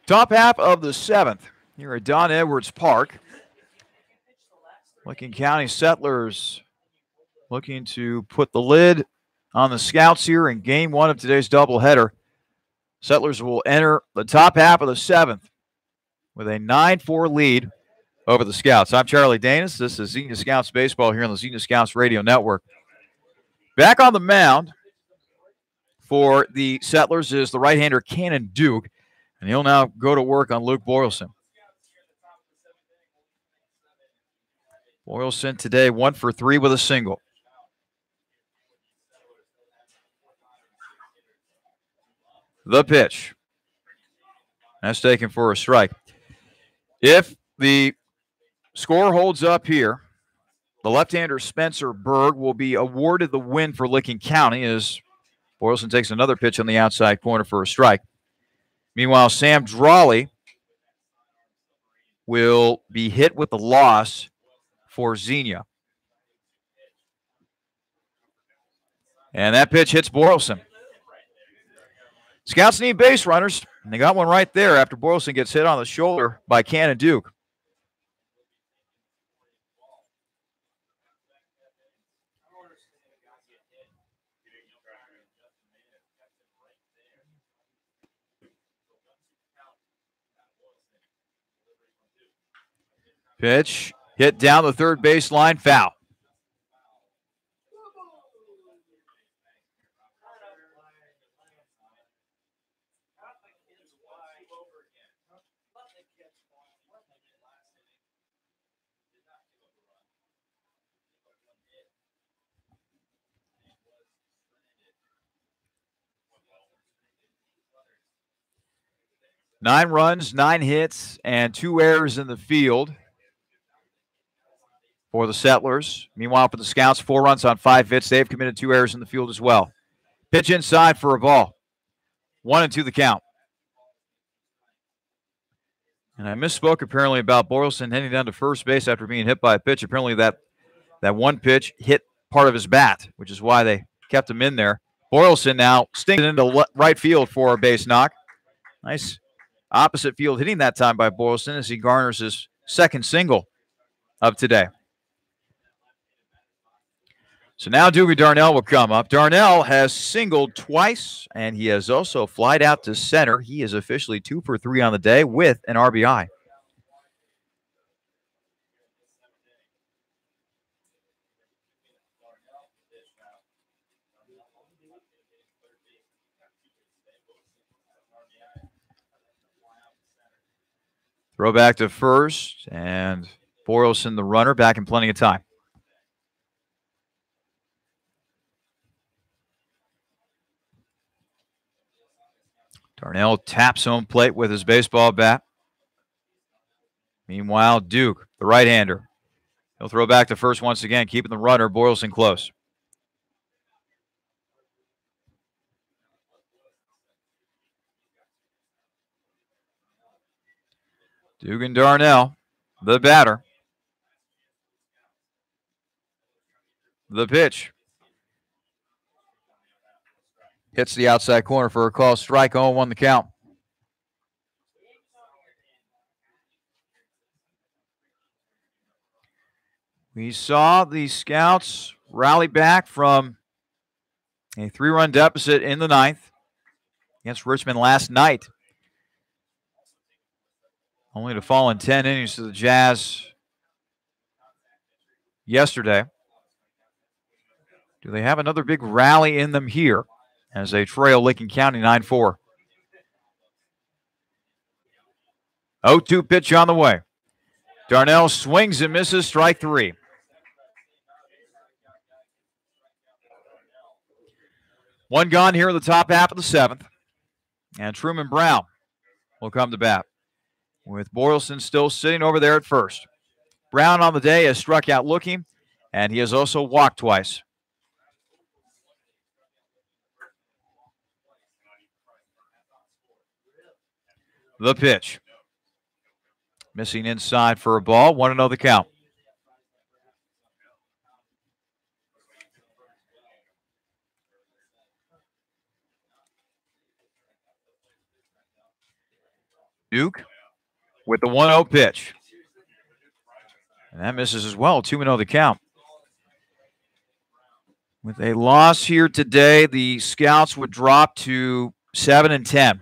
Top half of the 7th here at Don Edwards Park. Licking County Settlers looking to put the lid on the Scouts here in game 1 of today's doubleheader. Settlers will enter the top half of the 7th with a 9-4 lead over the Scouts. I'm Charlie Danis. This is Xenia Scouts Baseball here on the Xenia Scouts Radio Network. Back on the mound for the Settlers is the right-hander Cannon Duke, and he'll now go to work on Luke Boylston. Boylston today 1 for 3 with a single. The pitch. That's taken for a strike. If the score holds up here, the left-hander Spencer Berg will be awarded the win for Licking County as Boylston takes another pitch on the outside corner for a strike. Meanwhile, Sam Drawley will be hit with the loss for Xenia. And that pitch hits Boylston. Scouts need base runners, and they got one right there after Boylston gets hit on the shoulder by Cannon Duke. Pitch hit down the third baseline, foul. Nine runs, 9 hits, and 2 errors in the field for the Settlers. Meanwhile, for the Scouts, 4 runs on 5 hits. They've committed 2 errors in the field as well. Pitch inside for a ball. 1-2 the count. And I misspoke apparently about Boylston heading down to first base after being hit by a pitch. Apparently that one pitch hit part of his bat, which is why they kept him in there. Boylston now stinking into right field for a base knock. Nice opposite field hitting that time by Boylston as he garners his second single of today. So now Doogie Darnell will come up. Darnell has singled twice, and he has also flied out to center. He is officially 2 for 3 on the day with an RBI. Throw back to first, and Boylston, the runner, back in plenty of time. Darnell taps home plate with his baseball bat. Meanwhile, Duke, the right-hander, he'll throw back to first once again, keeping the runner, Boylston, close. Dugan Darnell, the batter. The pitch. Hits the outside corner for a call strike. 0-1 the count. We saw the Scouts rally back from a 3-run deficit in the 9th against Richmond last night, only to fall in 10 innings to the Jazz yesterday. Do they have another big rally in them here as they trail Licking County 9-4? 0-2 pitch on the way. Darnell swings and misses, strike 3. One gone here in the top half of the 7th. And Truman Brown will come to bat, with Boylston still sitting over there at first. Brown on the day has struck out looking, and he has also walked twice. The pitch. Missing inside for a ball. 1-0 the count. Duke with the 1-0 pitch. And that misses as well. 2-0 the count. With a loss here today, the Scouts would drop to 7-10.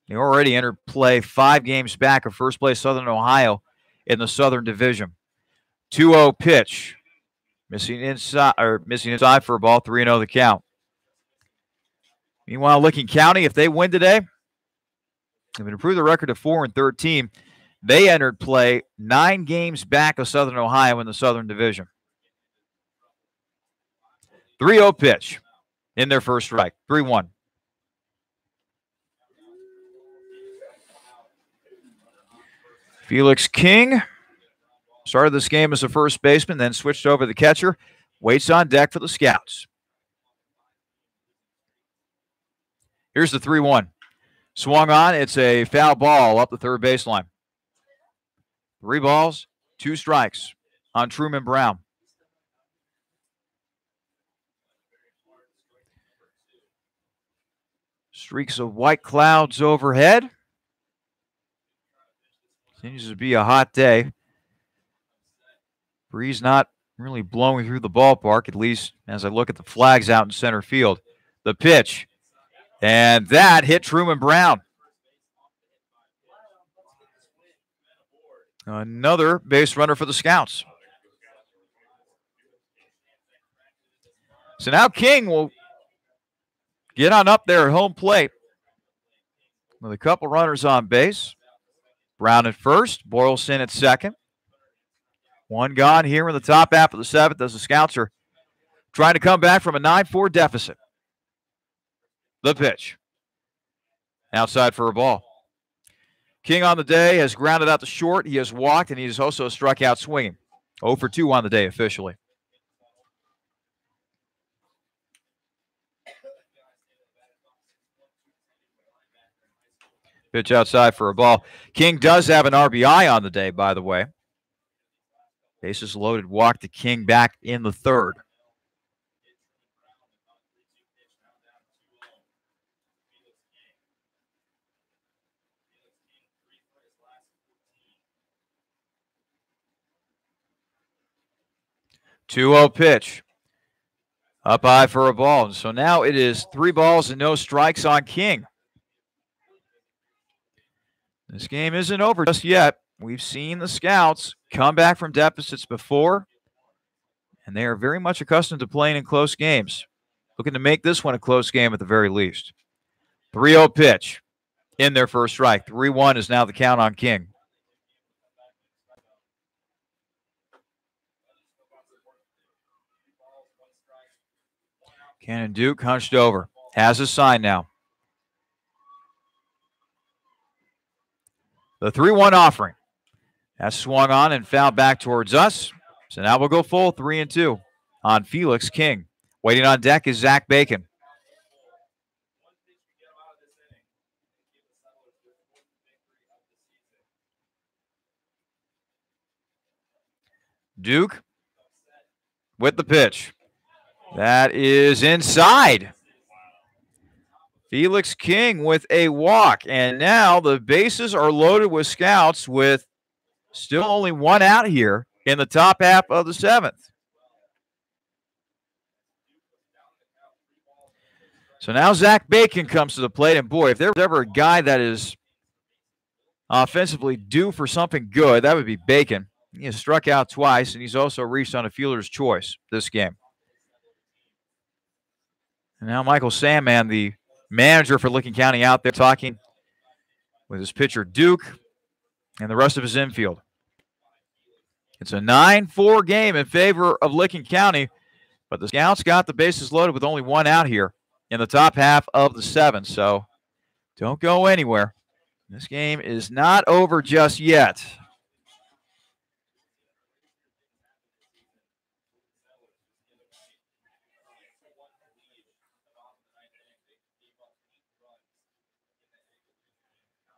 They already entered play 5 games back of first place Southern Ohio in the Southern Division. 2-0 pitch. Missing inside for a ball. 3-0 the count. Meanwhile, Licking County, if they win today, they've improved the record to 4-13. They entered play 9 games back of Southern Ohio in the Southern Division. 3-0 pitch in their first strike. 3-1. Felix King started this game as a first baseman, then switched over to the catcher. Waits on deck for the Scouts. Here's the 3-1. Swung on. It's a foul ball up the third baseline. 3 balls, 2 strikes on Truman Brown. Streaks of white clouds overhead. Continues to be a hot day. Breeze not really blowing through the ballpark, at least as I look at the flags out in center field. The pitch. And that hit Truman Brown. Another base runner for the Scouts. So now King will get on up there at home plate with a couple runners on base. Brown at first, Boylston at second. 1 gone here in the top half of the 7th as the Scouts are trying to come back from a 9-4 deficit. The pitch. Outside for a ball. King on the day has grounded out to short. He has walked, and he has also struck out swinging. 0 for 2 on the day officially. Pitch outside for a ball. King does have an RBI on the day, by the way. Bases loaded, walk to King back in the 3rd. Two-0 pitch. Up high for a ball. So now it is 3 balls and no strikes on King. This game isn't over just yet. We've seen the Scouts come back from deficits before, and they are very much accustomed to playing in close games. Looking to make this one a close game at the very least. 3-0 pitch in their first strike. 3-1 is now the count on King. Cannon Duke hunched over. Has his sign now. The 3-1 offering. That's swung on and fouled back towards us. So now we'll go full 3-2 on Felix King. Waiting on deck is Zach Bacon. Duke with the pitch. That is inside. Felix King with a walk. And now the bases are loaded with Scouts with still only 1 out here in the top half of the 7th. So now Zach Bacon comes to the plate. And boy, if there was ever a guy that is offensively due for something good, that would be Bacon. He has struck out twice, and he's also reached on a fielder's choice this game. And now Michael Sandman, the manager for Licking County, out there talking with his pitcher Duke and the rest of his infield. It's a 9-4 game in favor of Licking County, but the Scouts got the bases loaded with only 1 out here in the top half of the 7th. So don't go anywhere. This game is not over just yet.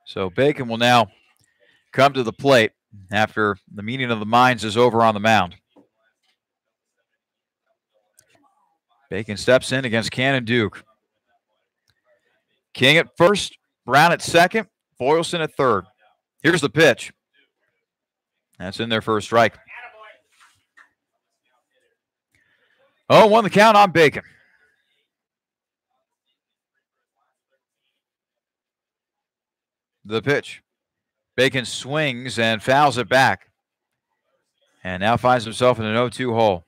So Bacon will now come to the plate after the meeting of the minds is over on the mound. Bacon steps in against Cannon Duke. King at first, Brown at second, Boylston at third. Here's the pitch. That's in there for a strike. 0-1 the count on Bacon. The pitch. Bacon swings and fouls it back. And now finds himself in an 0-2 hole.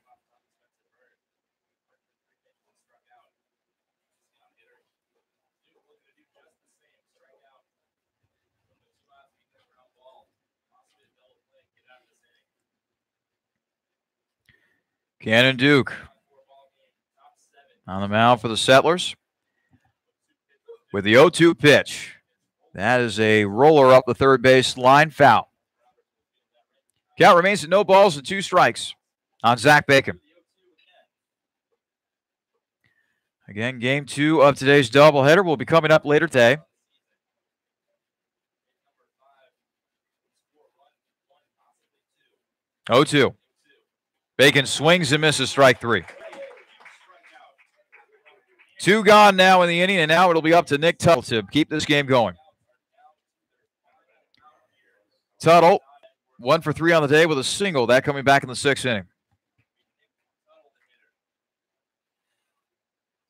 Cannon Duke on the mound for the Settlers with the 0-2 pitch. That is a roller up the third base line, foul. Count remains at no balls and 2 strikes on Zach Bacon. Again, game 2 of today's doubleheader will be coming up later today. Oh, 2. Bacon swings and misses strike 3. 2 gone now in the inning, and now it'll be up to Nick Tuttle to keep this game going. Tuttle, 1 for 3 on the day with a single. That coming back in the 6th inning.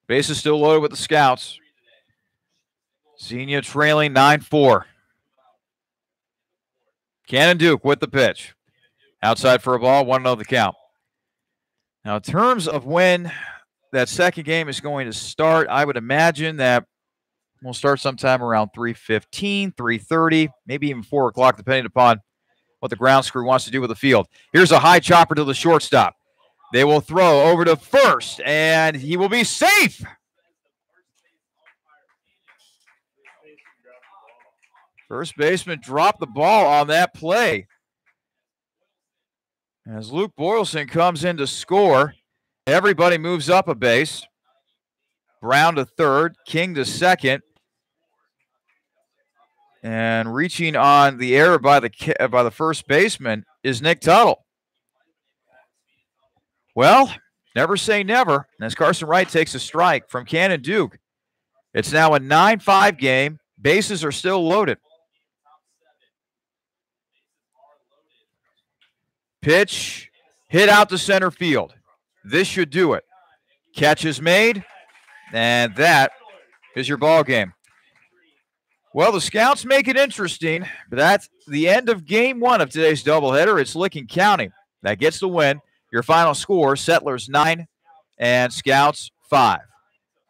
Base is still loaded with the Scouts. Xenia trailing 9-4. Cannon Duke with the pitch. Outside for a ball, 1-0 the count. Now, in terms of when that second game is going to start, I would imagine that we'll start sometime around 3:15, 3:30, maybe even 4 o'clock, depending upon what the grounds crew wants to do with the field. Here's a high chopper to the shortstop. They will throw over to first, and he will be safe. First baseman dropped the ball on that play. As Luke Boylston comes in to score, everybody moves up a base. Brown to third, King to second. And reaching on the error by the first baseman is Nick Tuttle. Well, never say never. As Carson Wright takes a strike from Cannon Duke, it's now a 9-5 game. Bases are still loaded. Pitch hit out to center field. This should do it. Catch is made, and that is your ball game. Well, the Scouts make it interesting, but that's the end of game 1 of today's doubleheader. It's Licking County that gets the win. Your final score, Settlers 9 and Scouts 5.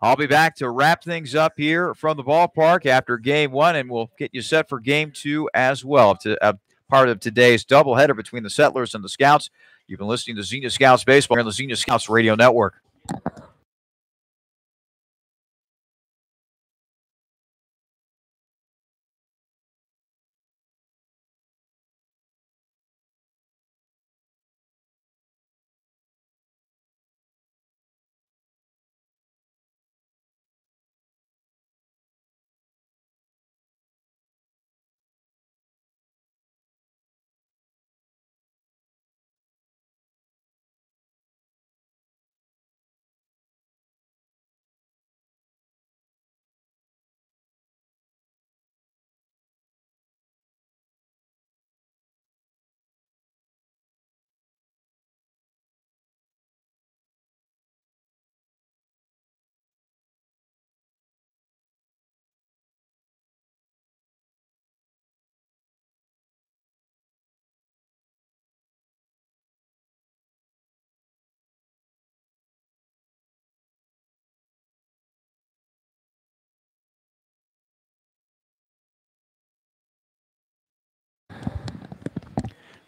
I'll be back to wrap things up here from the ballpark after game 1, and we'll get you set for game 2 as well. Part of today's doubleheader between the Settlers and the Scouts. You've been listening to Xenia Scouts Baseball on the Xenia Scouts Radio Network.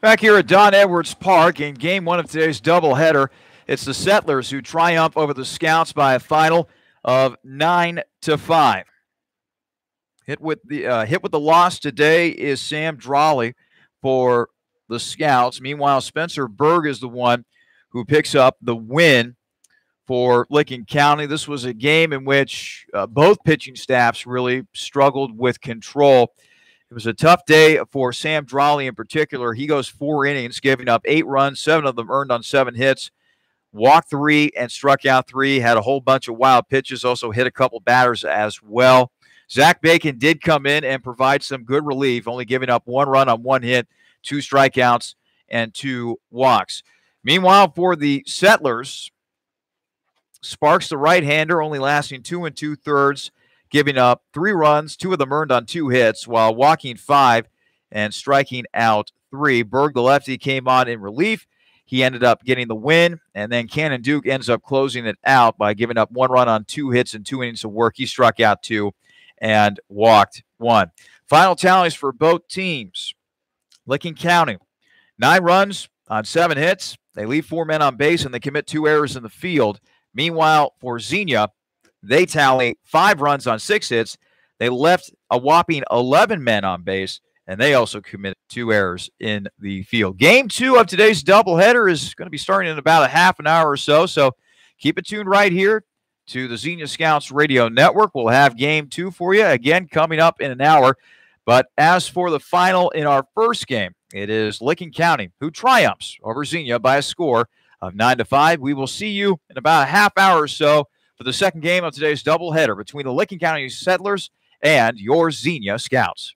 Back here at Don Edwards Park in game 1 of today's doubleheader, it's the Settlers who triumph over the Scouts by a final of 9-5. Hit with the loss today is Sam Drawley for the Scouts. Meanwhile, Spencer Berg is the one who picks up the win for Licking County. This was a game in which both pitching staffs really struggled with control. It was a tough day for Sam Drawley in particular. He goes 4 innings, giving up 8 runs, 7 of them earned on 7 hits, walked 3 and struck out 3, had a whole bunch of wild pitches, also hit a couple batters as well. Zach Bacon did come in and provide some good relief, only giving up 1 run on 1 hit, 2 strikeouts, and 2 walks. Meanwhile, for the Settlers, Sparks, the right-hander, only lasting 2 2/3, giving up 3 runs, 2 of them earned on 2 hits, while walking 5 and striking out 3. Berg, the lefty, came on in relief. He ended up getting the win, and then Cannon Duke ends up closing it out by giving up 1 run on 2 hits and 2 innings of work. He struck out 2 and walked 1. Final tallies for both teams. Licking County, 9 runs on 7 hits. They leave 4 men on base, and they commit 2 errors in the field. Meanwhile, for Xenia, they tally 5 runs on 6 hits. They left a whopping 11 men on base, and they also committed 2 errors in the field. Game 2 of today's doubleheader is going to be starting in about a half an hour or so, so keep it tuned right here to the Xenia Scouts Radio Network. We'll have Game 2 for you, again, coming up in an hour. But as for the final in our first game, it is Licking County who triumphs over Xenia by a score of 9-5. We will see you in about a half hour or so for the second game of today's doubleheader between the Licking County Settlers and your Xenia Scouts.